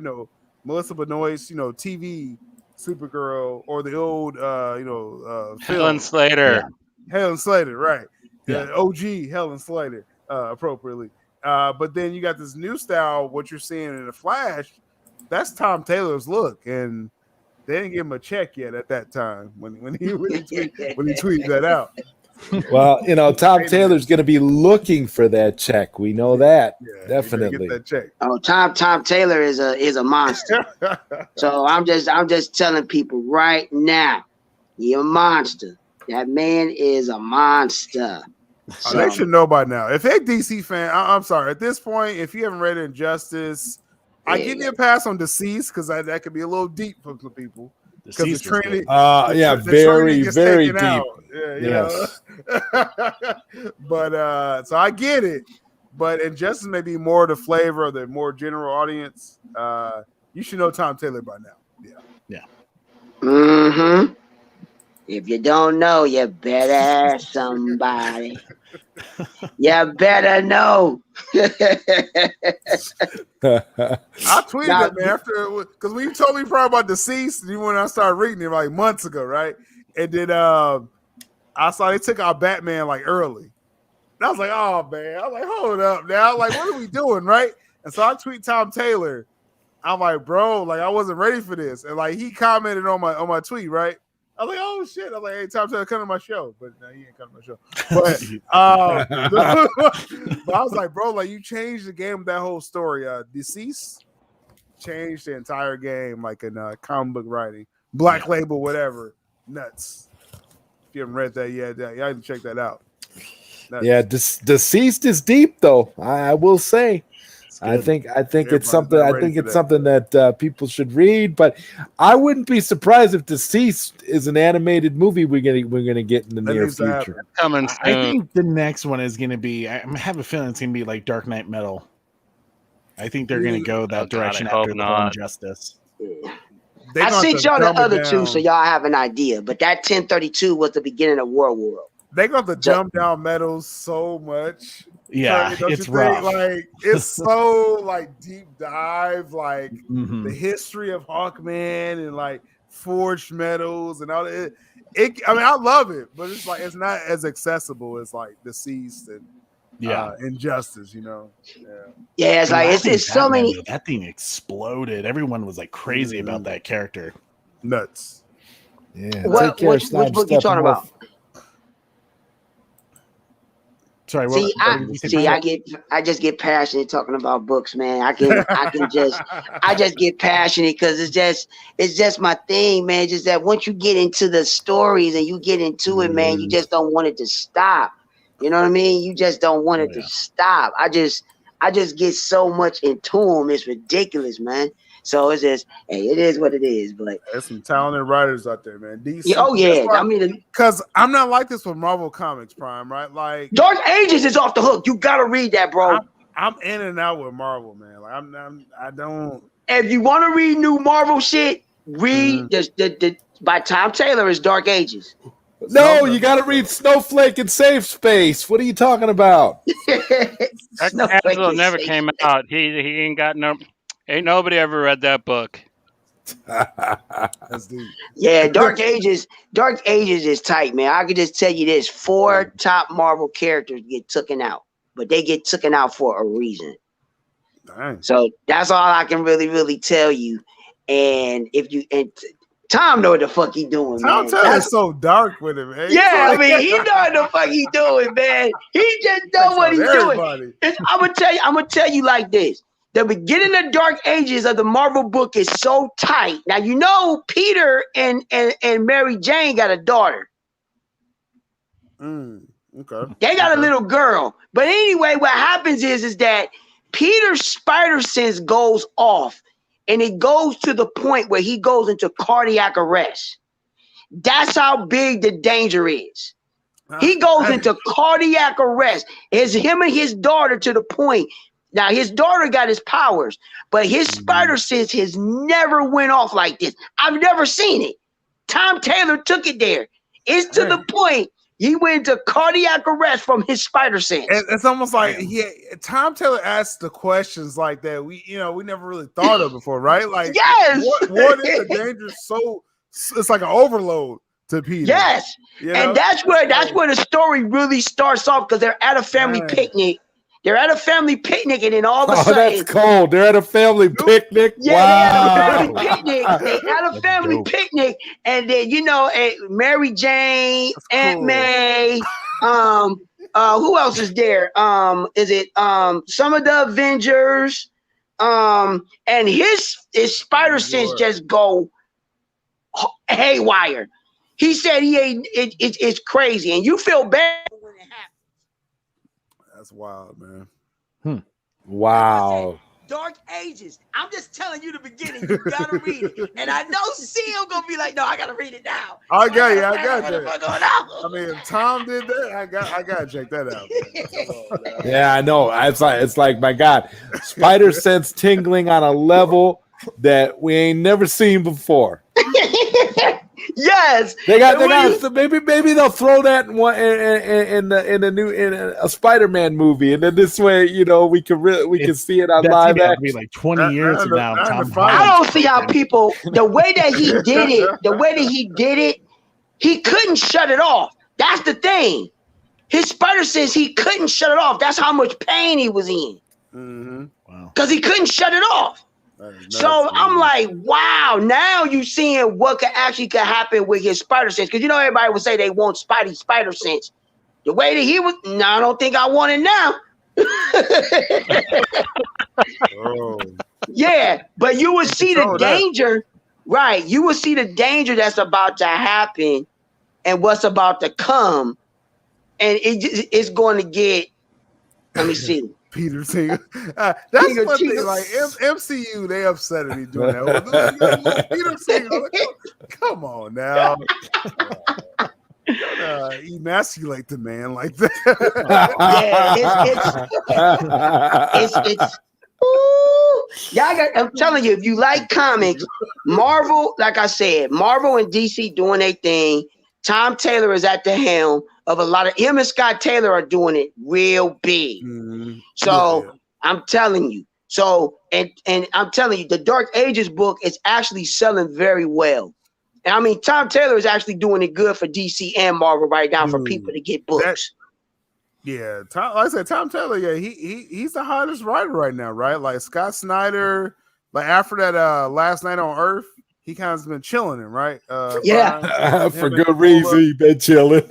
Melissa Benoist, TV Supergirl, or the old, Helen Slater. Yeah. Helen Slater, right? Yeah. OG Helen Slater, appropriately. But then you got this new style. What you're seeing in the Flash, that's Tom Taylor's look, and they didn't give him a check yet at that time when he tweeted that out. Well, Tom Taylor's going to be looking for that check. We know that. Yeah, definitely. Get that check. Oh, Tom Taylor is a monster. So I'm just telling people right now, you're a monster. That man is a monster. So, they should know by now. If they're DC fan, I'm sorry. At this point, if you haven't read Injustice, I give you a pass on Deceased because that could be a little deep for some people. Because the Trinity, very, very deep. Out. Yeah, yes. But so I get it. But Injustice may be more the flavor of the more general audience. You should know Tom Taylor by now. Yeah. Mm-hmm. If you don't know, you better ask somebody. You better know. I tweeted that, man, after, because when you told me probably about Deceased, and when I started reading it like months ago, right? And then I saw they took out Batman like early. And I was like, oh man, I was like, hold up now, like, what are we doing, right? And so I tweet Tom Taylor. I'm like, bro, like, I wasn't ready for this, and like he commented on my tweet, right? I was like, oh shit! I was like, hey, Tom Taylor, come to my show, but no, he ain't come to my show. But I was like, bro, like, you changed the game of that whole story. Deceased changed the entire game, like in comic book writing, Black Label, whatever. Nuts. If you haven't read that yet, you have to check that out. Nuts. Yeah, Deceased is deep, though. I will say. I think it's something. I think it's something that people should read. But I wouldn't be surprised if Deceased is an animated movie we're gonna get in the near future. Coming soon. I think the next one is gonna be. I have a feeling it's gonna be like Dark Knight Metal. I think they're gonna go that direction after the whole Injustice. I sent y'all the other two, so y'all have an idea. But that 1032 was the beginning of War World. They got to dumb down Metals so much. Yeah, it's rough. Like, it's so like deep dive, like the history of Hawkman and like forged metals and all that. I mean, I love it, but it's like it's not as accessible as like Deceased and Injustice, Yeah, it's like it's so many. That thing exploded. Everyone was like crazy about that character. Nuts. Yeah. What book you talking about? Sorry. I just get passionate talking about books, man. I just get passionate because it's just my thing, man. Just that once you get into the stories and you get into it, man, you just don't want it to stop. You know what I mean? You just don't want it to stop. I just get so much into them. It's ridiculous, man. So it's just, hey, it is what it is. But there's some talented writers out there, man. DC, I mean, because I'm not like this with Marvel Comics, Prime, right? Like Dark Ages is off the hook. You gotta read that, bro. I'm in and out with Marvel, man. Like I don't. If you want to read new Marvel shit, read the by Tom Taylor is Dark Ages. No, you got to read Snowflake and Safe Space. What are you talking about? That never came out. He ain't got no. Ain't nobody ever read that book. That's deep. Yeah, Dark Ages is tight, man. I could just tell you this: 4 top Marvel characters get taken out. but they get taken out for a reason. Dang. So that's all I can really tell you. And if you Tom know what the fuck he doing, Tom man. Taylor is so dark with him, man. Yeah, I mean, he know what the fuck he doing, man. He just know what he's doing. I'm gonna tell you like this. The beginning of Dark Ages of the Marvel book is so tight. Now you know Peter and Mary Jane got a daughter. Okay. They got a little girl. But anyway, what happens is that Peter's spider sense goes off, and it goes to the point where he goes into cardiac arrest. That's how big the danger is. He goes into cardiac arrest. It's him and his daughter to the point. Now, his daughter got his powers, but his spider sense has never went off like this. I've never seen it. Tom Taylor took it there. It's to the point he went into cardiac arrest from his spider sense. It's almost like Tom Taylor asked the questions like that we never really thought of before, right? Like, yes, what is the danger? So it's like an overload to Peter. Yes, and that's where the story really starts off, because they're at a family picnic. They're at a family picnic, and then all of a sudden, that's cold. They're at a family picnic. Yeah, wow. They're at a family picnic. They had a family picnic, and then Mary Jane, Aunt May, who else is there? Is it some of the Avengers? And his spider sense just go haywire. He said it's crazy, and you feel bad when it happens. That's wild, man. Wow. Dark Ages. I'm just telling you the beginning. You gotta read it. And I know Seal gonna be like, no, I gotta read it now. I got you. I mean, if Tom did that, I gotta check that out. Yeah, I know. It's like, my God, spider sense tingling on a level that we ain't never seen before. Yes, maybe they'll throw that in a Spider-Man movie, and then this way, we can see it on live action. Be like 20 years from now. I don't see how people the way that he did it, he couldn't shut it off. That's the thing. His spider sense, he couldn't shut it off. That's how much pain he was in. Wow. Because he couldn't shut it off. So I'm like, wow, now you seeing what could happen with his spider sense. Because everybody would say they want Spidey spider sense. The way that he was, no, I don't think I want it now. Yeah, but you would see the danger, right? You will see the danger that's about to happen and what's about to come. And it's going to get, let me see. Peter Singer. That's one thing. Like MCU, they upset at me doing that. Peter Singer, come on now. Emasculate the man like that. I'm telling you, if you like comics, Marvel, like I said, Marvel and DC doing their thing. Tom Taylor is at the helm of a lot of him and Scott Taylor are doing it real big. So I'm telling you. So and I'm telling you, the Dark Ages book is actually selling very well. And I mean, Tom Taylor is actually doing it good for DC and Marvel right now for people to get books. Like I said, Tom Taylor, he's the hottest writer right now, right? Like Scott Snyder, like after that Last Night on Earth, he kind of been chilling, right? For good reason, he been chilling.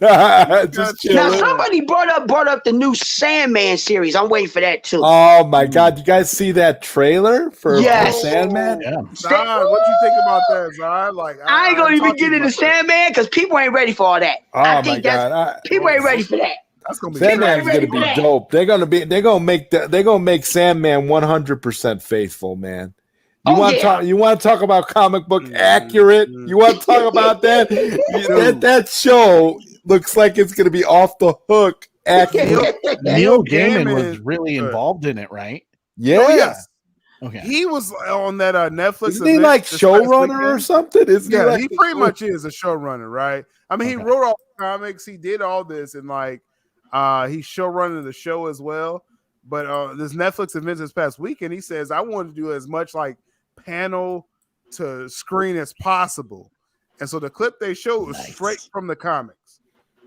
Just chilling. Now somebody brought up the new Sandman series. I'm waiting for that too. Oh my God! You guys see that trailer for Sandman? Yeah. Zod, what you think about that, Zod? Like, I ain't gonna even get into Sandman because people ain't ready for all that. Oh my God! People ain't ready for that. That's gonna be Sandman's gonna be dope. They're gonna make Sandman 100% faithful, man. You want to talk about comic book accurate? You want to talk about that? That show looks like it's going to be off the hook accurate. Neil Gaiman was really involved in it, right? Yeah. Oh, yes. Okay. He was on that Netflix. Isn't he like showrunner or something? He pretty much is a showrunner, right? I mean, he wrote all the comics. He did all this, and he's showrunning the show as well. But this Netflix event this past weekend, he says, I want to do as much like panel to screen as possible. And so the clip they showed was straight from the comics.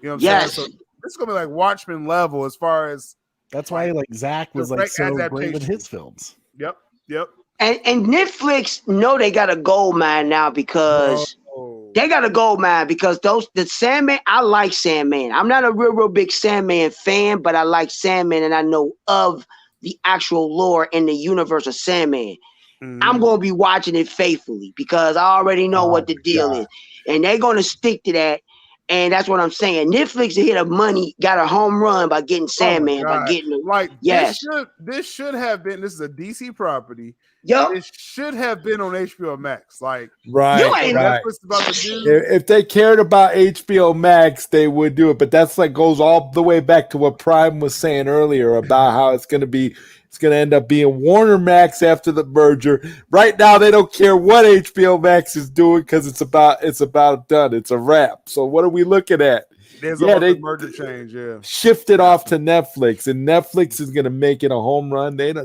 You know what I'm saying? So this is gonna be like Watchmen level as far as That's why like Zach was like Direct so great with adaptation. his films. Yep. And Netflix know they got a gold mine now because they got a gold mine because the Sandman. I like Sandman. I'm not a real big Sandman fan, but I like Sandman, and I know of the actual lore in the universe of Sandman. I'm gonna be watching it faithfully because I already know what the deal is, and they're gonna stick to that. And that's what I'm saying. Netflix hit a money, got a home run by getting Sandman, by getting the, like yes. This should have been. This is a DC property. Yup. It should have been on HBO Max. Like Right. Netflix about to do. If they cared about HBO Max, they would do it. But that's like goes all the way back to what Prime was saying earlier about how it's going to end up being Warner Max after the merger. Right now, they don't care what HBO Max is doing because it's about done. It's a wrap. So what are we looking at? There's they the merger change. Yeah, shifted off to Netflix, and Netflix is going to make it a home run. But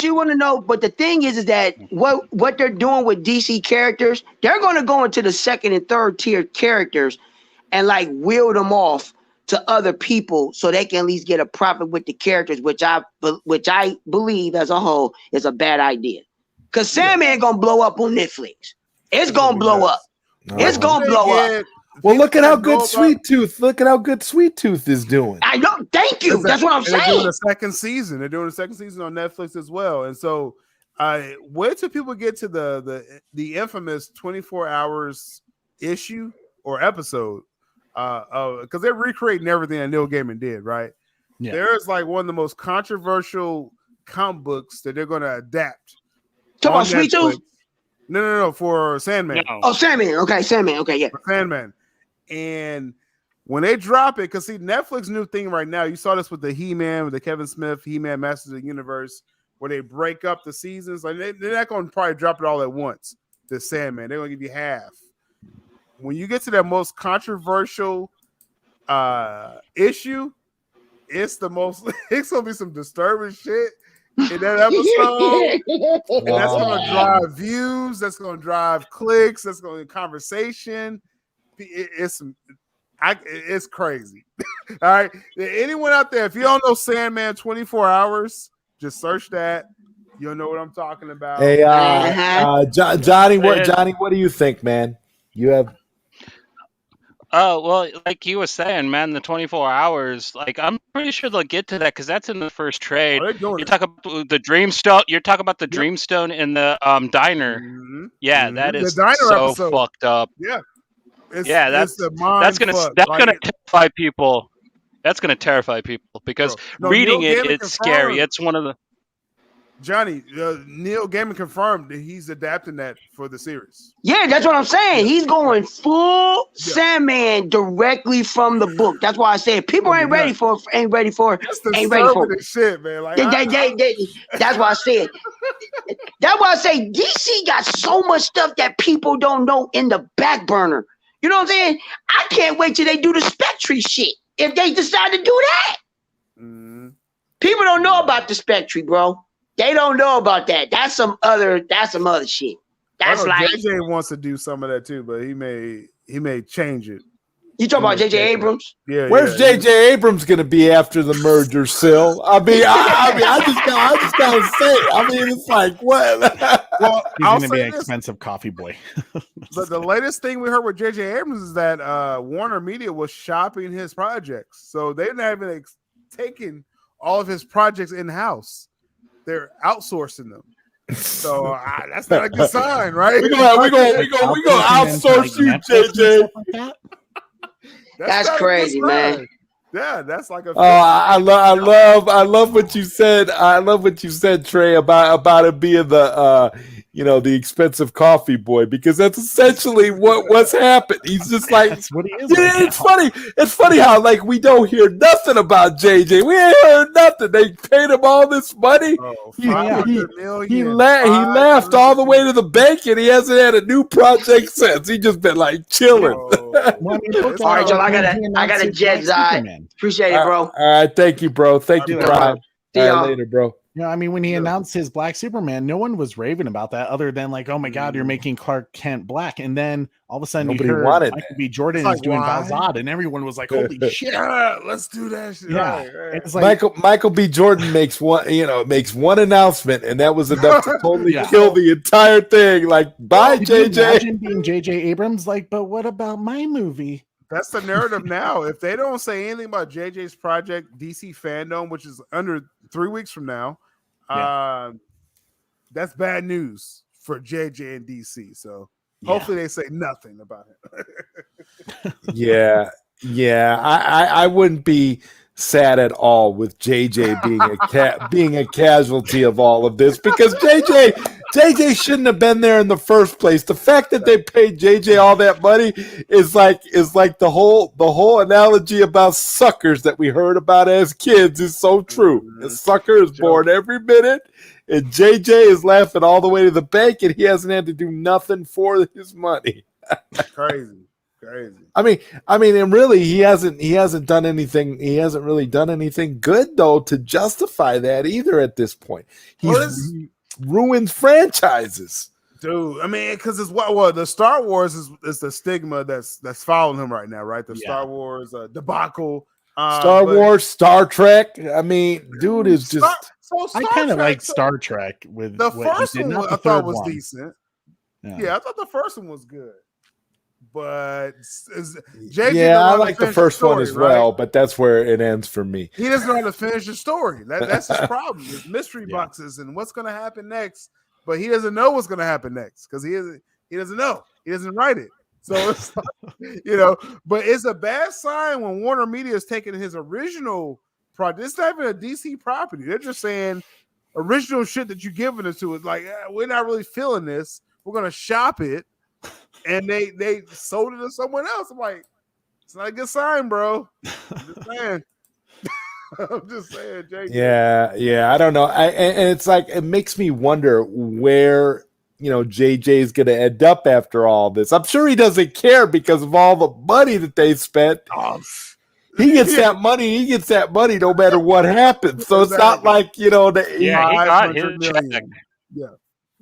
you want to know. But the thing is that what they're doing with DC characters, they're going to go into the second and third tier characters, and like wheel them off to other people so they can at least get a profit with the characters, which I believe as a whole is a bad idea. Because Sandman gonna blow up on Netflix. It's gonna blow up. It's gonna blow up. Well, look at how good Sweet Tooth. Look at how good Sweet Tooth is doing. I know. Thank you. That's what I'm saying. They're doing a second season. They're doing a second season on Netflix as well. And so, wait till people get to the infamous 24 hours issue or episode, because they're recreating everything that Neil Gaiman did. Right? Yeah. There's like one of the most controversial comic books that they're going to adapt. Talk about Sweet Tooth. No, for Sandman. No. Oh, Sandman. Okay, Sandman. Okay, yeah. For Sandman. And when they drop it, because see, Netflix new thing right now, you saw this with the He-Man, with the Kevin Smith, He-Man Masters of the Universe, where they break up the seasons. Like they're not going to probably drop it all at once, the Sandman. They're going to give you half. When you get to that most controversial issue, it's going to be some disturbing shit in that episode. And that's going to drive views, that's going to drive clicks, that's going to conversation. It's crazy. All right, anyone out there, if you don't know Sandman 24 hours, just search that. You'll know what I'm talking about. Hey, Johnny, what do you think, man? You have. Oh, well, like you were saying, man, the 24 hours, like, I'm pretty sure they'll get to that because that's in the first trade. You talk about the Dreamstone. You're talking about the Dreamstone in the diner. Mm-hmm. Yeah, that is so episode. Fucked up. Yeah. That's gonna terrify people. That's gonna terrify people because reading it's scary. It's one of the Johnny, Neil Gaiman confirmed that he's adapting that for the series. Yeah, that's what I'm saying. He's going full Sandman directly from the book. That's why I said people ain't ready for it. Shit, man. Like, that's why I said. That's why I say DC got so much stuff that people don't know in the back burner. You know what I'm saying? I can't wait till they do the Spectre shit. If they decide to do that. Mm-hmm. People don't know about the Spectre, bro. They don't know about that. That's some other shit. That's like JJ wants to do some of that too, but he may change it. You talking about JJ Abrams? Yeah. Where's JJ Abrams gonna be after the merger, Sil? I just gotta say. I mean, it's like what? Well, he's gonna be an expensive coffee boy. But the latest thing we heard with JJ Abrams is that Warner Media was shopping his projects, so they're not even taking all of his projects in house. They're outsourcing them. So that's not a good sign, right? We're gonna outsource you, JJ. That's crazy, man. Yeah, that's like a. I love what you said. I love what you said, Trey, about it being the expensive coffee boy, because that's essentially what's happened. He's just like, that's what he is. Yeah, it's funny. It's funny how like we don't hear nothing about JJ. We ain't heard nothing. They paid him all this money. He laughed all the way to the bank, and he hasn't had a new project since. He just been like chilling. All right, Joe. I got a Jed's eye. Appreciate it, bro. All right, thank you, bro. Thank you, Brian. See y'all later, bro. You know, I mean, when he announced his Black Superman, no one was raving about that other than like, oh my God, you're making Clark Kent black. And then all of a sudden Nobody you heard wanted Michael that. B. Jordan It's is like, doing why? Val-Zod, and everyone was like, holy shit. Yeah, let's do that shit. Yeah. Right. It's like, Michael B. Jordan makes one announcement, and that was enough to totally Yeah. kill the entire thing. Like, bye, could you JJ. imagine being J.J. Abrams? Like, but what about my movie? That's the narrative now. If they don't say anything about JJ's project, DC Fandom, which is under 3 weeks from now, that's bad news for JJ and DC. So hopefully they say nothing about him. Yeah. I wouldn't be sad at all with JJ being a casualty of all of this, because JJ shouldn't have been there in the first place. The fact that they paid JJ all that money is like the whole analogy about suckers that we heard about as kids is so true. A sucker is born every minute, and JJ is laughing all the way to the bank, and he hasn't had to do nothing for his money. Crazy. I mean, and really, he hasn't done anything. He hasn't really done anything good though to justify that either. At this point, he ruins franchises, dude. I mean, because it's what the Star Wars is the stigma that's following him right now, right? The Star Wars debacle. Star Wars, Star Trek. I mean, dude is just. I kind of like Star Trek with the first one. I thought was decent. Yeah, I thought the first one was good. But JJ I like the first one as well, but that's where it ends for me. He doesn't know how to finish the story. That's his problem. It's mystery boxes and what's going to happen next. But he doesn't know what's going to happen next because he doesn't know. He doesn't write it. So it's but it's a bad sign when Warner Media is taking his original project. It's not even a DC property. They're just saying original shit that you're giving us to. It's like we're not really feeling this. We're going to shop it. And they sold it to someone else. I'm like, it's not a good sign, bro. I'm just saying. I'm just saying, Jake. Yeah. I don't know. And it's like it makes me wonder where JJ is going to end up after all this. I'm sure he doesn't care because of all the money that they spent. He gets that money. He gets that money no matter what happens. So it's not like he got his check. Yeah,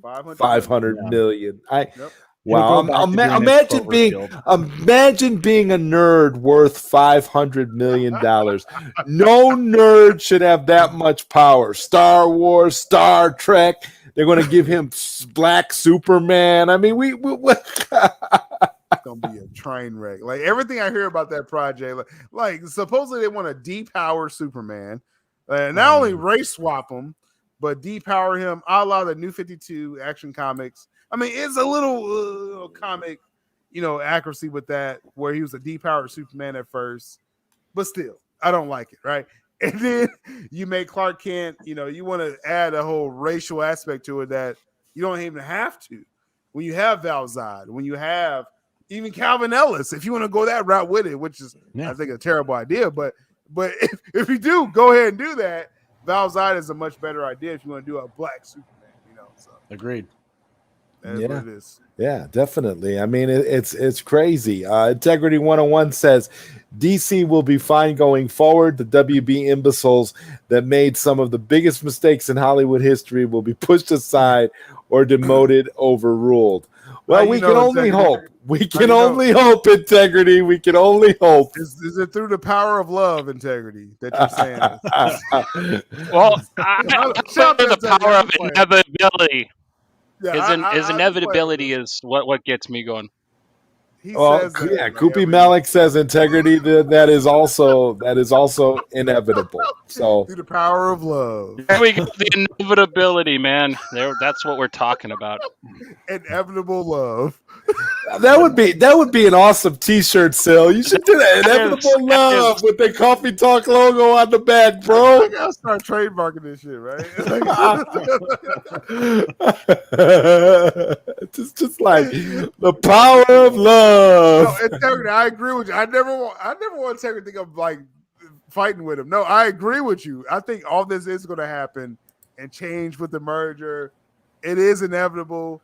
500 million. Yep. Wow! Imagine being a nerd worth $500 million. No nerd should have that much power. Star Wars, Star Trek. They're going to give him Black Superman. I mean, it's gonna be a train wreck. Like everything I hear about that project, like supposedly they want to depower Superman, and not only race swap him, but depower him, a la the New 52 Action Comics. I mean, it's a little comic, accuracy with that, where he was a depowered Superman at first, but still, I don't like it, right? And then you make Clark Kent, you want to add a whole racial aspect to it that you don't even have to. When you have Val-Zod, when you have even Calvin Ellis, if you want to go that route with it, which is, I think, a terrible idea, but if you do, go ahead and do that. Val-Zod is a much better idea if you want to do a Black Superman, So. Agreed. That's what it is. Yeah, definitely. I mean, it's crazy. Integrity 101 says DC will be fine going forward. The WB imbeciles that made some of the biggest mistakes in Hollywood history will be pushed aside or demoted, overruled. Well, we can only hope. We can only hope, Integrity. We can only hope. Is it through the power of love, Integrity, that you're saying this? Well, the power of inevitability. His inevitability is what gets me going. Koopy Malik says Integrity. That is also inevitable. So through the power of love. There we go. The inevitability, man. That's what we're talking about. Inevitable love. That would be an awesome T-shirt sale. You should do that. Inevitable love with the Coffee Talk logo on the back, bro. I gotta start trademarking this shit, right? just like the power of love. No, Integrity, I agree with you. I never want Integrity to think of like fighting with him. No, I agree with you. I think all this is going to happen and change with the merger. It is inevitable.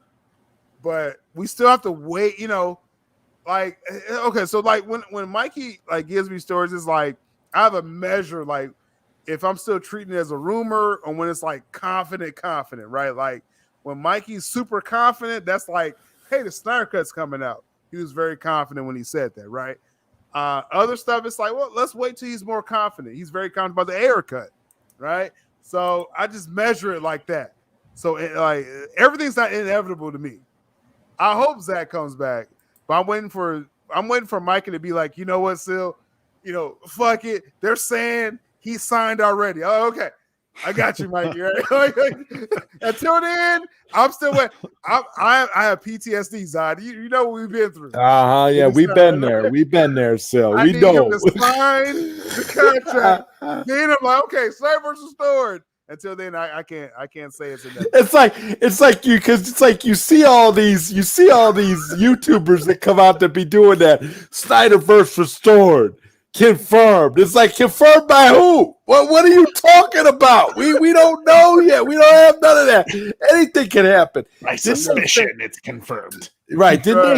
But we still have to wait, like, okay, so like when Mikey like gives me stories, it's like I have a measure, like if I'm still treating it as a rumor or when it's like confident, right? Like when Mikey's super confident, that's like, hey, the Snyder Cut's coming out. He was very confident when he said that, right? Other stuff, it's like, well, let's wait till he's more confident. He's very confident about the Ayer cut, right? So I just measure it like that. So like everything's not inevitable to me. I hope Zach comes back, but I'm waiting for Mikey to be like, you know what, Sil, fuck it. They're saying he signed already. Oh, okay. I got you, Mikey. Right? Until then, I'm still waiting. I have PTSD, Zod. You know what we've been through. Yeah, we've been there. We've been there, Sil. We know. To sign the contract. Then I'm like, okay, Sniper's restored. Until then, I can't say it's enough. It's like you see all these YouTubers that come out to be doing that Snyderverse restored, confirmed. It's like confirmed by who? What are you talking about? We don't know yet. We don't have none of that. Anything can happen. By suspicion, it's confirmed. Right? Didn't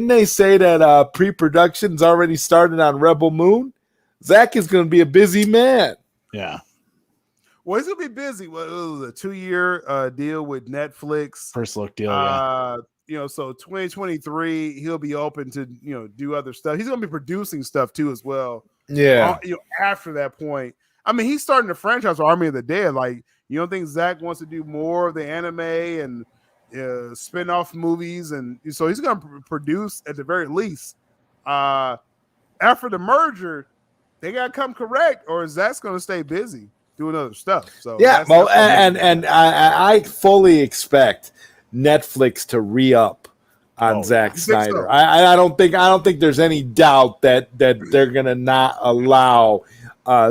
they say that pre-production's already started on Rebel Moon? Zach is going to be a busy man. Yeah. Well, he's gonna be busy. Well, it was a 2-year deal with Netflix. First look deal. Yeah. So 2023 he'll be open to do other stuff. He's gonna be producing stuff too as well. Yeah. After that point, I mean, he's starting the franchise for Army of the Dead. Like, you don't think Zach wants to do more of the anime and spin-off movies, and so he's gonna produce at the very least. After the merger, they gotta come correct, or Zach's gonna stay busy doing other stuff. So yeah, and I fully expect Netflix to re-up on Zack Snyder. So. I don't think there's any doubt that they're gonna not allow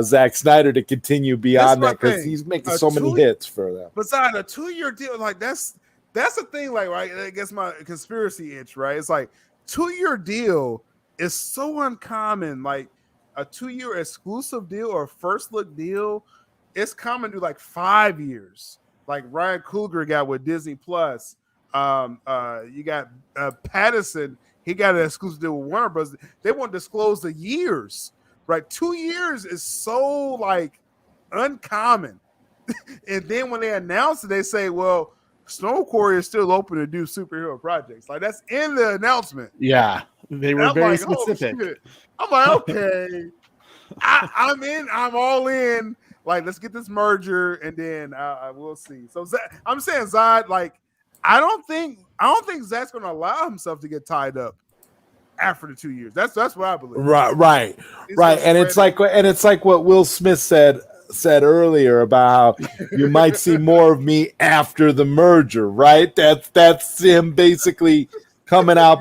Zack Snyder to continue beyond that because he's making so many hits for them. Besides a 2-year deal, like that's the thing. Like, right, I guess my conspiracy itch, right? It's like 2-year deal is so uncommon. Like a 2-year exclusive deal or first look deal. It's common to like 5 years, like Ryan Coogler got with Disney Plus. You got Patterson, he got an exclusive deal with Warner Bros. They won't disclose the years, right? 2 years is so like uncommon. And then when they announce it, they say, well, Snow Quarry is still open to do superhero projects. Like that's in the announcement. Yeah, they were very specific. I'm like, okay, I'm in. I'm all in. Like, let's get this merger, and then we'll see. So I'm saying, Zod, like, I don't think Zach's going to allow himself to get tied up after the 2 years. That's what I believe. Right. And it's like what Will Smith said earlier about how you might see more of me after the merger. Right? That's him basically coming out,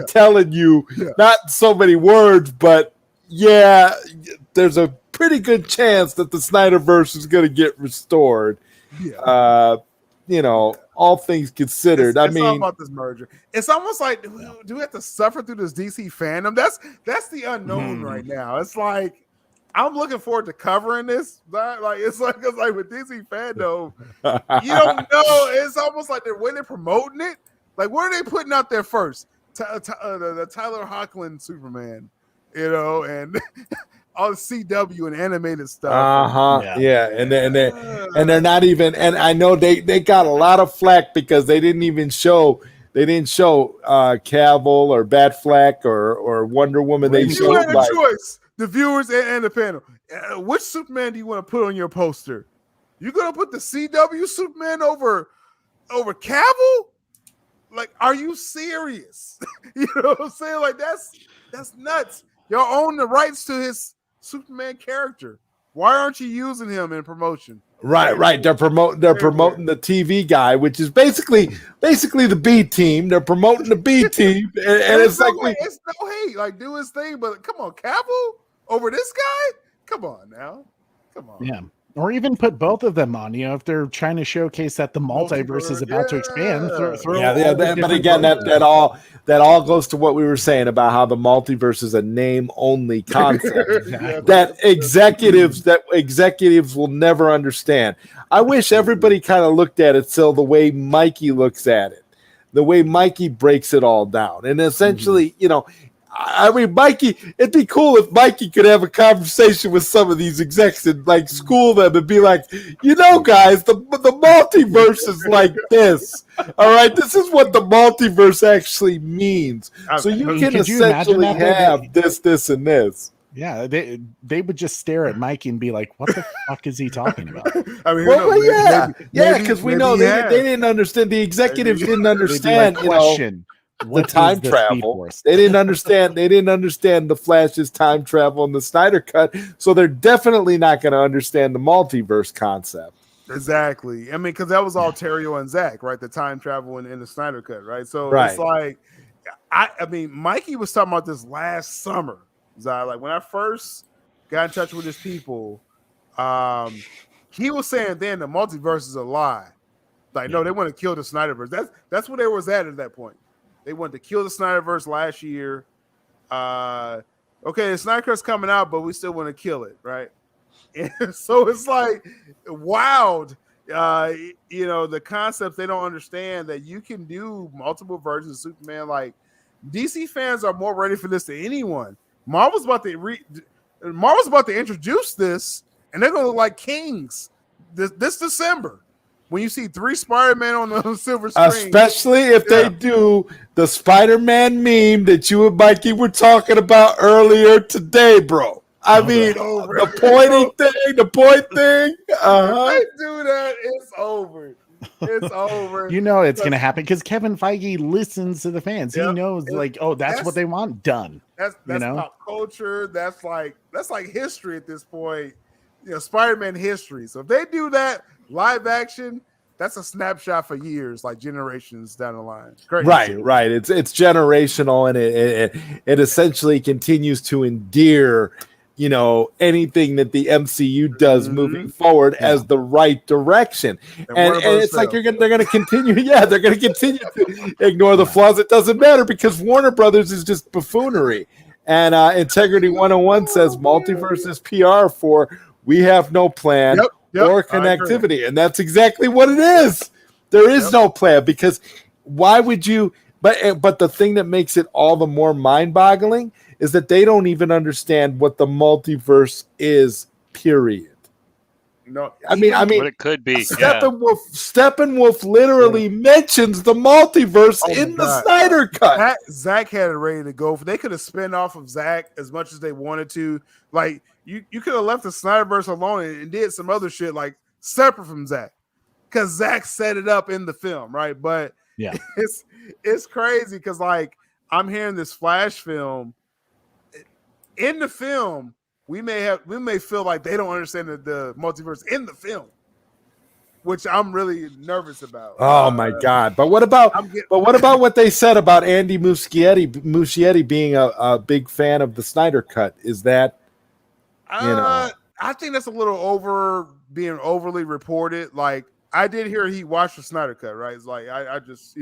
telling you not so many words, but yeah, there's a pretty good chance that the Snyderverse is going to get restored. Yeah. All things considered. It's all about this merger. It's almost like, do we have to suffer through this DC fandom? That's the unknown right now. It's like I'm looking forward to covering this. Like it's like with DC fandom, you don't know. It's almost like when they're promoting it. Like, what are they putting out there first? The Tyler Hoechlin Superman, and all the CW and animated stuff. Yeah. And they're not even. And I know they got a lot of flack because they didn't show Cavill or Batfleck or Wonder Woman. They showed had a choice, the viewers and the panel. Which Superman do you want to put on your poster? You gonna put the CW Superman over Cavill? Like, are you serious? You know what I'm saying? Like, that's nuts. Y'all own the rights to his Superman character. Why aren't you using him in promotion? Right. They're promoting the TV guy, which is basically the B team. They're promoting the B team, and it's like it's no hate. Like, do his thing, but come on, Cavill over this guy? Come on now. Come on. Yeah. Or even put both of them on, if they're trying to showcase that the multiverse is about to expand. But again, that all goes to what we were saying about how the multiverse is a name-only concept that executives will never understand. I wish everybody kind of looked at it the way Mikey looks at it, the way Mikey breaks it all down, and essentially, I mean, Mikey, it'd be cool if Mikey could have a conversation with some of these execs and like school them and be like, guys, the multiverse is like this. All right, this is what the multiverse actually means. So you can essentially have this, and this. Yeah, they would just stare at Mikey and be like, "What the fuck is he talking about?" I mean, because we know they didn't understand. The executives didn't understand. Question. The time travel. They didn't understand. They didn't understand the Flash's time travel in the Snyder Cut, so they're definitely not going to understand the multiverse concept. Exactly. I mean, because that was all Terrio and Zach, right? The time travel in the Snyder Cut, right? So it's like, I mean, Mikey was talking about this last summer. Like when I first got in touch with his people, he was saying then the multiverse is a lie. Like, no, they want to kill the Snyderverse. That's where they was at that point. They wanted to kill the Snyderverse last year. Okay, the Snyder Cut's coming out, but we still want to kill it, right? And so it's like wild. The concept they don't understand that you can do multiple versions of Superman. Like DC fans are more ready for this than anyone. Marvel's about to introduce this, and they're gonna look like kings this December when you see 3 Spider-Man on the silver screen. Especially if they do the Spider-Man meme that you and Mikey were talking about earlier today, bro. I mean, the point thing. If they do that, it's over. It's over. It's going to happen because Kevin Feige listens to the fans. He knows, that's what they want done. That's pop culture. That's like history at this point. Spider-Man history. So if they do that live action, that's a snapshot for years, like generations down the line. Crazy. Right. It's generational, and it essentially continues to endear anything that the MCU does moving forward as the right direction. And it's like they're going to continue. Yeah, they're going to continue to ignore the flaws. It doesn't matter because Warner Brothers is just buffoonery. And Integrity 101 says multiverse is PR for we have no plan or connectivity. And that's exactly what it is. There is no plan because why would you? But the thing that makes it all the more mind-boggling is that they don't even understand what the multiverse is, period. No, I mean, what it could be. Steppenwolf literally mentions the multiverse in the Snyder Cut. Zach had it ready to go. They could have spun off of Zach as much as they wanted to. Like, you could have left the Snyderverse alone and did some other shit like separate from Zach, because Zach set it up in the film, right? But it's crazy because like I'm hearing this Flash film. In the film, we may feel like they don't understand the multiverse in the film, which I'm really nervous about. Oh my god! But what about what they said about Andy Muschietti being a big fan of the Snyder Cut? Is that I think that's a little being overly reported. Like I did hear he watched the Snyder Cut, right? It's like I just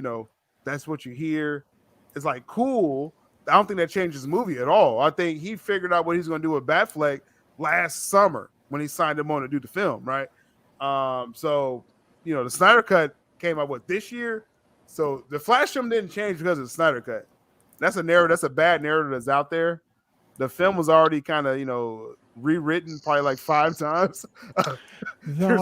that's what you hear. It's like cool. I don't think that changes the movie at all. I think he figured out what he's going to do with Batfleck last summer when he signed him on to do the film, right? So, the Snyder Cut came out, this year? So the Flash film didn't change because of the Snyder Cut. That's a narrative. That's a bad narrative that's out there. The film was already kind of, rewritten probably like 5 times. No,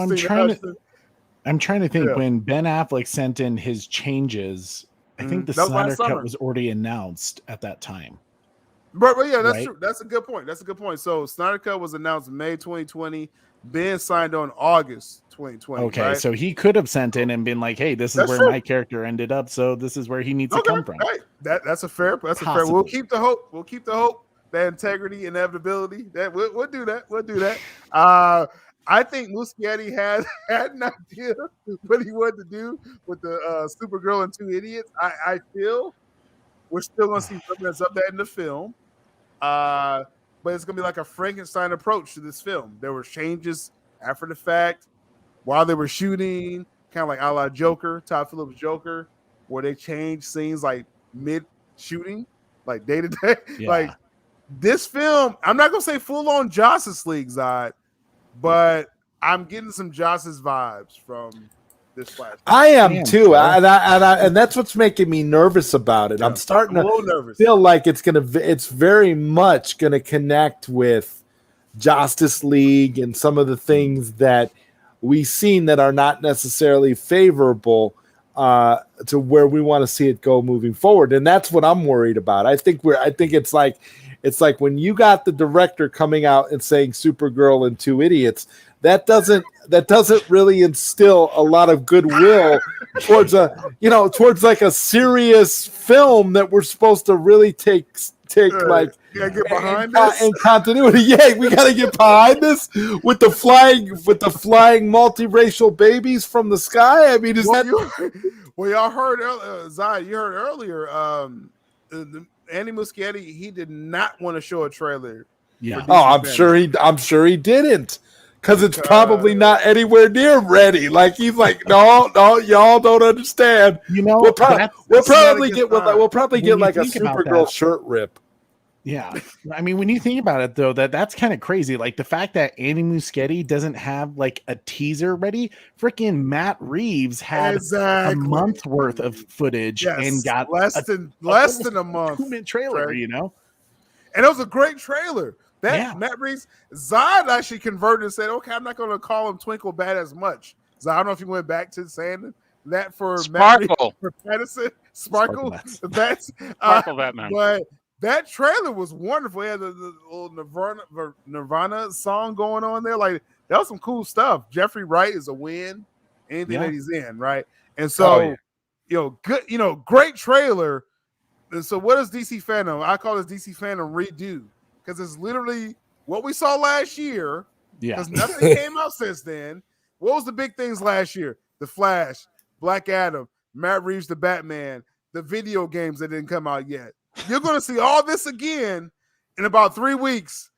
I'm trying to think when Ben Affleck sent in his changes. I think the Snyder Cut was already announced at that time. But that's true. That's a good point. So Snyder Cut was announced May 2020. Ben signed on August 2020. Okay, right? So he could have sent in and been like, "Hey, this is where my character ended up. So this is where he needs to come from." Right. That's a fair. We'll keep the hope. The integrity, inevitability. That we'll do that. I think Muschietti had an idea what he wanted to do with the Supergirl and 2 idiots. I feel we're still going to see something that's up there in the film, but it's going to be like a Frankenstein approach to this film. There were changes after the fact, while they were shooting, kind of like a la Joker, Todd Phillips' Joker, where they changed scenes like mid-shooting, like day to day. Like this film, I'm not going to say full-on Justice League, Zod, but I'm getting some Joss's vibes from this Flash. I am too, and that's what's making me nervous about it. I'm starting a little nervous. Feel like it's very much gonna connect with Justice League and some of the things that we've seen that are not necessarily favorable to where we want to see it go moving forward, and that's what I'm worried about. I think it's like when you got the director coming out and saying Supergirl and Two Idiots, that doesn't really instill a lot of goodwill towards like a serious film that we're supposed to really take like get behind this in continuity. Yeah, we gotta get behind this with the flying multiracial babies from the sky. I mean, y'all heard Zai, you heard earlier Andy Muschietti, he did not want to show a trailer. Yeah. I'm sure he didn't. Because it's probably not anywhere near ready. Like he's like, no, y'all don't understand. We'll probably get like a Supergirl shirt rip. Yeah, I mean, when you think about it, though, that's kind of crazy. Like the fact that Andy Muschietti doesn't have like a teaser ready. Freaking Matt Reeves had a month worth of footage and got less than a month 2-minute trailer. And it was a great trailer. Matt Reeves, Zod actually converted and said, "Okay, I'm not going to call him Twinkle Bad as much." So I don't know if you went back to saying that for Sparkle, Matt Reeves, for Patterson, Sparkle. That's Sparkle Batman. But that trailer was wonderful. It had the little Nirvana song going on there. Like that was some cool stuff. Jeffrey Wright is a win. Anything that he's in, right? And so, good, great trailer. And so, what is DC Fandom? I call this DC Fandom redo. Because it's literally what we saw last year. Yeah. Because nothing came out since then. What was the big things last year? The Flash, Black Adam, Matt Reeves, the Batman, the video games that didn't come out yet. You're going to see all this again in about 3 weeks.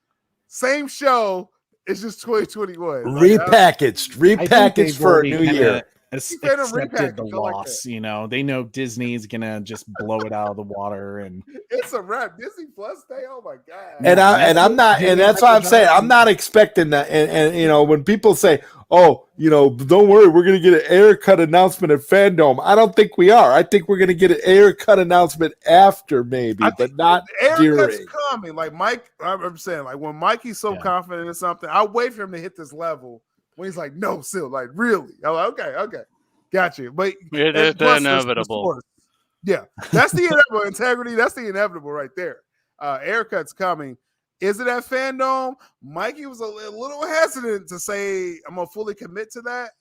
Same show. It's just 2021. Repackaged for a new year. Accepted the loss, they know Disney's gonna just blow it out of the water, and it's a wrap. Disney Plus Day, oh my god! I'm not, and that's why I'm saying I'm not expecting that. And when people say, "Oh, don't worry, we're gonna get an air cut announcement at Fandom," I don't think we are. I think we're gonna get an air cut announcement after, maybe, but not during. Cut's coming. Like Mike, I'm saying, like when Mikey's so confident in something, I wait for him to hit this level. When he's like, no, still, like, really? I'm like, okay, got you. But it's inevitable. Yeah, that's the inevitable integrity. That's the inevitable right there. Haircut's coming. Is it at Fandom? Mikey was a little hesitant to say, I'm going to fully commit to that.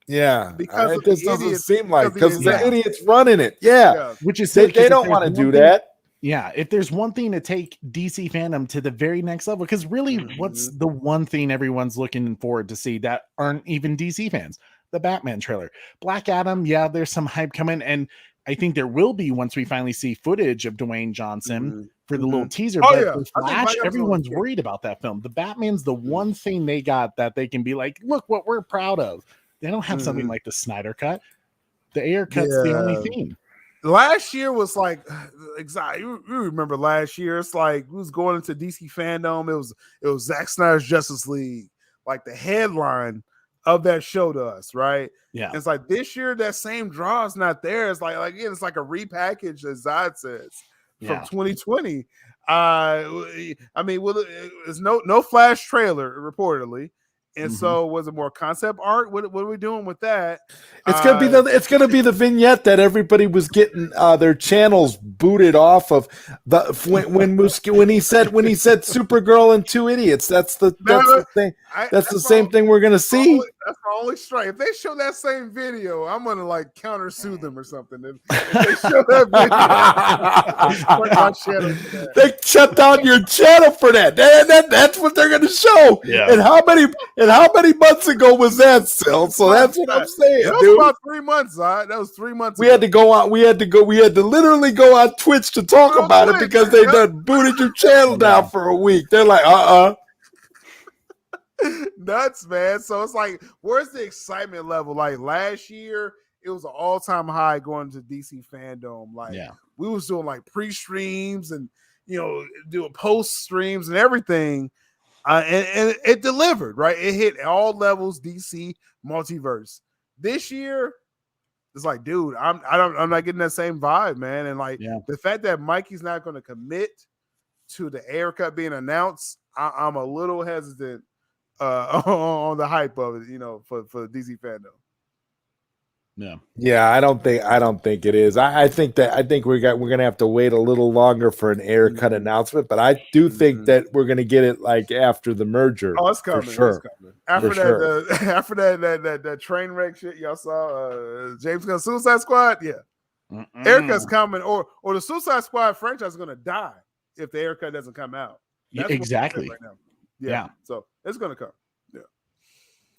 Yeah, because it just doesn't seem like because the idiots running it. Yeah. Which is they don't want to do that. Yeah, if there's one thing to take DC Fandom to the very next level, because really, what's the one thing everyone's looking forward to see that aren't even DC fans? The Batman trailer. Black Adam, there's some hype coming, and I think there will be once we finally see footage of Dwayne Johnson for the little teaser. But Flash, everyone's worried about that film. The Batman's the one thing they got that they can be like, look what we're proud of. They don't have something like the Snyder Cut. The Ayer Cut's the only thing. Last year was like, you remember last year? It's like we was going into DC Fandom. It was Zack Snyder's Justice League, like the headline of that show to us, right? Yeah, and it's like this year that same draw is not there. It's like again, it's like a repackage, as Zod says, from 2020. I mean, there's no Flash trailer reportedly. And so, was it more concept art? What are we doing with that? It's gonna be the vignette that everybody was getting their channels booted off of. When he said Supergirl and Two Idiots. That's the thing. That's the same thing we're gonna see. That's my only strike. If they show that same video, I'm gonna like countersue them or something. If they show that video, they shut down your channel for that. That's what they're gonna show. Yeah. And how many months ago was that, Sil? So that's what I'm saying. That was about 3 months, That was 3 months. We had to go on. We had to literally go on Twitch to talk about it because they done booted your channel down for a week. They're like, nuts, man. So it's like, where's the excitement level? Like last year, it was an all-time high going to DC Fandom. Like we was doing like pre-streams and doing post streams and everything. And it delivered, right? It hit all levels, DC multiverse. This year, It's like, dude, I'm not getting that same vibe, man. And like the fact that Mikey's not going to commit to the haircut being announced, I'm a little hesitant on the hype of it, you know, for the DC fandom. Yeah, I don't think it is. I think we're gonna have to wait a little longer for an haircut announcement, but I do think that we're gonna get it like after the merger. Oh, it's coming. For sure. It's coming. After that train wreck shit y'all saw, James Gunn's Suicide Squad, haircut's coming, or the Suicide Squad franchise is gonna die if the haircut doesn't come out. That's exactly. Right now. Yeah. So it's gonna come.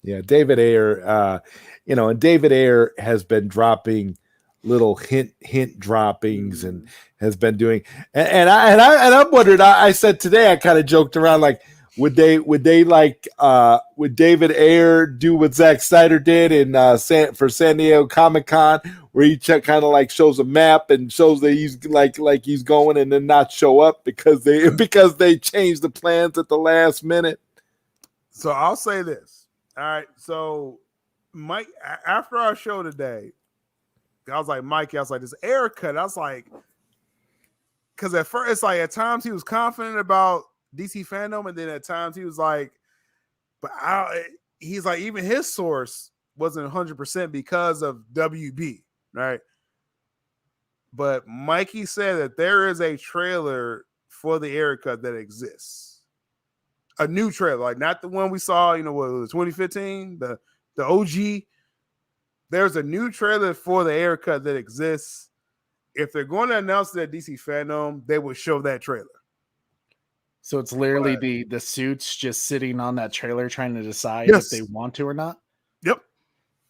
Yeah, David Ayer, and David Ayer has been dropping little hint droppings and has been doing, and I'm wondering. I said today, I kind of joked around like, would David Ayer do what Zack Snyder did in for San Diego Comic-Con, where he kind of like shows a map and shows that he's like he's going and then not show up because they changed the plans at the last minute. So I'll say this. All right, so Mike, after our show today, I was like, Mikey, this haircut. I was like, because at first, it's like at times he was confident about DC fandom, and then at times he was like, he's like, even his source wasn't 100% because of WB, right? But Mikey said that there is a trailer for the haircut that exists. A new trailer, like not the one we saw, what was 2015, the OG. There's a new trailer for the haircut that exists. If they're going to announce that DC fandom, they would show that trailer. So it's literally the suits just sitting on that trailer trying to decide if they want to or not? Yep.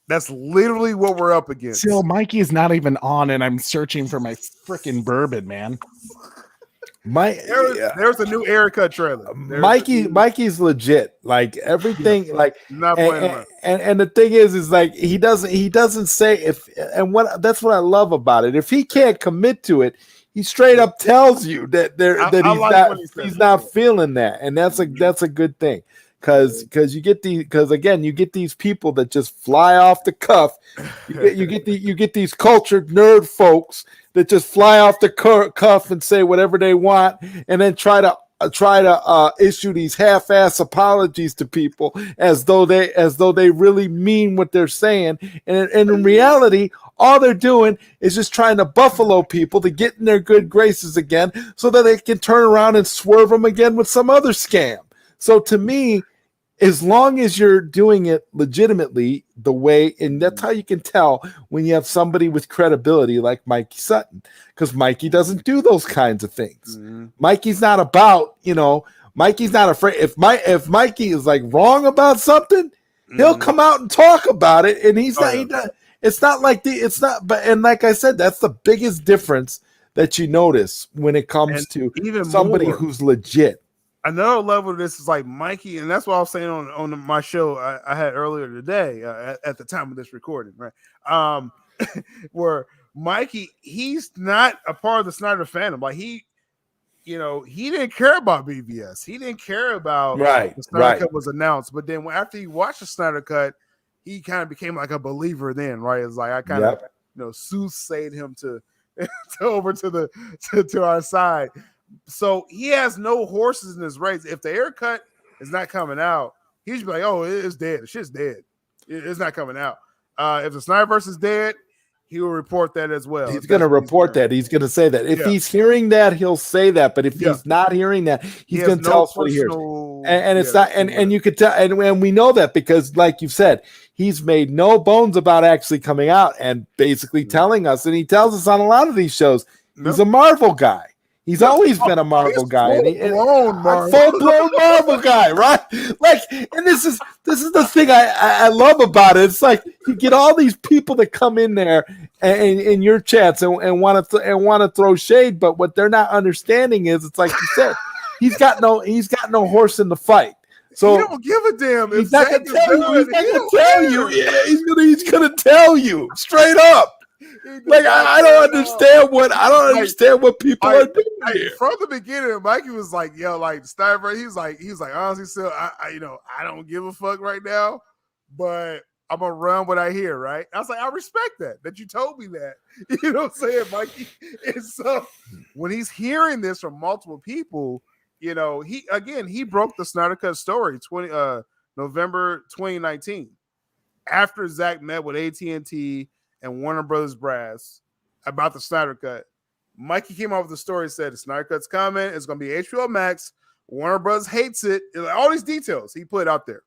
That's literally what we're up against. So Mikey is not even on, and I'm searching for my freaking bourbon, man. There's a new haircut trailer. Mikey's legit. Like everything, like not playing around. And the thing is like he doesn't say if, and that's what I love about it. If he can't commit to it, he straight up tells you that he's not feeling that, and that's a good thing. Because you get these people that just fly off the cuff. You get these cultured nerd folks that just fly off the cuff and say whatever they want, and then try to issue these half-ass apologies to people as though they really mean what they're saying, and in reality, all they're doing is just trying to buffalo people to get in their good graces again, so that they can turn around and swerve them again with some other scam. So to me, as long as you're doing it legitimately the way, and that's how you can tell when you have somebody with credibility like Mikey Sutton, because Mikey doesn't do those kinds of things. Mikey's not about, Mikey's not afraid. If Mikey is like wrong about something, he'll come out and talk about it, and and like I said, that's the biggest difference that you notice when it comes to somebody who's legit. Another level of this is like Mikey, and that's what I was saying on my show I had earlier today at the time of this recording, right? Where Mikey, he's not a part of the Snyder fandom. Like he didn't care about BVS. He didn't care about the Snyder Cut was announced. But then after he watched the Snyder Cut, he kind of became like a believer then, right? It's like I kind of soothsayed him to over to our side. So he has no horses in this race. If the haircut is not coming out, he should be like, "Oh, it's dead. The shit's dead. It's not coming out." If the Snyderverse is dead, he will report that as well. He's going to report that. He's going to say that. If he's hearing that, he'll say that. But if he's not hearing that, he's going to tell us what he hears. And it's not. And you could tell. And we know that because, like you said, he's made no bones about actually coming out and basically telling us. And he tells us on a lot of these shows, he's a Marvel guy. He's always been a Marvel guy, full-blown Marvel guy, right? Like, and this is the thing I love about it. It's like you get all these people that come in there and in your chats and want to throw shade, but what they're not understanding is it's like you said, he's got no horse in the fight. So he don't give a damn. He's not gonna tell you. He's not gonna tell you. Yeah, he's gonna tell you straight up. Like I don't understand what people are doing here. From the beginning, Mikey was like, "Yo, like Steinberg." He's like, honestly, still, I don't give a fuck right now. But I'm gonna run what I hear, right? I was like, I respect that you told me that. You know what I'm saying, Mikey? And so when he's hearing this from multiple people, you know, he broke the Snyder Cut story November 2019 after Zach met with AT&T and Warner Brothers Brass about the Snyder Cut. Mikey came out with the story and said the Snyder Cut's coming. It's gonna be HBO Max. Warner Brothers hates it. All these details he put out there.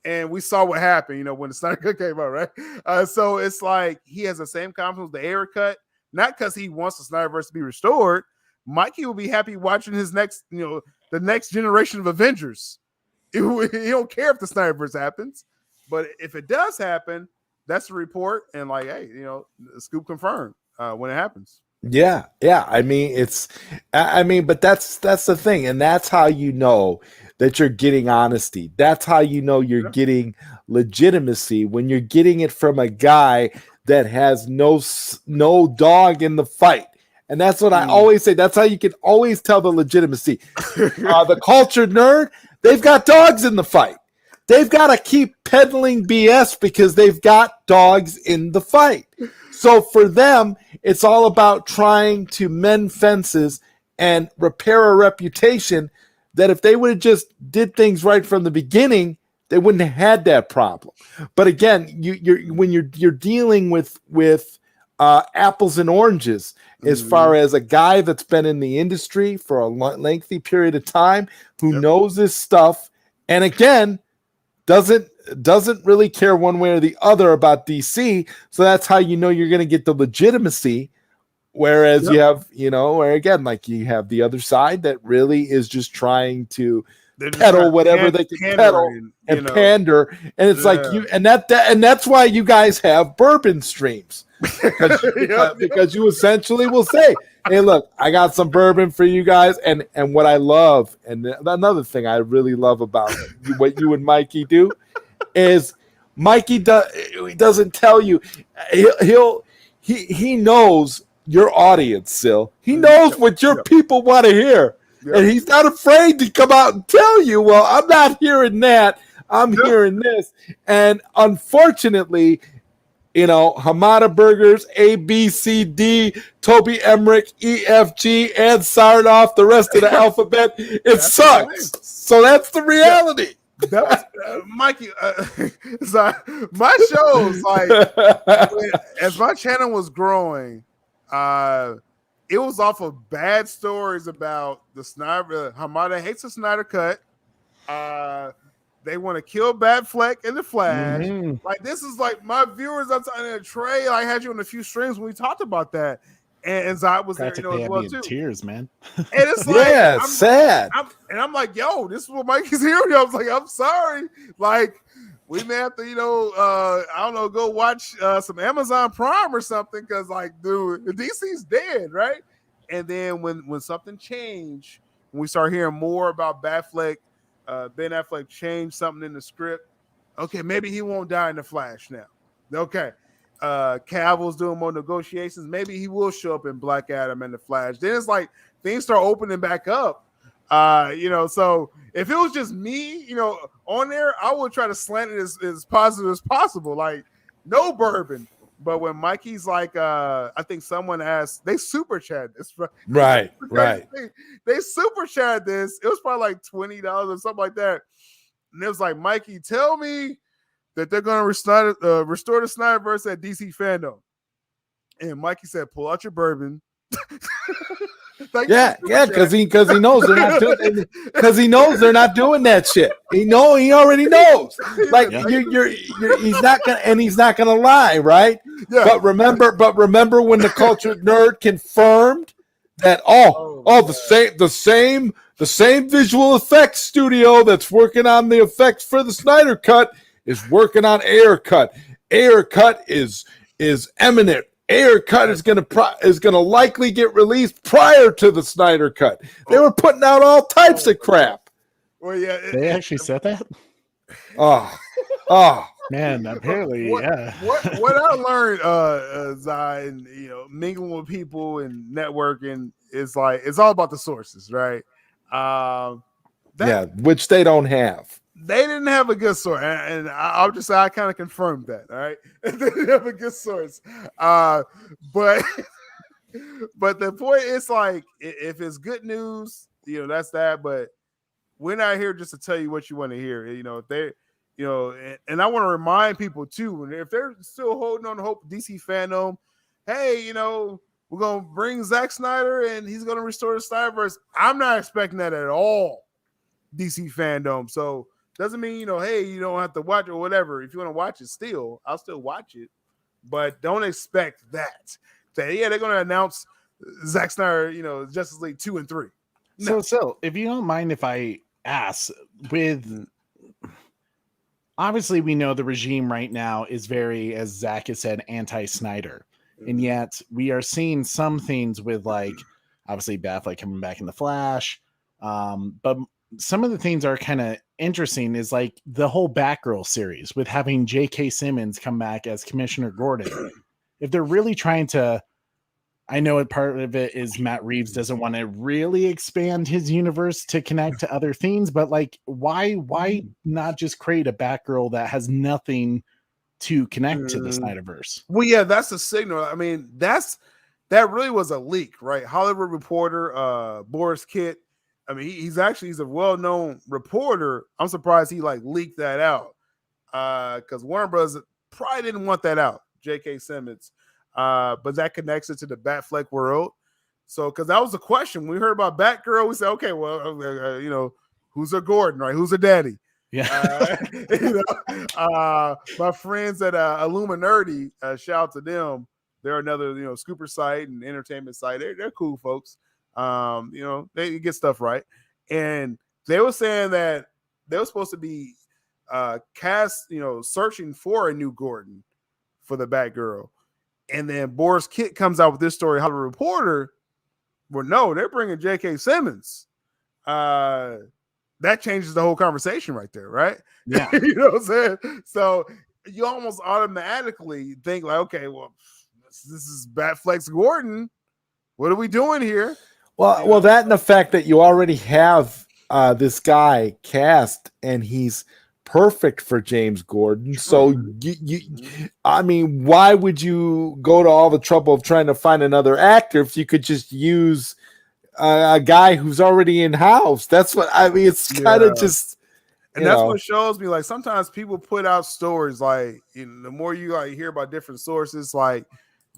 And we saw what happened, you know, when the Snyder Cut came out, right? So it's like he has the same confidence with the Ayer cut, not because he wants the Snyderverse to be restored. Mikey will be happy watching his next, you know, the next generation of Avengers. He don't care if the Snyderverse happens, but if it does happen, that's the report. And like, hey, you know, scoop confirmed when it happens. Yeah. I mean, but that's the thing, and that's how you know that you're getting honesty. That's how you know you're getting legitimacy, when you're getting it from a guy that has no dog in the fight. And that's what I always say. That's how you can always tell the legitimacy. The cultured nerd, they've got dogs in the fight. They've got to keep peddling BS because they've got dogs in the fight. So for them, it's all about trying to mend fences and repair a reputation that if they would have just did things right from the beginning, they wouldn't have had that problem. But again, when you're dealing with apples and oranges, as far as a guy that's been in the industry for a lengthy period of time, who knows this stuff, and again, doesn't really care one way or the other about DC. So that's how you know you're going to get the legitimacy. Whereas you have, you know, where again, like you have the other side that really is just trying to peddle whatever they can peddle and pander. And it's like you, and that's why you guys have bourbon streams, because you essentially will say, hey, look, I got some bourbon for you guys. And what I love, and another thing I really love about what you and Mikey do is Mikey doesn't tell you. He knows your audience, Sil. He knows what your people want to hear. And he's not afraid to come out and tell you, well, I'm not hearing that. I'm hearing this. And unfortunately, you know, Hamada Burgers, A, B, C, D, Toby Emmerich, E, F, G, and Sarnoff, the rest of the alphabet, it sucks. So that's the reality. That was Mikey. So my shows, like, as my channel was growing, it was off of bad stories about the Snyder. Hamada hates the Snyder Cut. They want to kill Batfleck in the Flash. Like, this is like my viewers. I'm in a Trey. I had you on a few streams when we talked about that, and Zod was there, you know, as well too. Tears, man. And it's like, it's sad. I'm like, yo, this is what Mikey's hearing. I was like, I'm sorry. Like, we may have to, you know, I don't know, go watch some Amazon Prime or something, because, like, dude, the DC's dead, right? And then when something changed, when we start hearing more about Batfleck, Ben Affleck changed something in the script. Okay, maybe he won't die in the Flash now. Okay. Cavill's doing more negotiations. Maybe he will show up in Black Adam and the Flash. Then it's like things start opening back up. You know, so if it was just me, you know, on there, I would try to slant it as positive as possible. Like, no bourbon. But when Mikey's like, I think someone asked, they super chat this. Right. They super chat this. It was probably like $20 or something like that. And it was like, Mikey, tell me that they're going to restore the Snyderverse at DC Fandom. And Mikey said, pull out your bourbon. Because he knows they're not doing, because he knows they're not doing that shit. He already knows. Like, he's not gonna lie, right? Yeah. But remember when the cultured nerd confirmed that the same visual effects studio that's working on the effects for the Snyder Cut is working on Ayer Cut. Ayer Cut is eminent. Ayer Cut is gonna likely get released prior to the Snyder Cut. They were putting out all types of crap. Well, yeah, they actually said that. Oh, man! Apparently, what I learned, Zai, and, you know, mingling with people and networking is like, it's all about the sources, right? which they don't have. they didn't have a good source, and I'll just say I kind of confirmed that. All right, they didn't have a good source, but the point is like if it's good news, that's that. But we're not here just to tell you what you want to hear. If they, and I want to remind people too, if they're still holding on to hope DC fandom, hey, we're gonna bring Zack Snyder and he's gonna restore the Snyderverse. I'm not expecting that at all, DC fandom. So doesn't mean hey, you don't have to watch it or whatever. If you want to watch it, I'll still watch it, but don't expect that. Say they're gonna announce Zack Snyder, Justice League 2 and 3. No. So if you don't mind if I ask, with obviously we know the regime right now is very, as Zach has said, anti-Snyder. And yet we are seeing some things with like obviously Batfleck coming back in the Flash. But some of the things are kind of interesting is like the whole Batgirl series with having J.K. Simmons come back as Commissioner Gordon. If they're really trying to, I know part of it is Matt Reeves doesn't want to really expand his universe to connect to other things, but like why not just create a Batgirl that has nothing to connect to the Snyderverse? Well, yeah, that's a signal. I mean, that really was a leak, right? Hollywood Reporter, Boris Kitt. I mean, he's a well-known reporter. I'm surprised he like leaked that out because Warner Bros. Probably didn't want that out. J.K. Simmons, but that connects it to the Batfleck world. So, because that was the question we heard about Batgirl, we said, okay, well, who's a Gordon, right? Who's a daddy? Yeah. My friends at Illuminati, shout out to them. They're another, scooper site and entertainment site. They're cool folks. They get stuff right. And they were saying that they were supposed to be cast, searching for a new Gordon for the Batgirl. And then Boris Kitt comes out with this story, Hollywood Reporter. Well, no, they're bringing J.K. Simmons. That changes the whole conversation right there, right? Yeah. You know what I'm saying? So you almost automatically think like, okay, well, this is Batfleck's Gordon. What are we doing here? Well, that and the fact that you already have this guy cast and he's perfect for James Gordon. So I mean, why would you go to all the trouble of trying to find another actor if you could just use a guy who's already in house? That's what I mean. It's kind of just, and that's what shows me. Like sometimes people put out stories like, the more you like hear about different sources, like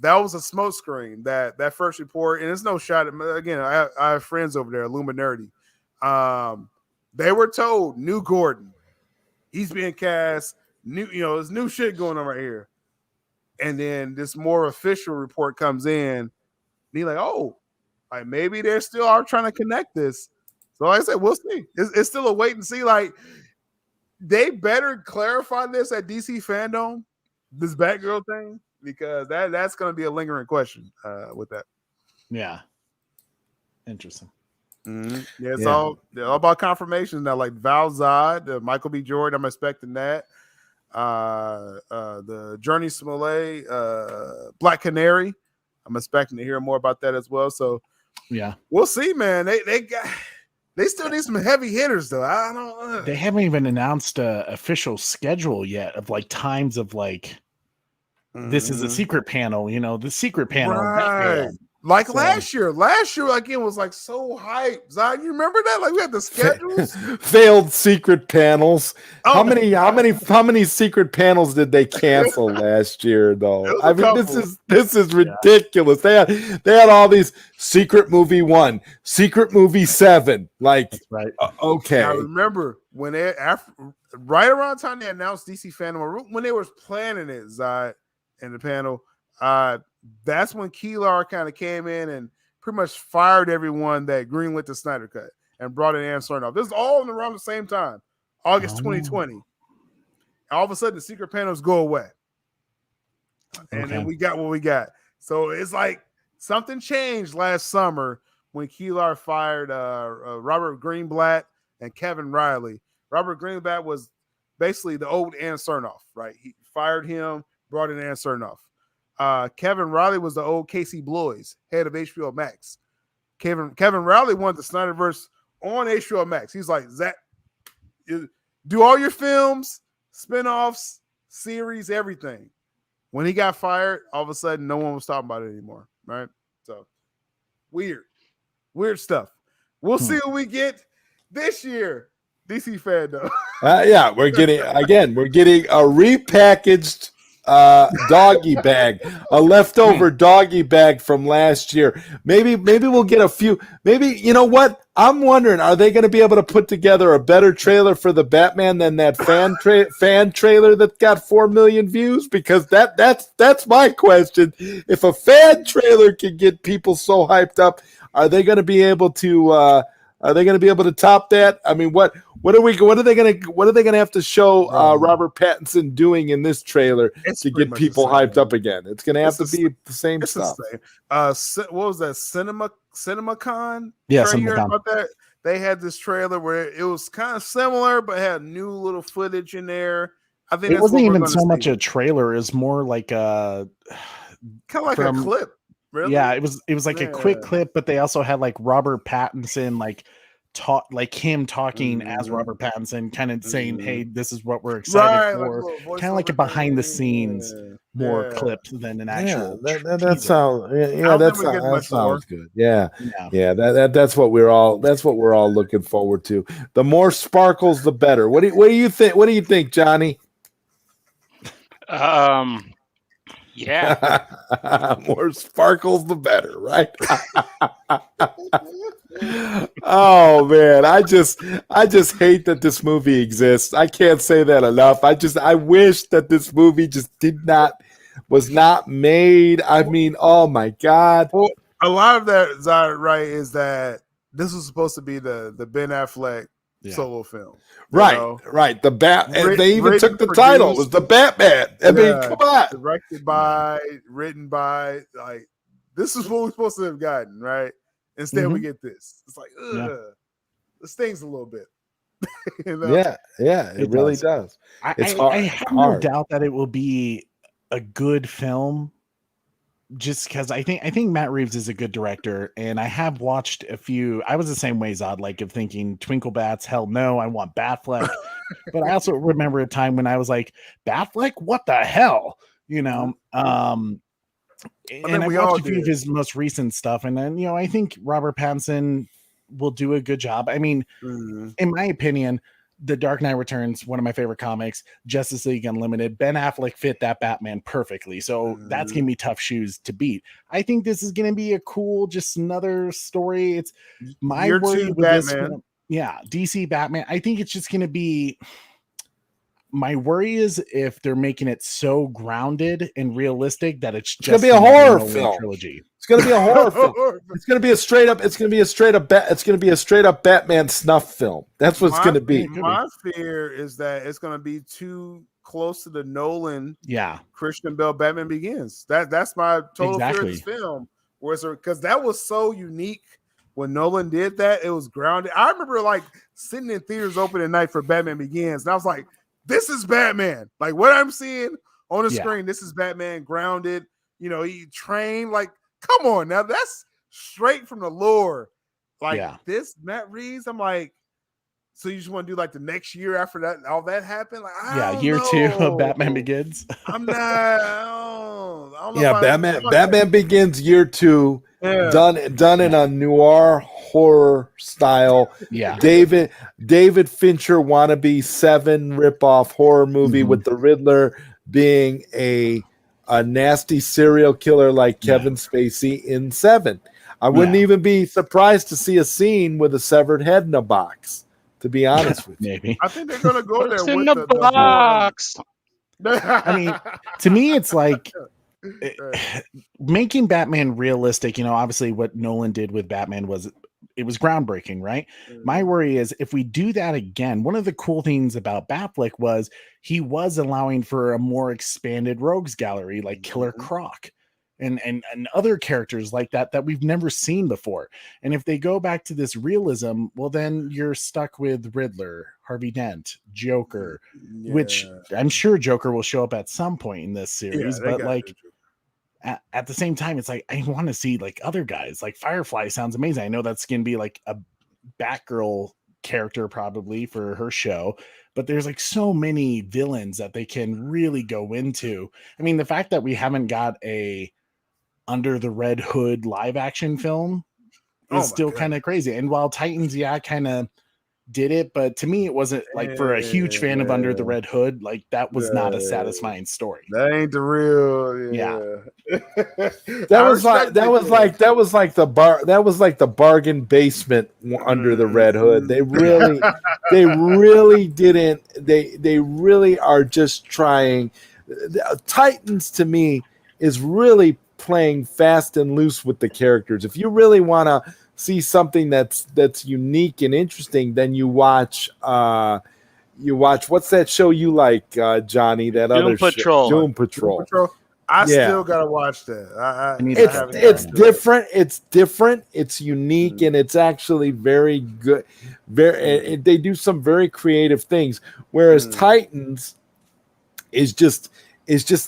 that was a smoke screen. That first report, and it's no shot at, again. I have friends over there, Illuminati. They were told new Gordon. He's being cast. There's new shit going on right here. And then this more official report comes in. And he's like, oh, like maybe they still are trying to connect this. So like I said, we'll see. It's still a wait and see. Like they better clarify this at DC fandom, this Batgirl thing, because that's going to be a lingering question with that. Yeah. Interesting. Mm-hmm. Yeah, it's all about confirmation now. Like Val Zod, Michael B. Jordan, I'm expecting that. The Journey Smollett, Black Canary, I'm expecting to hear more about that as well. So yeah, we'll see, man. They still need some heavy hitters though. I don't know. They haven't even announced a official schedule yet of like times of like this is a secret panel. The secret panel. Right. Like last year again was like so hyped. Zod, you remember that? Like we had the schedules, failed secret panels. Oh. How many secret panels did they cancel last year? Though I mean, this is ridiculous. They had all these secret movie 1, secret movie 7. Like right, okay. I remember when right around the time they announced DC Fandom, when they were planning it, Zod, in the panel. That's when Keelar kind of came in and pretty much fired everyone that greenlit the Snyder Cut and brought in Aaron Sornoff. This is all around the same time, August 2020. All of a sudden, the secret panels go away. And then we got what we got. So it's like something changed last summer when Keelar fired Robert Greenblatt and Kevin Riley. Robert Greenblatt was basically the old Aaron Sornoff, right? He fired him, brought in Aaron Sornoff. Kevin Riley was the old Casey Bloys, head of HBO Max. Kevin Riley wanted the Snyderverse on HBO Max. He's like, Zach, you Do all your films, spinoffs, series, everything. When he got fired, all of a sudden, no one was talking about it anymore, right? So weird stuff. We'll see what we get this year. DC fan though. Yeah, we're getting a repackaged doggy bag, a leftover doggy bag from last year. Maybe we'll get a few. Maybe, you know what? I'm wondering, are they going to be able to put together a better trailer for the Batman than that fan trailer that got 4 million views? Because that's my question. If a fan trailer can get people so hyped up, are they going to be able to? Are they going to be able to top that? I mean, what are they going to have to show Robert Pattinson doing in this trailer to get people hyped up again? It's going to have to be the same stuff. What was that? CinemaCon? Yeah, CinemaCon. About that? They had this trailer where it was kind of similar, but had new little footage in there. I think it wasn't even so much a trailer; it was more like a kind of like a clip. Really? Yeah, it was like a quick clip, but they also had like Robert Pattinson him talking as Robert Pattinson, kind of saying, "Hey, this is what we're excited for." Kind of like a behind the scenes more clip than an actual. That sounds good. Yeah. That's what we're all looking forward to. The more sparkles, the better. What do you think? What do you think, Johnny? Yeah. More sparkles, the better, right? Oh man, I just hate that this movie exists. I can't say that enough. I wish that this movie just was not made. I mean, oh my God. Well, a lot of that, Zod, right, is that this was supposed to be the Ben Affleck solo film. Right. The they even took the title. It was the Batman. I mean, come on. Directed by, written by, like, this is what we're supposed to have gotten, right? Instead, we get this. It's like, this stings a little bit. You know? Yeah, it really does. It's hard. I have no doubt that it will be a good film. Just because I think Matt Reeves is a good director, and I have watched a few. I was the same way, Zod, like of thinking Twinkle Bats, hell no, I want Batfleck. But I also remember a time when I was like, Batfleck, what the hell, you know? And I watched a few of his most recent stuff, and then I think Robert Pattinson will do a good job. I mean, in my opinion, The Dark Knight Returns, one of my favorite comics, Justice League Unlimited, Ben Affleck fit that Batman perfectly. So that's going to be tough shoes to beat. I think this is going to be a cool, just another story. It's my worry with this film. Yeah, DC Batman. I think it's just going to be, my worry is if they're making it so grounded and realistic that it's just going to be a horror film trilogy. It's going to be a horror film. It's going to be a straight up Batman snuff film. That's what it's going to be. My fear is that it's going to be too close to the Nolan, Christian Bale Batman Begins. That's my total fear of this film. Because that was so unique when Nolan did that. It was grounded. I remember like sitting in theaters open at night for Batman Begins, and I was like, this is Batman. Like what I'm seeing on the screen, this is Batman grounded. He trained. Like, come on now, that's straight from the lore. Like this Matt Reeves, I'm like, so you just want to do like the next year after that, all that happened? Like, year 2 of Batman Begins. I'm not. I don't know Batman Begins year 2, done in a noir horror style. Yeah, David Fincher wannabe 7 ripoff horror movie with the Riddler being a nasty serial killer like Kevin Spacey in 7. I wouldn't even be surprised to see a scene with a severed head in a box. To be honest with you, maybe I think they're gonna go there with the box. I mean, to me, it's like making Batman realistic. Obviously, what Nolan did with Batman was groundbreaking, right? My worry is if we do that again. One of the cool things about Batfleck was he was allowing for a more expanded rogues gallery, like Killer Croc. And other characters like that we've never seen before. And if they go back to this realism, well, then you're stuck with Riddler, Harvey Dent, Joker, which I'm sure Joker will show up at some point in this series. But like at the same time, it's like I want to see like other guys. Like Firefly sounds amazing. I know that's going to be like a Batgirl character probably for her show, but there's like so many villains that they can really go into. I mean, the fact that we haven't got a Under the Red Hood live action film is still kind of crazy. And while Titans, kind of did it, but to me it wasn't like, for a huge fan of Under the Red Hood, like that was not a satisfying story. That ain't the real. That was like the bargain basement Under the Red Hood. They really didn't. They really are just trying. Titans to me is really playing fast and loose with the characters. If you really want to see something that's unique and interesting, then you watch what's that show you like, Johnny? That Doom other Patrol. Doom Patrol. I still gotta watch that. It's different. It's different. It's unique, and it's actually very good. They do some very creative things. Whereas Titans is just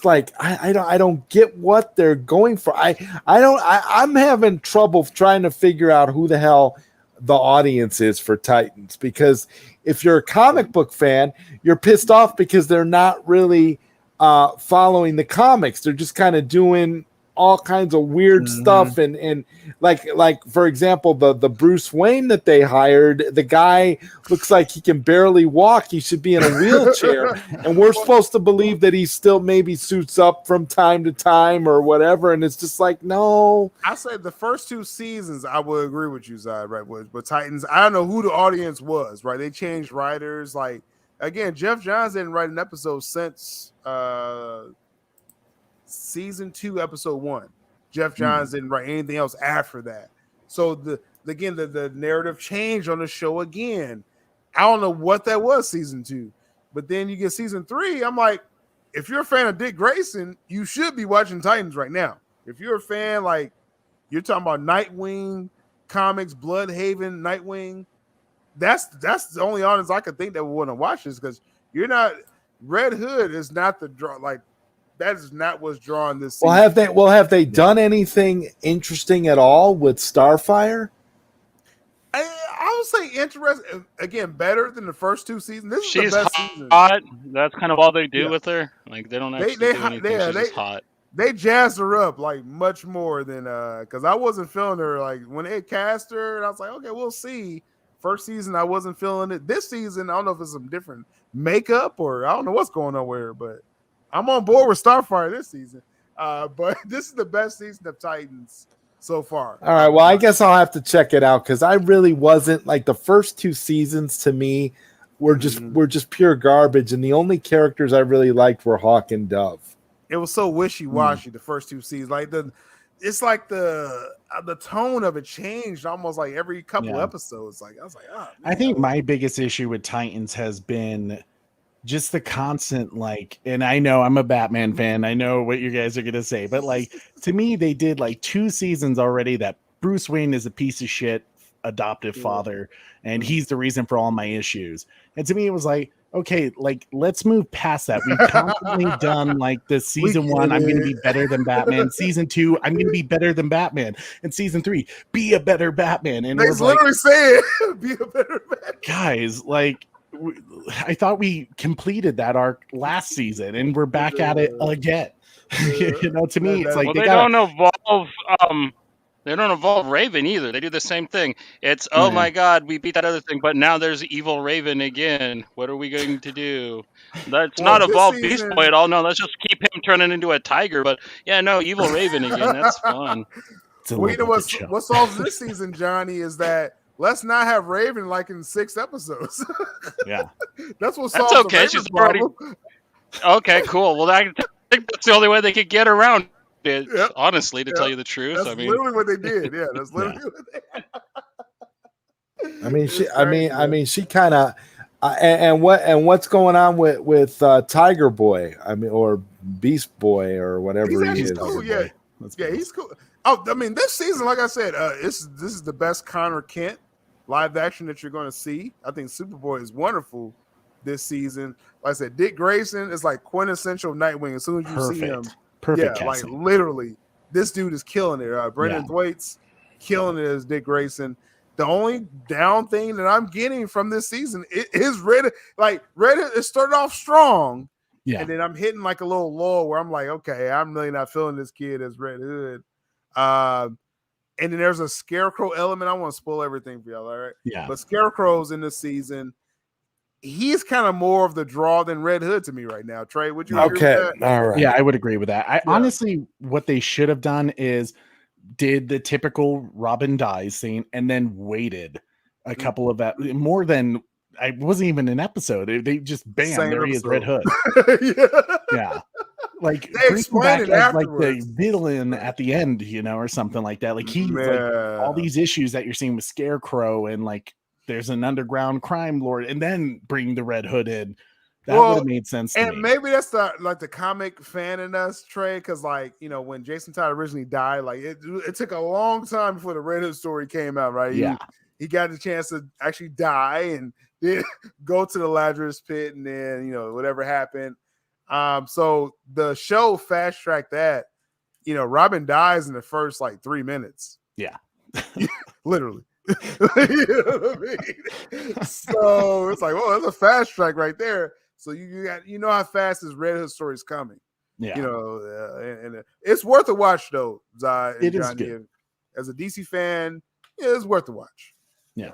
like I don't get what they're going for. I'm having trouble trying to figure out who the hell the audience is for Titans, because if you're a comic book fan, you're pissed off because they're not really following the comics. They're just kind of doing all kinds of weird stuff, and like for example, the Bruce Wayne that they hired, the guy looks like he can barely walk. He should be in a wheelchair, and we're supposed to believe that he still maybe suits up from time to time or whatever, and it's just like, no. I said the first 2 seasons, I would agree with you, Zod, right? But Titans, I don't know who the audience was, right? They changed writers. Like, again, Jeff Johns didn't write an episode since season 2, episode 1. Jeff Johns didn't write anything else after that. So the narrative changed on the show again. I don't know what that was season 2, but then you get season 3. I'm like, if you're a fan of Dick Grayson, you should be watching Titans right now. If you're a fan, like you're talking about Nightwing comics, Bloodhaven, Nightwing, that's the only audience I could think that would want to watch this, because you're not. Red Hood is not the draw. Like, that is not what's drawing this season. Have they done anything interesting at all with Starfire? I would say interesting. Again, better than the first 2 seasons. This is She's the best hot. Season. That's kind of all they do with her. Like, they don't actually do anything. She's just hot. They jazzed her up like much more than because I wasn't feeling her like when they cast her, and I was like, okay, we'll see. First season, I wasn't feeling it. This season, I don't know if it's some different makeup or I don't know what's going on with her, but I'm on board with Starfire this season. But this is the best season of Titans so far. All right, well, I guess I'll have to check it out, because I really wasn't like, the first 2 seasons to me were just pure garbage, and the only characters I really liked were Hawk and Dove. It was so wishy-washy the first 2 seasons. Like it's like the tone of it changed almost like every couple episodes. Like I was like, I think my biggest issue with Titans has been just the constant, like, and I know I'm a Batman fan, I know what you guys are gonna say, but like, to me, they did like 2 seasons already that Bruce Wayne is a piece of shit adoptive father, and he's the reason for all my issues. And to me, it was like, okay, like, let's move past that. We've constantly done like the season 1, I'm going to be better than Batman. Season 2, I'm going to be better than Batman. And season 3, be a better Batman. And they literally say it, be a better Batman. Guys, like, I thought we completed that arc last season, and we're back at it again. You know, to me, it's like, they don't evolve. They don't evolve Raven either. They do the same thing. It's, oh my God, we beat that other thing, but now there's evil Raven again. What are we going to do? Let's not evolve Beast Boy at all. No, let's just keep him turning into a tiger. But yeah, no, evil Raven again. That's fun. Well, you know what solves this season, Johnny, is that let's not have Raven like in 6 episodes. Yeah, that's what solves the Raven She's problem. Okay, cool. Well, I think that's the only way they could get around it, honestly, to tell you the truth. That's literally what they did. Yeah, that's literally what they did. I mean, she kind of, and what's going on with Tiger Boy? I mean, or Beast Boy, or whatever he is. Cool. Yeah, he's cool. Oh, I mean, this season, like I said, this is the best Connor Kent live action that you're going to see. I think Superboy is wonderful this season. Like I said, Dick Grayson is like quintessential Nightwing. As soon as you see him. Perfect. Like literally, this dude is killing it. Brendan Thwaites killing it as Dick Grayson. The only down thing that I'm getting from this season is Red. Like Red Hood, it started off strong, and then I'm hitting like a little lull where I'm like, okay, I'm really not feeling this kid as Red Hood. And then there's a Scarecrow element. I want to spoil everything for y'all, all right? Yeah. But Scarecrow's in this season. He's kind of more of the draw than Red Hood to me right now. Trey, would you agree with that? All right. Yeah, I would agree with that. Honestly, what they should have done is did the typical Robin dies scene and then waited a couple of more than I wasn't even an episode. They just bam, there he is, Red Hood. Yeah. Like they explain it as like afterwards. the villain at the end, or something like that. Like he's like all these issues that you're seeing with Scarecrow and like there's an underground crime lord, and then bring the Red Hood in. That would have made sense to me. Maybe that's the comic fan in us, Trey, because when Jason Todd originally died, like it took a long time before the Red Hood story came out, right? Yeah. He got the chance to actually die and then go to the Lazarus pit, and then whatever happened. So the show fast tracked that. Robin dies in the first 3 minutes. Yeah. Literally. So it's like, that's a fast track right there. So you got how fast this Red Hood story is coming. Yeah. And it's worth a watch though, Zod. It is good. As a DC fan, it's worth a watch. Yeah.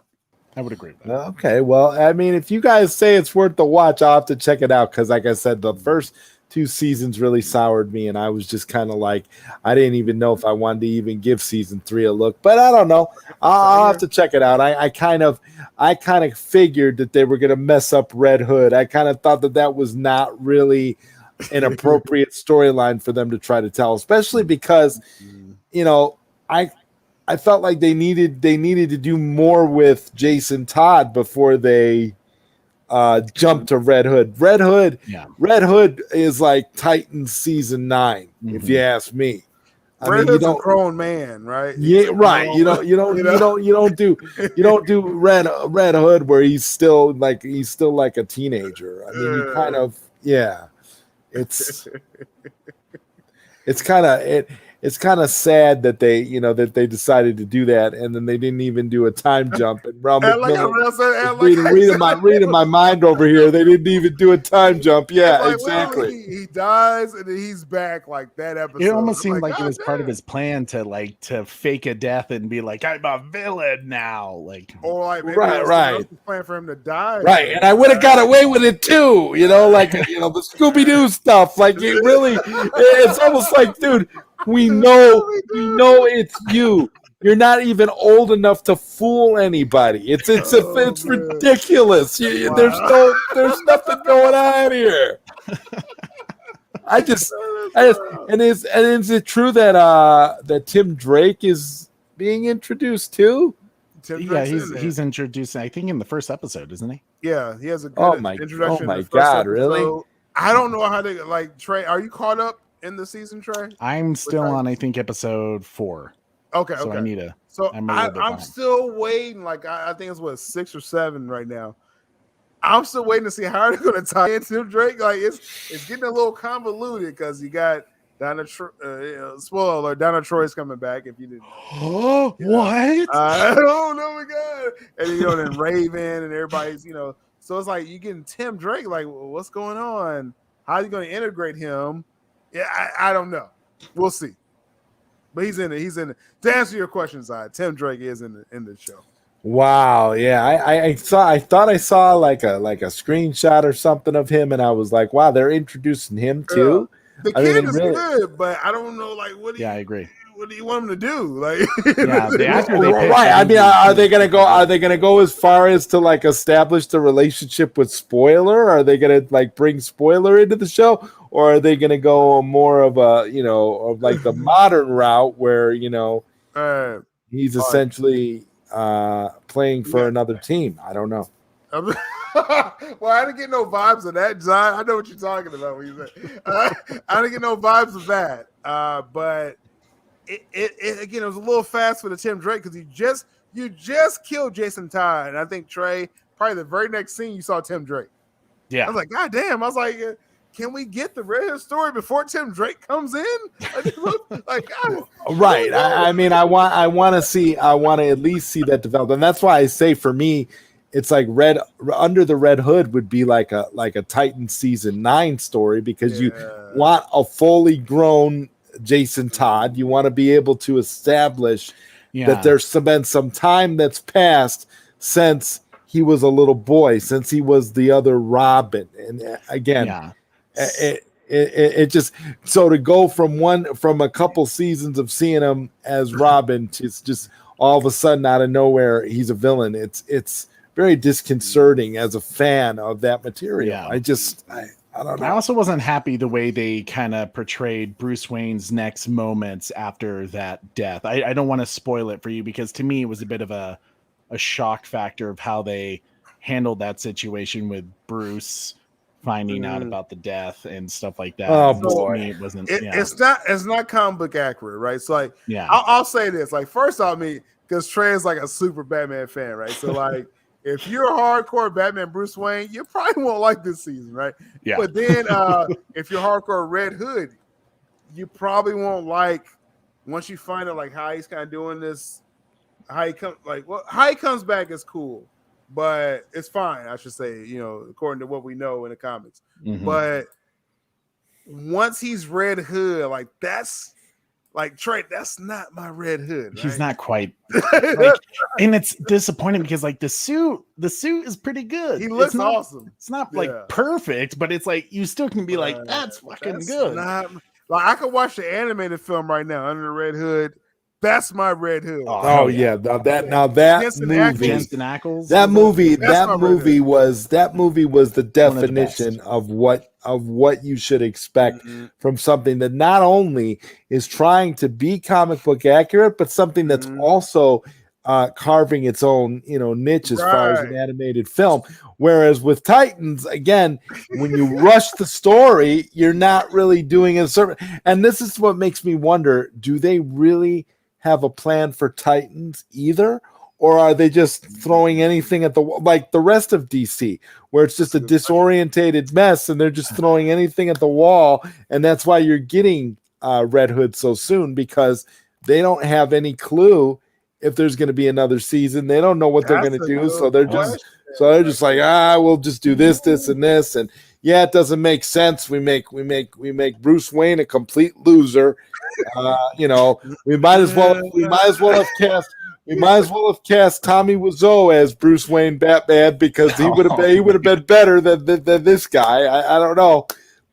I would agree with that. Okay, well, I mean, if you guys say it's worth the watch, I'll have to check it out because, like I said, the first 2 seasons really soured me, and I was just kind of like, I didn't even know if I wanted to even give season 3 a look. But I don't know. I'll have to check it out. I kind of figured that they were going to mess up Red Hood. I kind of thought that was not really an appropriate storyline for them to try to tell, especially because, I felt like they needed to do more with Jason Todd before they jumped to Red Hood. Red Hood is like Titans season 9, if you ask me. Red Hood's a grown man, right? Yeah, right. You don't do Red Hood where he's still like a teenager. I mean, you kind of It's kind of sad that they decided to do that, and then they didn't even do a time jump. And reading my mind over here, they didn't even do a time jump. Yeah, exactly. He dies, and then he's back like that episode. It almost seemed like it was part of his plan to fake a death and be like, I'm a villain now. Right. Plan for him to die. Right, and I would have got away with it too. The Scooby Doo stuff. Like it really, it's almost like, dude. We know it's you. You're not even old enough to fool anybody. It's ridiculous. Wow. There's nothing going on here. And is it true that Tim Drake is being introduced too? He's introduced, I think, in the first episode, isn't he? Yeah, he has a good introduction. Oh my God, really? I don't know how they Trey. Are you caught up in the season, Trey? I'm still on, I think, episode 4. Okay, so okay. I need to. So I'm still waiting. I think it's 6 or 7 right now. I'm still waiting to see how they're going to tie into Drake. It's getting a little convoluted because you got Donna. Spoiler alert: Donna Troy's coming back. If you didn't. Oh, what? I don't know, my God. And then Raven and everybody's So it's like you getting Tim Drake. Like, what's going on? How are you going to integrate him? Yeah, I don't know. We'll see. But he's in it. To answer your question, Zod, Tim Drake is in the show. Wow. Yeah, I thought I saw like a screenshot or something of him, and I was like, wow, they're introducing him too. The kid is good, but I don't know. I agree. What do you want him to do? The actor they picked, right. I mean, are they gonna go as far as to establish the relationship with Spoiler? Are they gonna bring Spoiler into the show, or are they gonna go more of a of the modern route where he's essentially playing for another team? I don't know. Well, I didn't get no vibes of that, John. I know what you're talking about when you say. I didn't get no vibes of that, but. It was a little fast for the Tim Drake because you just killed Jason Todd, and I think Trey probably the very next scene you saw Tim Drake. Yeah, I was like, God damn! I was like, can we get the Red Hood story before Tim Drake comes in? Like, God, right. I mean, I want to at least see that develop, and that's why I say for me, it's like Under the Red Hood would be like a Titan season 9 story, because you want a fully grown Jason Todd. You want to be able to establish that there's been some time that's passed since he was a little boy, since he was the other Robin, and again. It just, so to go from a couple seasons of seeing him as Robin to just all of a sudden out of nowhere he's a villain, it's very disconcerting as a fan of that material. Yeah. I don't know. I also wasn't happy the way they kind of portrayed Bruce Wayne's next moments after that death. I don't want to spoil it for you, because to me it was a bit of a shock factor of how they handled that situation with Bruce finding out about the death and stuff like that. Oh, boy. Me, it wasn't. It's not comic book accurate, right? So like, I'll say this. Like, first off, because Trey is like a super Batman fan, right? So like, if you're a hardcore Batman Bruce Wayne, you probably won't like this season, right? Yeah. But then if you're hardcore Red Hood, you probably won't like, once you find out like how he's kind of doing this, how he comes back is cool. But it's fine, I should say, according to what we know in the comics. Mm-hmm. But once he's Red Hood, like, that's like, Trey, that's not my Red Hood. Right? He's not quite. Like, and it's disappointing because, like, the suit is pretty good. He looks awesome. It's not like perfect, but it's like you still can be like, that's fucking good. Like, I could watch the animated film right now, Under the Red Hood. That's my Red Hood. Oh yeah, that movie, Jensen Ackles. That movie was the definition of what you should expect from something that not only is trying to be comic book accurate, but something that's also carving its own niche as far as an animated film. Whereas with Titans, again, when you rush the story, you're not really doing a certain. And this is what makes me wonder: do they really have a plan for Titans either, or are they just throwing anything at the like the rest of DC, where it's just a disorientated mess and they're just throwing anything at the wall, and that's why you're getting Red Hood so soon, because they don't have any clue if there's going to be another season. They don't know what they're going to do, so they're just like, we'll just do this, and this, and it doesn't make sense. We make Bruce Wayne a complete loser. We might as well have cast Tommy Wiseau as Bruce Wayne Batman, because he would have been better than this guy. I don't know,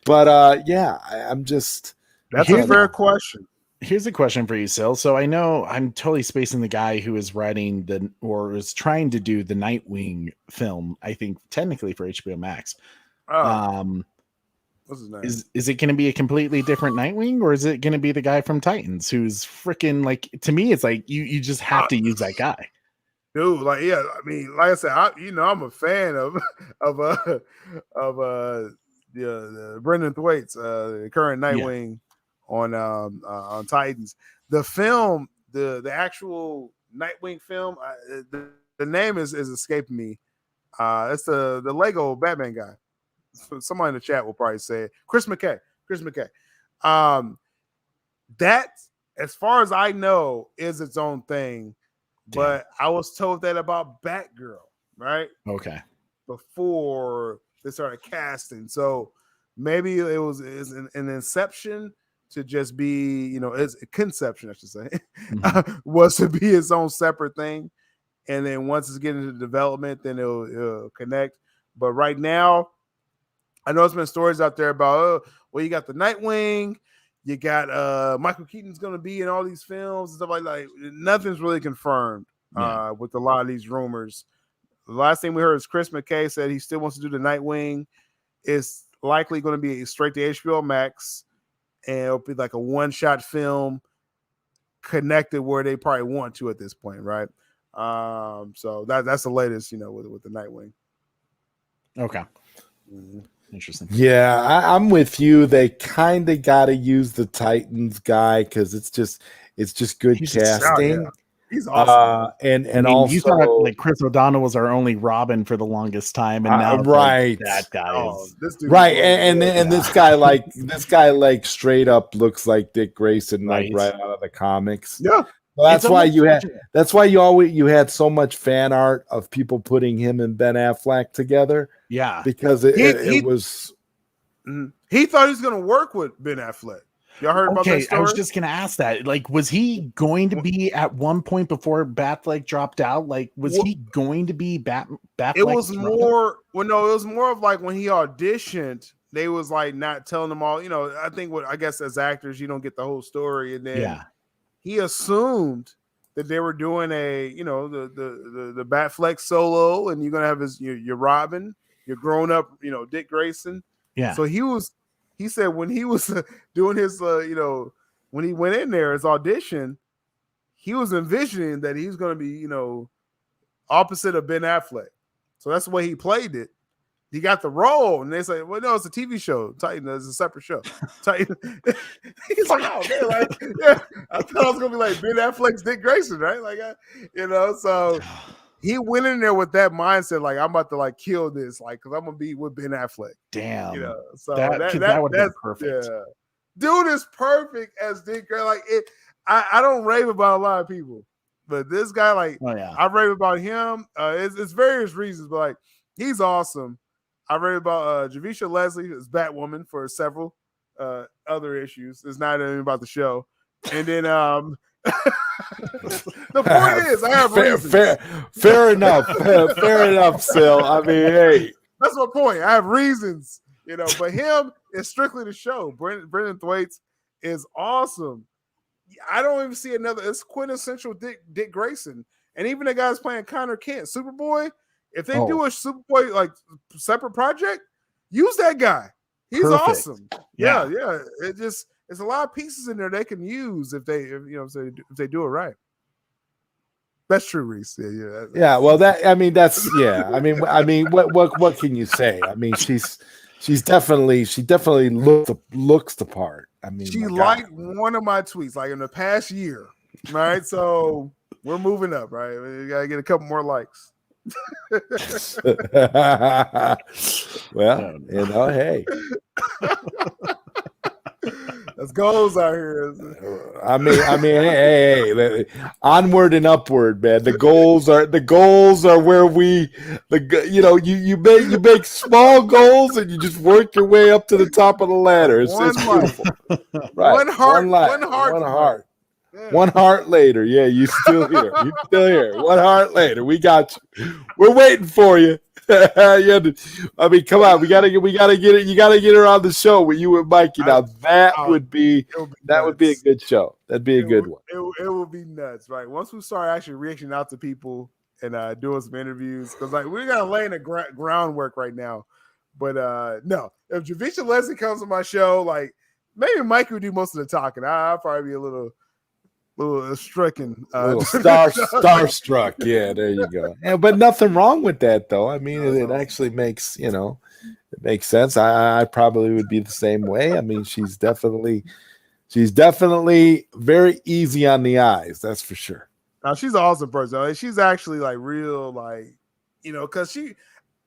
but I'm just. That's a fair question. Here's a question for you, Sil. So I know I'm totally spacing the guy who is writing is trying to do the Nightwing film. I think technically for HBO Max. What's his name? Is it going to be a completely different Nightwing, or is it going to be the guy from Titans who's freaking like? To me, it's like you just have to use that guy, dude. Like, I mean, like I said, I'm a fan of the Brendan Thwaites, the current Nightwing on Titans. The film, the actual Nightwing film, the name is escaping me. It's the Lego Batman guy. Somebody in the chat will probably say it. Chris McKay. That, as far as I know, is its own thing. But I was told that about Batgirl, right? Okay. Before they started casting. So maybe it was an inception to just be, it's a conception, I should say, was to be its own separate thing. And then once it's getting into development, then it'll connect. But right now, I know there's been stories out there about, you got the Nightwing, you got Michael Keaton's going to be in all these films and stuff like that. Nothing's really confirmed with a lot of these rumors. The last thing we heard is Chris McKay said he still wants to do the Nightwing. It's likely going to be straight to HBO Max, and it'll be like a one-shot film connected where they probably want to at this point, right? So that's the latest, with the Nightwing. Okay. Interesting. Yeah, I'm with you. They kind of got to use the Titans guy because it's just good casting. He's awesome. And I mean, also, you thought like Chris O'Donnell was our only Robin for the longest time, and now it's right, like, that guy is this dude right, and this guy like straight up looks like Dick Grayson, like right out of the comics. Yeah. Well, that's why you had so much fan art of people putting him and Ben Affleck together. Yeah, because it was. He thought he was going to work with Ben Affleck. Y'all heard about that story? I was just going to ask that. Like, was he going to be at one point before Batfleck dropped out? Like, was he going to be Batfleck? It was more. Well, no, it was more of like when he auditioned. They was like not telling them all. You know, I guess as actors, you don't get the whole story, and then he assumed that they were doing the Batfleck solo, and you're gonna have your Robin, your grown up, Dick Grayson. Yeah. So he said when he was doing his, when he went in there, his audition, he was envisioning that he was going to be, opposite of Ben Affleck. So that's the way he played it. He got the role, and they say, "Well, no, it's a TV show. Titan is a separate show." Titan. He's like, "Oh man, like, yeah, I thought I was gonna be like Ben Affleck's Dick Grayson, right?" Like, so he went in there with that mindset, like, I'm about to like kill this, like, because I'm gonna be with Ben Affleck. Damn, so that would be perfect. Yeah. Dude is perfect as Dick Grayson. Like, I don't rave about a lot of people, but this guy, like, I rave about him. It's various reasons, but like, he's awesome. I read about Javisha Leslie as Batwoman for several other issues. It's not even about the show. And then the point is, I have reasons. Fair enough. Fair enough, Sil. I mean, hey. That's my point. I have reasons, but him is strictly the show. Brendan Thwaites is awesome. I don't even see another. It's quintessential Dick Grayson. And even the guys playing Connor Kent, Superboy, if they do a Superboy like separate project, use that guy. He's awesome. Yeah. It's a lot of pieces in there they can use if they do it right. That's true, Reese. Yeah. Well, that's I mean, what can you say? I mean, she definitely looks the part. I mean, she liked one of my tweets like in the past year. Right, so we're moving up. Right, we gotta get a couple more likes. Well, hey. That's goals out here. I mean, hey, onward and upward, man. The goals are where you make small goals and you just work your way up to the top of the ladder. It's beautiful. Right. One heart. Yeah. 1 heart later. Yeah, you still here. One heart later. We got you. We're waiting for you. I mean, come on. We gotta get it. You gotta get her on the show with you and Mikey. Now that would be a good show. That'd be a good one. It would be nuts, right? Once we start actually reaching out to people and doing some interviews, because like we gotta lay in the groundwork right now. But no, if Javisha Leslie comes on my show, like maybe Mikey would do most of the talking. I'll probably be a little stricken, starstruck. Yeah, there you go. Yeah, but nothing wrong with that, though. I mean, it actually makes it makes sense. I probably would be the same way. I mean, she's definitely very easy on the eyes. That's for sure. Now she's an awesome person. Like, she's actually like real, like because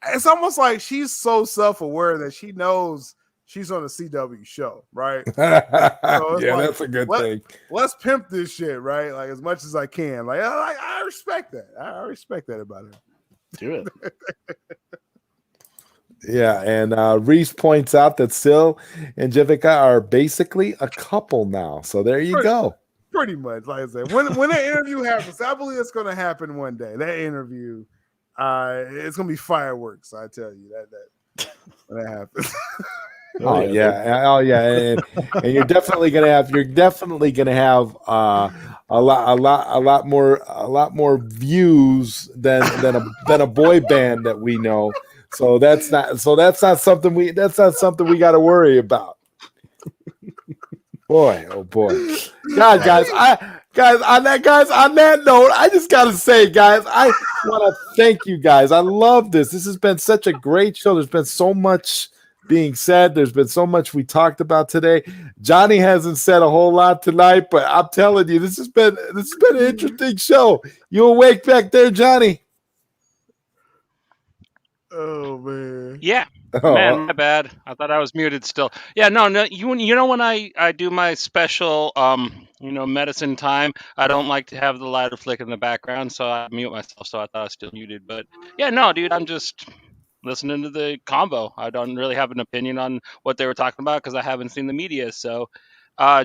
it's almost like she's so self-aware that she knows she's on a CW show, right? So that's a good thing. Let's pimp this shit, right? Like as much as I can. Like I respect that. I respect that about her. Do it. Yeah, and Reese points out that Sil and Jivika are basically a couple now. So there you go. Pretty much, like I said. When that interview happens, I believe it's going to happen one day. That interview, it's going to be fireworks. I tell you that when that happens. Oh yeah, and you're definitely gonna have a lot more views than a boy band that we know. So that's not something we got to worry about. Boy, oh boy, guys, on that note, I just gotta say, guys, I want to thank you guys. I love this. This has been such a great show. There's been so much being said. There's been so much we talked about today. Johnny hasn't said a whole lot tonight, but I'm telling you, this has been an interesting show. You awake back there, Johnny? Oh man. Yeah. Man, my bad. I thought I was muted still. Yeah, no. You know when I do my special medicine time, I don't like to have the lighter flick in the background, so I mute myself. So I thought I was still muted. But yeah, no, dude, I'm just listening to the combo. I don't really have an opinion on what they were talking about because I haven't seen the media. So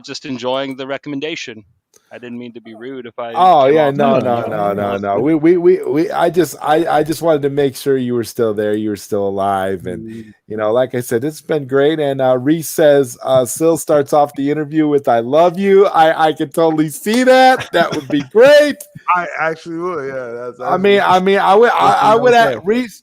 just enjoying the recommendation. I didn't mean to be rude if I. Oh yeah, no. I just wanted to make sure you were still there, you were still alive, and like I said, it's been great. And Reese says Sil starts off the interview with "I love you." I can totally see that. That would be great. I actually would. Yeah, that's I would. Reese.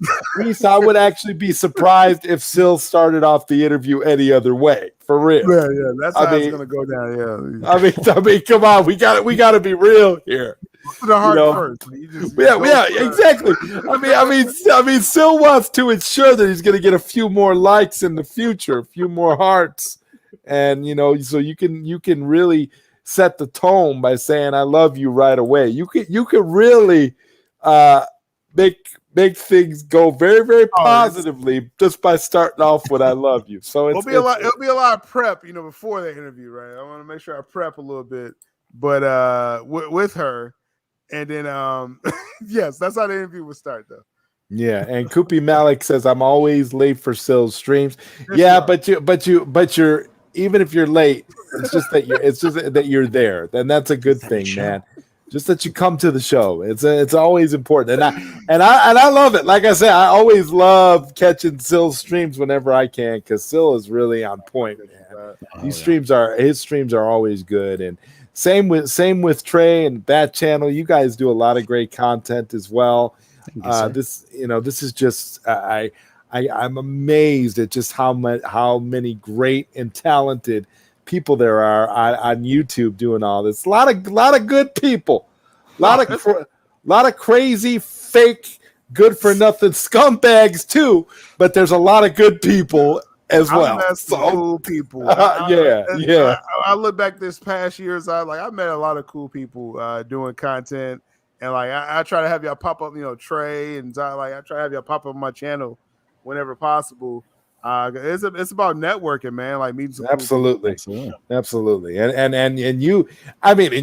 I would actually be surprised if Sil started off the interview any other way. For real. Yeah. That's how it's gonna go down. Yeah. I mean, come on. We got to be real here. The heart first. Exactly. I mean, Sil wants to ensure that he's going to get a few more likes in the future, a few more hearts, and so you can really set the tone by saying "I love you" right away. You could really make things go very, very positively just by starting off with "I love you." So it'll be a lot of prep, before the interview, right? I want to make sure I prep a little bit, but with her, and then yes, that's how the interview would start, though. Yeah, and Koopy Malik says I'm always late for Sil's streams. But you're even if you're late, it's just that you're there. Then that's a good thing, man. Just that you come to the show. It's always important, and I love it. Like I said, I always love catching Sil's streams whenever I can because Sil is really on point, man. His streams are always good, and same with Trey and Bat Channel. You guys do a lot of great content as well. This is just I'm amazed at just how many great and talented people there are on YouTube doing all this. A lot of good people, a lot of crazy, fake, good for nothing scumbags too. But there's a lot of good people as well. Cool people. I look back this past years. I met a lot of cool people doing content, and I try to have y'all pop up. Trey and I try to have y'all pop up on my channel whenever possible. It's about networking, man. Meeting some absolutely, and you,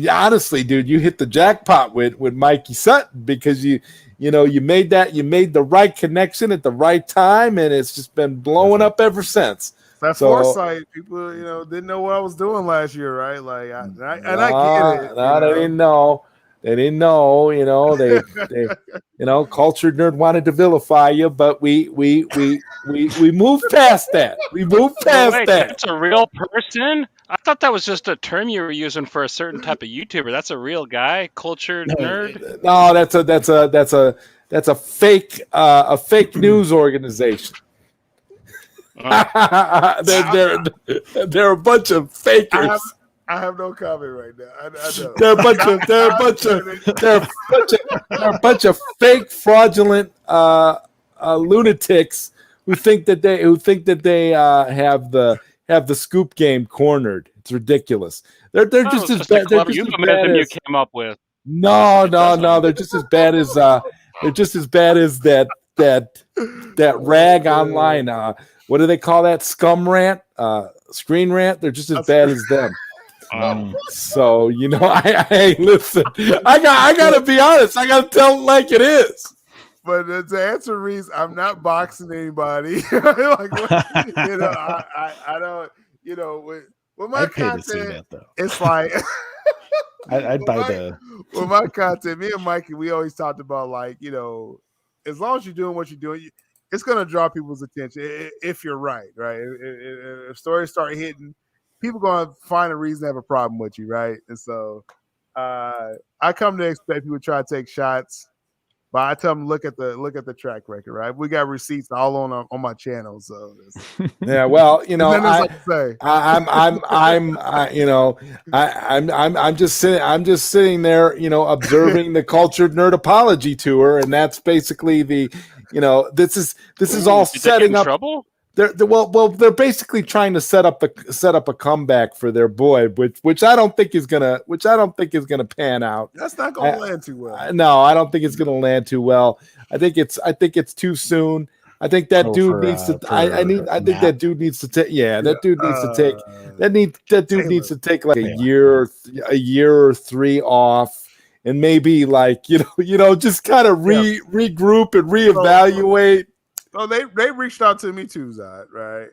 honestly, dude, you hit the jackpot with Mikey Sutton because you made the right connection at the right time, and it's just been blowing up ever since. That's foresight. People, didn't know what I was doing last year, right? I get it. They didn't know. They didn't know, they cultured nerd wanted to vilify you, but we moved past that. We moved past that. That's a real person? I thought that was just a term you were using for a certain type of YouTuber. That's a real guy, cultured nerd. No, that's a fake news organization. They're a bunch of fakers. I have no comment right now. I know. They're a bunch of fake, fraudulent lunatics who think that they have the scoop game cornered. It's ridiculous. They're just as bad. They're just as bad as you came up with. No. They're just as bad as that rag online. What do they call that? Scum rant, screen rant. They're just as bad as them. So I listen. I gotta be honest. I gotta tell it like it is. But to answer Reese, I'm not boxing anybody. I don't. With my content, it's like I'd buy the. With my content, me and Mikey, we always talked about as long as you're doing what you're doing, it's gonna draw people's attention if you're right. If stories start hitting, people gonna find a reason to have a problem with you, right? And so I come to expect people to try to take shots, but I tell them look at the track record, right? We got receipts all on my channel, so yeah. Well, I'm just sitting there, observing the Cultured Nerd Apology tour, and that's basically the, this is all setting up. Trouble? They're basically trying to set up a comeback for their boy, which I don't think is gonna pan out. That's not gonna land too well. No, I don't think it's gonna land too well. I think it's too soon. I think that dude needs to. I think that dude needs to take. Yeah, that dude needs to take. That dude needs to take like a year or 3 off, and maybe like just kind of regroup and reevaluate. Oh, they reached out to me too, Zod, right?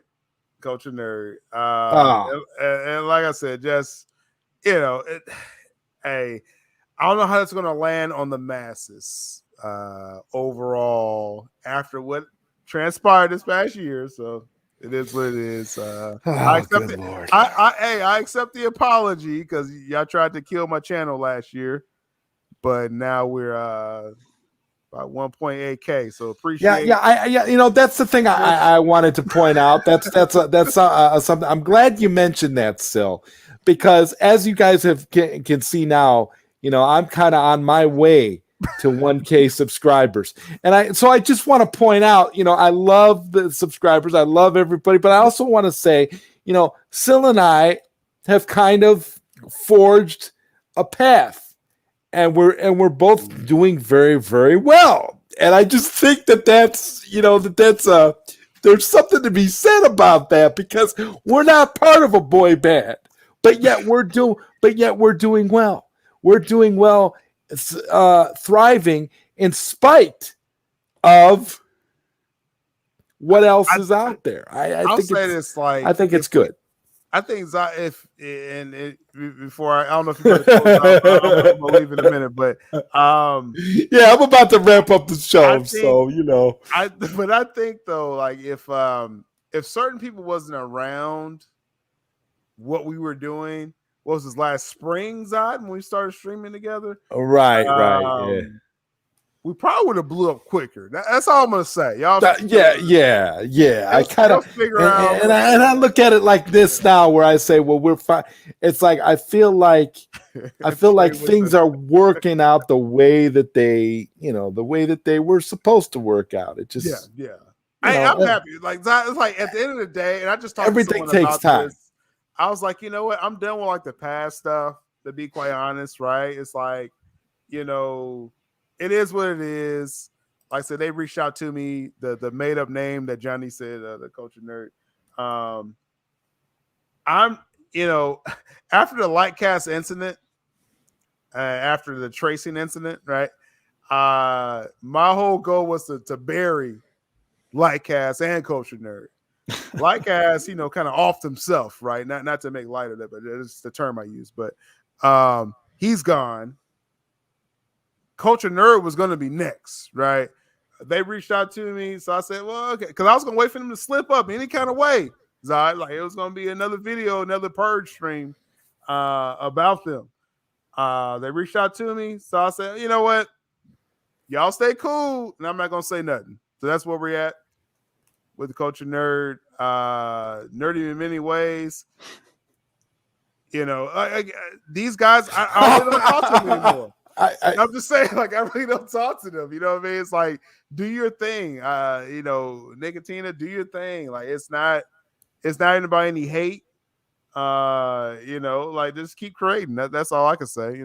Coach and Nerd. And like I said, just hey, I don't know how that's going to land on the masses overall after what transpired this past year. So it is what it is. I accept it. I accept the apology because y'all tried to kill my channel last year, but now we're about 1.8K. So appreciate. Yeah. That's the thing I wanted to point out. That's something. I'm glad you mentioned that, Sil, because as you guys can see now, I'm kind of on my way to 1K subscribers, and I just want to point out, I love the subscribers, I love everybody, but I also want to say, Sil and I have kind of forged a path, and we're both doing very, very well, and I just think that's there's something to be said about that, because we're not part of a boy band, but yet we're doing well. We're doing well, thriving in spite of what else is out there. I think it's good. I think before I don't know if you're going to close out, I'm going to leave in a minute, but yeah, I'm about to wrap up the show, but I think though, like if certain people wasn't around what we were doing. What was this last spring, Zod, when we started streaming together? Right. Yeah. We probably would have blew up quicker. That's all I'm gonna say, y'all. Yeah. I kind of figure out, and I look at it like this now, where I say, well, we're fine. It's like I feel like things are working out the way that they were supposed to work out. It just I'm happy. Like it's like at the end of the day, and I just talked everything to someone takes about time. This. I was like, you know what? I'm done with like the past stuff, to be quite honest, right? It's like, it is what it is. Like I said, they reached out to me, the made up name that Johnny said, the Coach and Nerd. I'm, after the Lightcast incident, after the tracing incident, right? My whole goal was to bury Lightcast and Coach and Nerd. Like as kind of offed himself, right? Not to make light of that, but it's the term I use. But he's gone. Culture Nerd was going to be next, right? They reached out to me, so I said, "Well, okay," because I was going to wait for them to slip up any kind of way. Zod, like it was going to be another video, another purge stream about them. They reached out to me, so I said, "You know what? Y'all stay cool, and I'm not going to say nothing." So that's where we're at with the Culture Nerd, nerdy in many ways. These guys, I really don't talk to them anymore. I'm just saying, like, I really don't talk to them. You know what I mean? It's like, do your thing. Nicotina, do your thing. Like, it's not anybody any hate. Like, just keep creating. That's all I can say.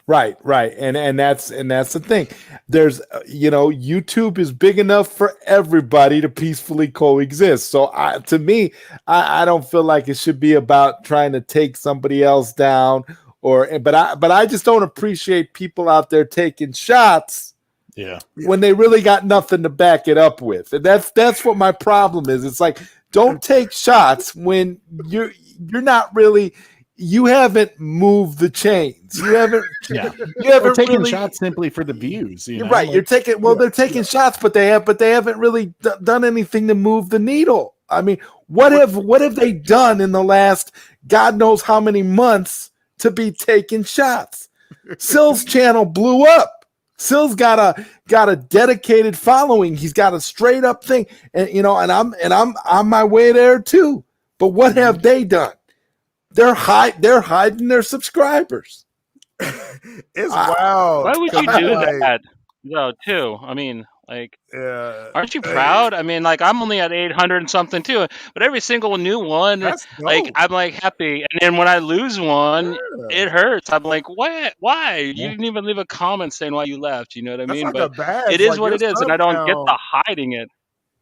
Right, and that's the thing. There's YouTube is big enough for everybody to peacefully coexist. So to me, I don't feel like it should be about trying to take somebody else down, but I just don't appreciate people out there taking shots. Yeah. When they really got nothing to back it up with. And that's what my problem is. It's like, don't take shots when you're not really. You haven't moved the chains. You haven't. Yeah. You haven't taking really, shots simply for the views. You're right. You're taking. Well, they're taking shots, but they haven't really done anything to move the needle. I mean, what have they done in the last God knows how many months to be taking shots? Sil's channel blew up. Sil's got a dedicated following. He's got a straight up thing, and I'm on my way there too. But what have they done? They're hiding their subscribers. It's wild. Why would you do that, though? Too. I mean, Like, Yeah. aren't you proud? I mean, like, I'm only at 800 and something too, but every single new one, That's like, dope. I'm like happy. And then when I lose one, Yeah. it hurts. I'm like, what? Why? You Yeah. didn't even leave a comment saying why you left. You know what I That's mean? like But a badge. it is like what your it is, and sub I don't get count. the hiding it.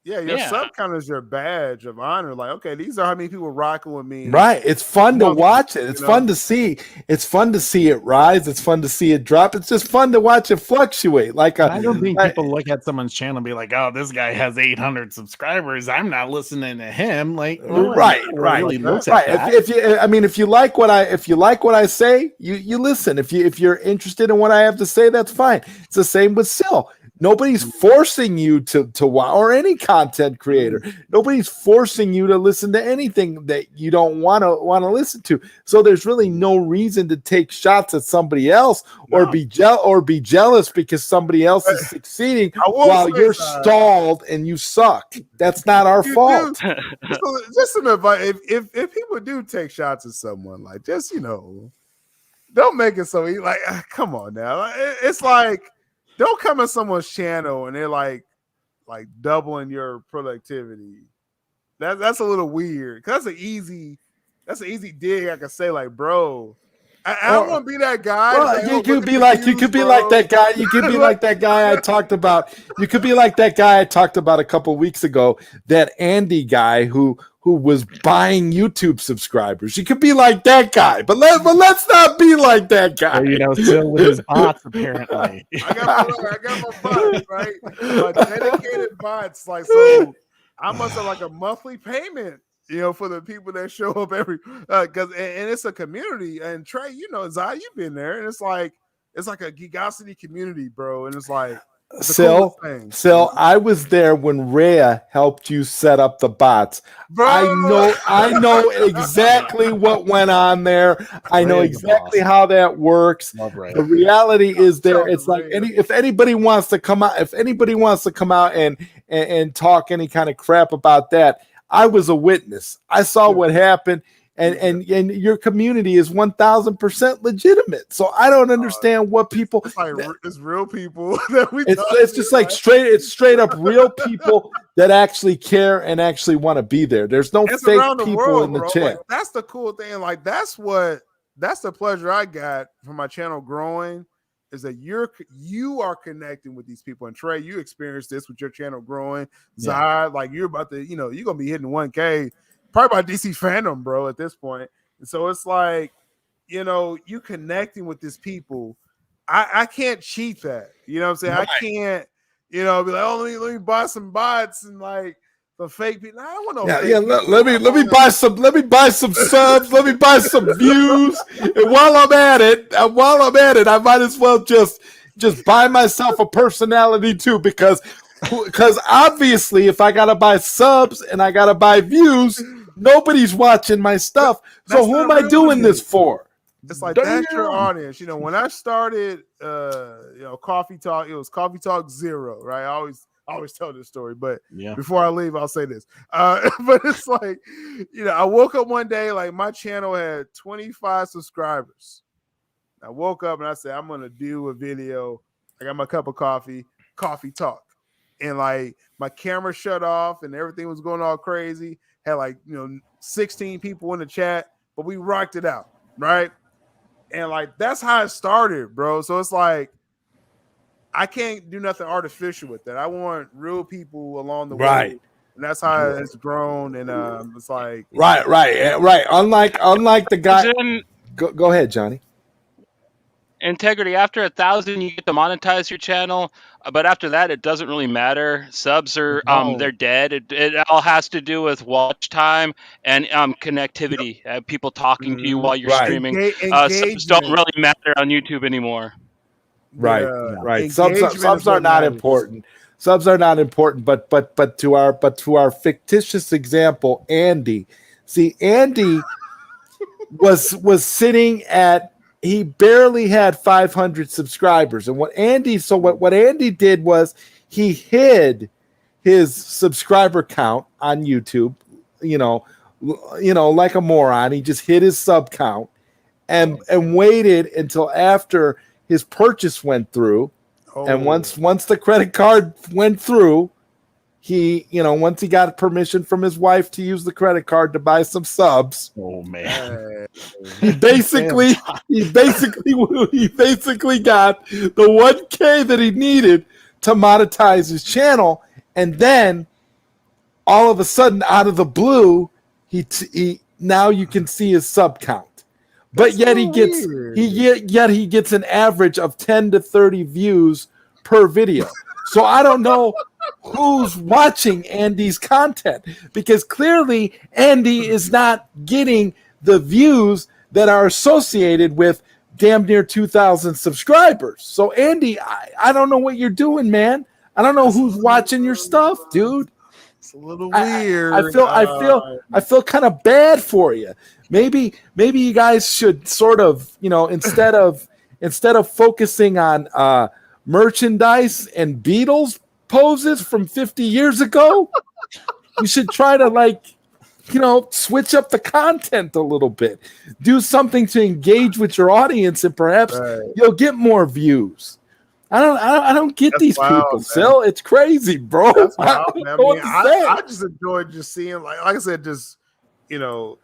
Yeah, your Yeah. sub count is your badge of honor. Like, okay, these are how many people rocking with me. Right. It's fun to Monthly, watch it. It's you know? fun to see. It's fun to see it rise. It's fun to see it drop. It's just fun to watch it fluctuate. Like I don't think people look at someone's channel and be like, "Oh, this guy has 800 subscribers. I'm not listening to him." Like, no one right. really looks Right. at that. If you, I mean, if you like what I say, you listen. If you're interested in what I have to say, that's fine. It's the same with Sil. Nobody's forcing you to watch, or any content creator. Nobody's forcing you to listen to anything that you don't want to listen to. So there's really no reason to take shots at somebody else or be jealous because somebody else is succeeding while you're stalled and you suck. That's not our fault. Just some advice. If people do take shots at someone, like, just, don't make it so easy. Like, come on now. It's like, don't come on someone's channel and they're like doubling your productivity. That's a little weird. Cause that's an easy dig. I can say, like, bro, I don't want to be that guy. Well, you could be like that guy. You could be like that guy I talked about. You could be like that guy I talked about a couple weeks ago. That Andy guy who was buying YouTube subscribers. You could be like that guy, but let's not be like that guy. Or, still with his bots, apparently. I got my bots, right? My dedicated bots. Like, so I must have like a monthly payment, for the people that show up every because and it's a community. And Trey, Zai, you've been there, and it's like a Gigosity community, bro. And it's like, Sil, I was there when Rhea helped you set up the bots. Bro. I know exactly what went on there. I know exactly how that works. The reality is there. It's like if anybody wants to come out and talk any kind of crap about that, I was a witness. I saw what happened. And your community is 1,000% legitimate. So I don't understand what people. It's real people that we. It's just like straight up real people that actually care and actually want to be there. There's no fake people in the chat. Like, that's the cool thing. Like, that's the pleasure I got from my channel growing, is that you are connecting with these people. And Trey, you experienced this with your channel growing. Zai, like, you're about to, you're gonna be hitting 1K. Probably by DC fandom, bro, at this point. And so it's like, you connecting with these people. I can't cheat that. You know what I'm saying? Right. I can't, be like, let me buy some bots and like the fake people. I don't want no fake people. Let me buy some subs, let me buy some views. And while I'm at it, I might as well just buy myself a personality too, because obviously if I gotta buy subs and I gotta buy views, nobody's watching my stuff. So who am I doing this for? It's like, that's your audience. When I started Coffee Talk, it was Coffee Talk 0, right? I always tell this story, but before I leave, I'll say this. But it's like, I woke up one day, like, my channel had 25 subscribers. I woke up and I said, I'm gonna do a video. I got my cup of coffee talk. And like, my camera shut off and everything was going all crazy. Had like, 16 people in the chat, but we rocked it out, right? And like, that's how it started, bro. So it's like, I can't do nothing artificial with that. I want real people along the way. And that's how it's grown. And it's like, right. Unlike the guy. Go ahead, Johnny. Integrity, after 1,000 you get to monetize your channel, but after that it doesn't really matter. Subs are they're dead. It all has to do with watch time and connectivity, people talking to you while you're streaming. Subs don't really matter on YouTube anymore. Right. Subs are not important. Subs are not important, but to our fictitious example, Andy. See, Andy was sitting at, he barely had 500 subscribers. And what Andy did was he hid his subscriber count on YouTube, like a moron. He just hid his sub count and waited until after his purchase went through. And once the credit card went through, he, once he got permission from his wife to use the credit card to buy some subs. Oh man. He basically got the 1K that he needed to monetize his channel, and then all of a sudden, out of the blue, he now you can see his sub count, but yet he gets an average of 10 to 30 views per video. So I don't know who's watching Andy's content, because clearly Andy is not getting the views that are associated with damn near 2,000 subscribers. So Andy, I don't know what you're doing, man. I don't know who's watching your stuff, dude. It's a little weird. I feel kind of bad for you. Maybe you guys should sort of, instead of focusing on merchandise and Beatles poses from 50 years ago, you should try to switch up the content a little bit. Do something to engage with your audience, and perhaps you'll get more views. I don't get these people, Sil. It's crazy, bro. That's wild, man. I just enjoy just seeing, like I said, just I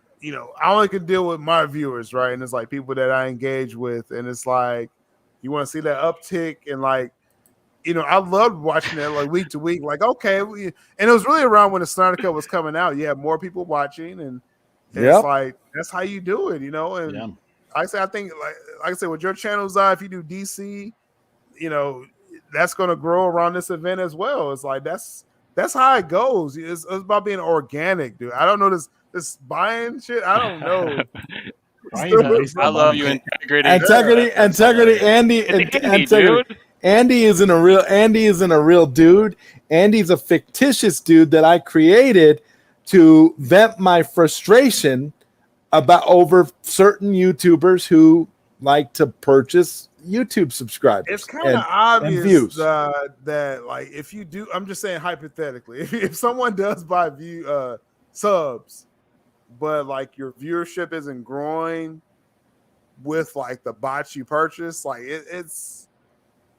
only can deal with my viewers, right? And it's like people that I engage with, and it's like you want to see that uptick, and I loved watching that like week to week. Like, okay, and it was really around when the Snyder Cut was coming out. You had more people watching, and it's like that's how you do it, And I think, like I said, with your channels, if you do DC, that's going to grow around this event as well. It's like that's how it goes. It's about being organic, dude. I don't know this buying shit. I don't know. I love you, integrity. Andy isn't a real dude. Andy's a fictitious dude that I created to vent my frustration over certain YouTubers who like to purchase YouTube subscribers. It's kind of obvious that like if you do, I'm just saying hypothetically, if someone does buy subs, but like your viewership isn't growing with like the bots you purchase, like it's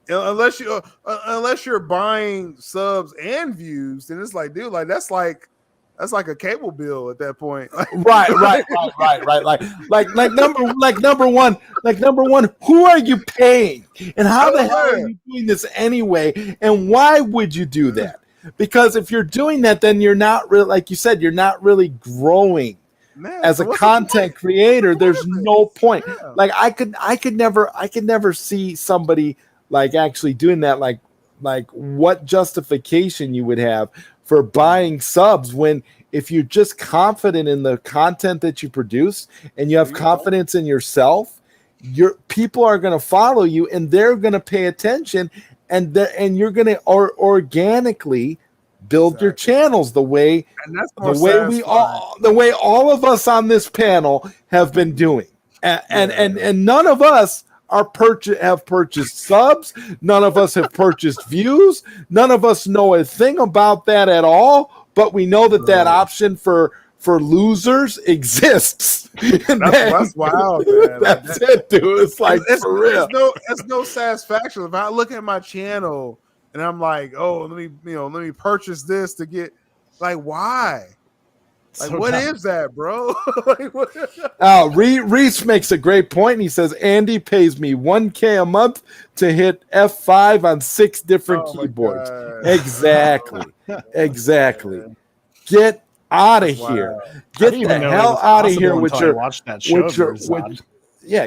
unless you're buying subs and views, then it's like, dude, like that's like a cable bill at that point. Right. Number one, who are you paying? And how the hell are you doing this anyway? And why would you do that? Because if you're doing that, then you're not really, like you said, you're not really growing. Man, as a content creator. There's no point. Yeah. Like I could never see somebody like actually doing that. Like what justification you would have for buying subs when, if you're just confident in the content that you produce and you have confidence in yourself, your people are going to follow you and they're going to pay attention, and you're going to organically build your channels the way all of us on this panel have been doing, and none of us have purchased subs. None of us have purchased views. None of us know a thing about that at all. But we know that option for losers exists. That's wild, man. That's it, dude. It's like for real. It's no satisfaction. If I look at my channel and I'm like, oh, let me purchase this to get, like, why? Like, what is that, bro? Reese makes a great point. And he says, Andy pays me $1K a month to hit F5 on 6 different keyboards. Exactly. Get out of here. Get the hell out of here with your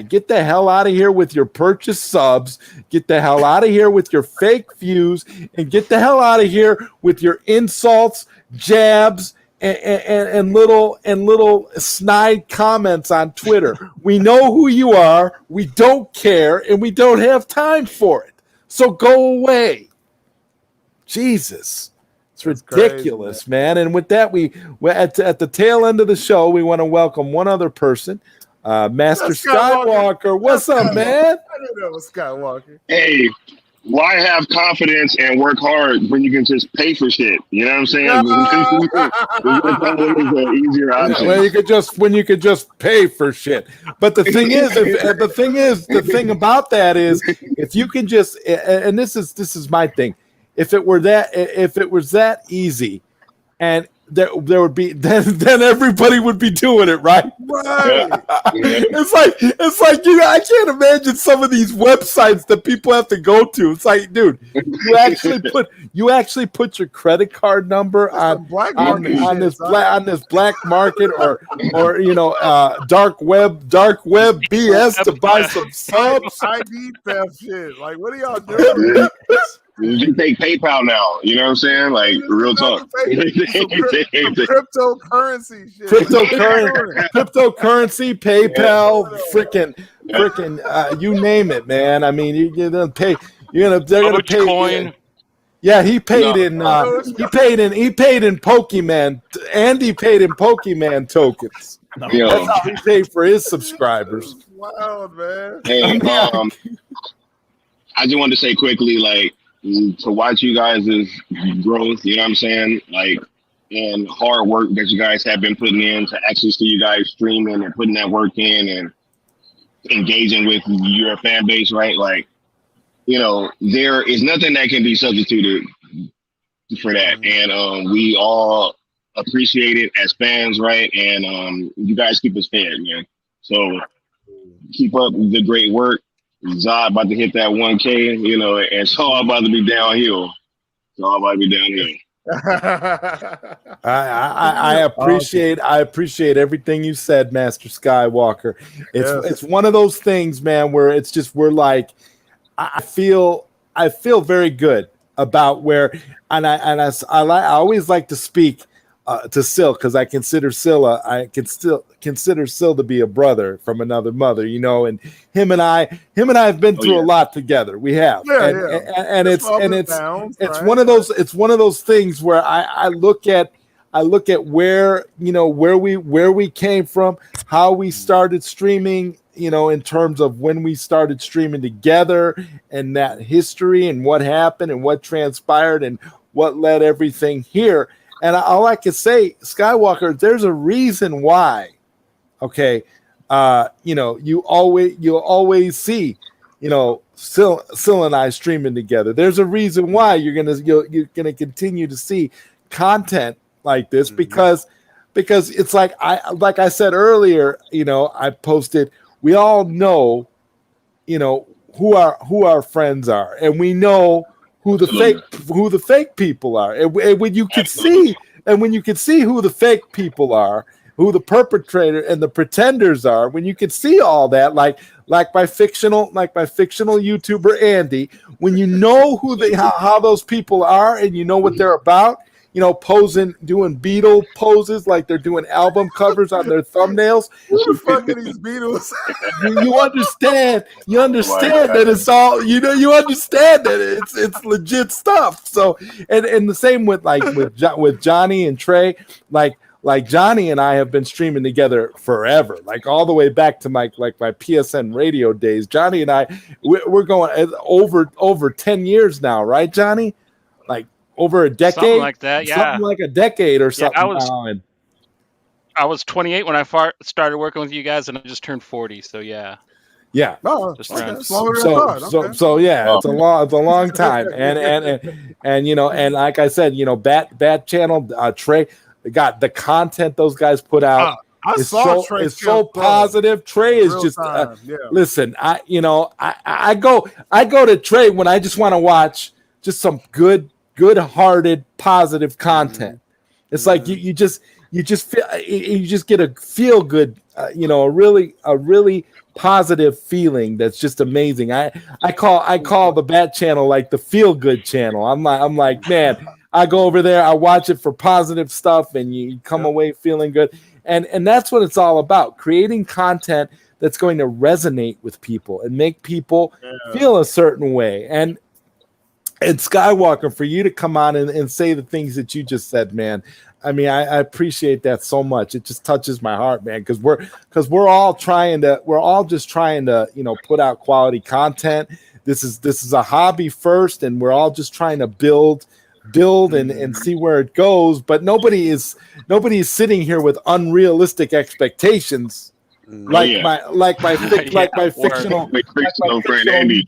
get the hell out of here with your purchased subs. Get the hell out of here with your fake views, and get the hell out of here with your insults, jabs, and little snide comments on Twitter. We know who you are. We don't care, and we don't have time for it. So go away. Jesus. It's ridiculous, crazy, man. And with that, we at the tail end of the show, we want to welcome one other person, Master Skywalker. What's up, man? I didn't know it was Skywalker. Hey, why have confidence and work hard when you can just pay for shit? You know what I'm saying? It's an easier option. When you could just pay for shit. But the thing is, the thing about that is, if you can just, and this is my thing, if it was that easy, and there would be then everybody would be doing it, right? Right. It's like I can't imagine some of these websites that people have to go to. It's like, dude, you actually put your credit card number on this black market or dark web BS to buy some subs. ID theft shit. Like, what are y'all doing? You take PayPal now, you know what I'm saying? Like, real talk. Cryptocurrency shit. Cryptocurrency, PayPal, freaking, you name it, man. I mean, you're gonna pay. They're gonna pay. Coin. Yeah, he paid in Pokemon. Andy paid in Pokemon tokens. That's how he paid for his subscribers. Wild, man. Hey, I just wanted to say quickly, like, to watch you guys' growth, you know what I'm saying? Like, and hard work that you guys have been putting in, to actually see you guys streaming and putting that work in and engaging with your fan base, right? Like, there is nothing that can be substituted for that. And we all appreciate it as fans, right? And you guys keep us fed, man. So keep up the great work. Zod about to hit that 1K, and it's all about to be downhill. I appreciate everything you said, Master Skywalker. It's one of those things, man, where it's just I feel very good about where, and I always like to speak to Sil, because I consider Sil to be a brother from another mother, and him and I have been through a lot together. We have, and it's one of those things where I look at where we came from, how we started streaming, in terms of when we started streaming together, and that history and what happened and what transpired and what led everything here. And all I can say, Skywalker, there's a reason why. Okay, you'll always see, Sil and I streaming together. There's a reason why you're gonna continue to see content like this, because it's like I said earlier, I posted. We all know, who our friends are, and we know who the fake people are, and when you can see who the fake people are, who the perpetrator and the pretenders are, when you can see all that, like my fictional YouTuber Andy, when you know how those people are, and you know what they're about, posing, doing Beatle poses like they're doing album covers on their thumbnails. Who the fuck are these Beatles? You understand that it's all, you understand that it's legit stuff. So, and the same with Johnny and Trey, like Johnny and I have been streaming together forever, like all the way back to my PSN radio days. Johnny and I, we're going over 10 years now, right, Johnny? Like, over a decade, something like that, yeah, something like a decade or something. I was 28 when I started working with you guys, and I just turned 40. So yeah. Oh, it's a long time, and like I said, Bat Channel, Trey, got the content those guys put out. It's so positive. Trey is just listen. I go to Trey when I just want to watch just some good-hearted, positive content. It's like you just get a feel good, a really positive feeling that's just amazing. I call the Bat Channel like the feel good channel. I'm like, man, I go over there, I watch it for positive stuff, and you come away feeling good. And that's what it's all about, creating content that's going to resonate with people and make people feel a certain way. And Skywalker, for you to come on and say the things that you just said, man, I mean, I appreciate that so much. It just touches my heart, man, because we're all just trying to put out quality content this is a hobby first, and we're all just trying to build and see where it goes. But nobody is sitting here with unrealistic expectations. Like my fictional friend Andy.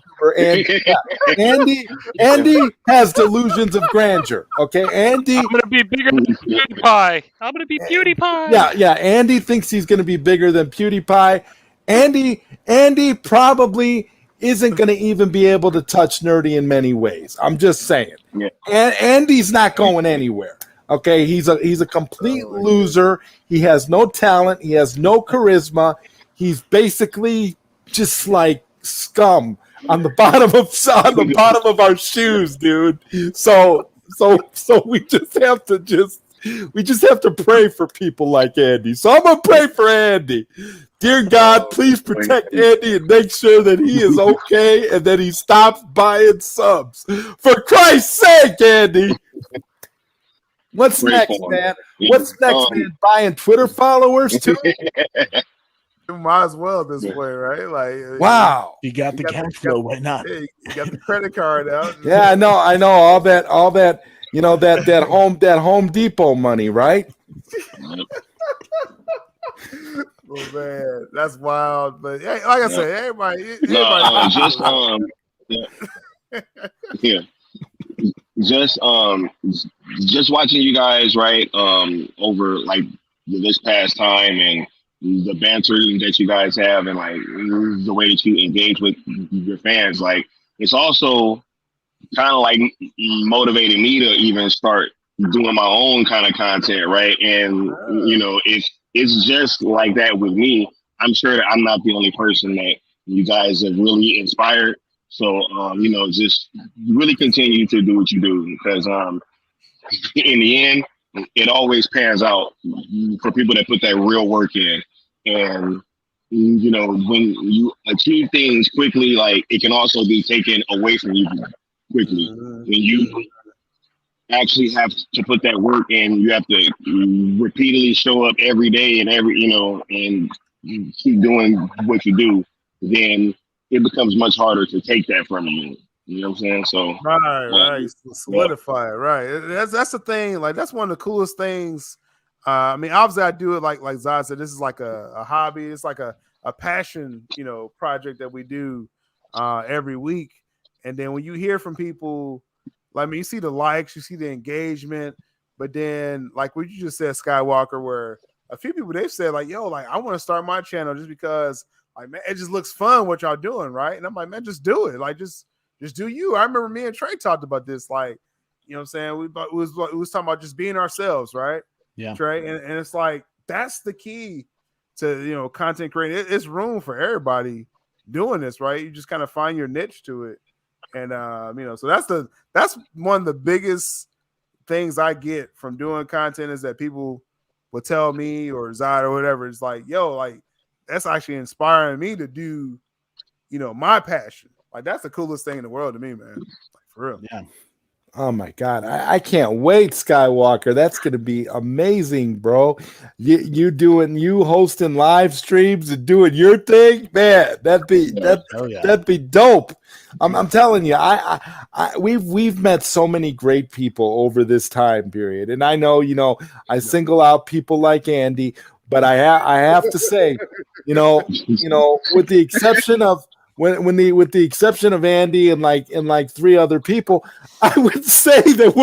Andy has delusions of grandeur. Okay, Andy. I'm gonna be bigger than PewDiePie. I'm gonna be PewDiePie. Yeah. Andy thinks he's gonna be bigger than PewDiePie. Andy probably isn't gonna even be able to touch Nerdy in many ways. I'm just saying. Yeah. And Andy's not going anywhere. Okay, he's a complete loser. He has no talent. He has no charisma. He's basically just like scum on the bottom of our shoes, dude. So we just have to pray for people like Andy. So I'm gonna pray for Andy. Dear God, please protect Andy and make sure that he is okay and that he stops buying subs. For Christ's sake, Andy. What's next, man? What's next, man? Buying Twitter followers too? You might as well at this point, right? Like, wow, you got the cash flow. Why not? You got the credit card out. Yeah, I know all that. You know that Home Depot money, right? Oh man, that's wild. But hey, like I said, everybody just watching you guys, right? Over like this past time and the banter that you guys have, and like the way that you engage with your fans, like it's also kind of like motivated me to even start doing my own kind of content, right? And you know, it's just like that with me. I'm sure that I'm not the only person that you guys have really inspired. So, you know, just really continue to do what you do, because in the end, it always pans out for people that put that real work in. And, you know, when you achieve things quickly, like it can also be taken away from you quickly. When you actually have to put that work in, you have to repeatedly show up every day and and keep doing what you do, then it becomes much harder to take that from you. You know what I'm saying? So right, solidify it. Right. That's the thing. Like that's one of the coolest things. I mean, obviously, I do it like Zod said. This is like a hobby. It's like a passion, project that we do every week. And then when you hear from people, like, I mean, you see the likes, you see the engagement, but then like what you just said, Skywalker, where a few people they've said like, "Yo, like I want to start my channel just because, like, man, it just looks fun what y'all doing, right?" And I'm like, "Man, just do it. Like, just do you." I remember me and Trey talked about this, like, you know what I'm saying? We was talking about just being ourselves, right? Yeah, Trey, and it's like that's the key to content creating. It's room for everybody doing this, right? You just kind of find your niche to it, and so that's one of the biggest things I get from doing content is that people will tell me or Zod or whatever. It's like, yo, like that's actually inspiring me to do, my passion. Like that's the coolest thing in the world to me, man. Like, for real. Yeah. Oh my God. I can't wait, Skywalker. That's going to be amazing, bro. You hosting live streams and doing your thing, man. That'd be dope. I'm telling you, we've met so many great people over this time period. And I know, I single out people like Andy, but I have to say, with the exception of with the exception of Andy and like three other people, I would say that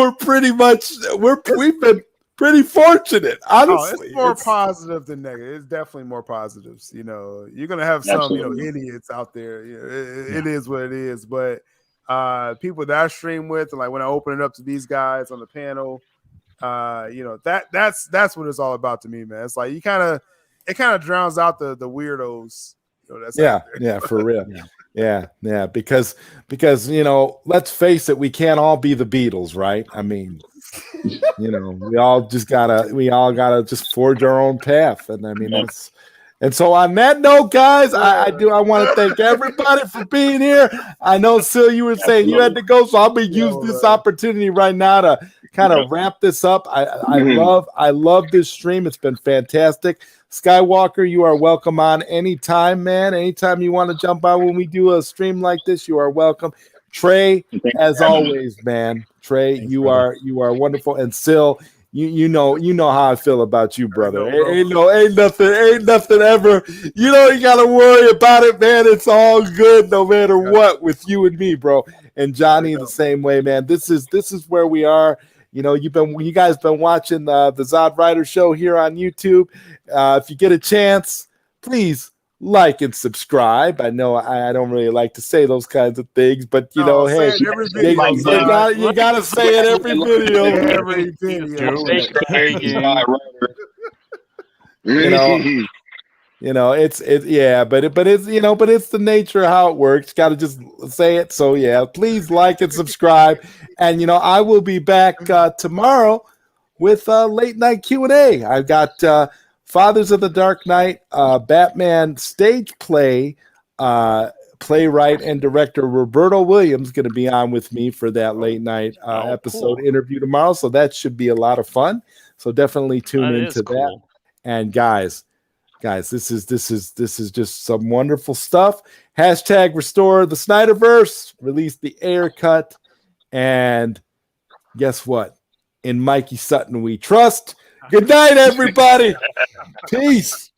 we've been pretty fortunate. Honestly, it's more positive than negative. It's definitely more positives. You're gonna have some idiots out there. It is what it is. But people that I stream with, and like when I open it up to these guys on the panel, that's what it's all about to me, man. It's like it kind of drowns out the weirdos. For real. Yeah. Because let's face it, we can't all be the Beatles, right? I mean, we all gotta just forge our own path. And I mean, and so on that note, guys, I want to thank everybody for being here. I know, Sil, you were saying you had to go, so I'm gonna use this opportunity right now kind of wrap this up. I love this stream. It's been fantastic. Skywalker, you are welcome on anytime, man. Anytime you want to jump on when we do a stream like this, you are welcome. Trey, as always, man. Trey, you are wonderful. And Sil, you know how I feel about you, brother. Ain't nothing ever. You don't gotta worry about it, man. It's all good no matter what with you and me, bro. And Johnny the same way, man. This is where we are. You know, you guys been watching the ZodWriter show here on YouTube. If you get a chance, please like and subscribe. I know I don't really like to say those kinds of things, but you know, hey, you gotta say it every video. You know, it's the nature of how it works. Got to just say it. So yeah, please like and subscribe. And you know, I will be back tomorrow with late night Q&A. I've got Fathers of the Dark Knight, Batman stage play, playwright and director Roberto Williams going to be on with me for that late night episode interview tomorrow. So that should be a lot of fun. So definitely tune into that. And guys, this is just some wonderful stuff. Hashtag restore the Snyderverse, release the Ayer cut, and guess what? In Mikey Sutton we trust. Good night, everybody. Peace.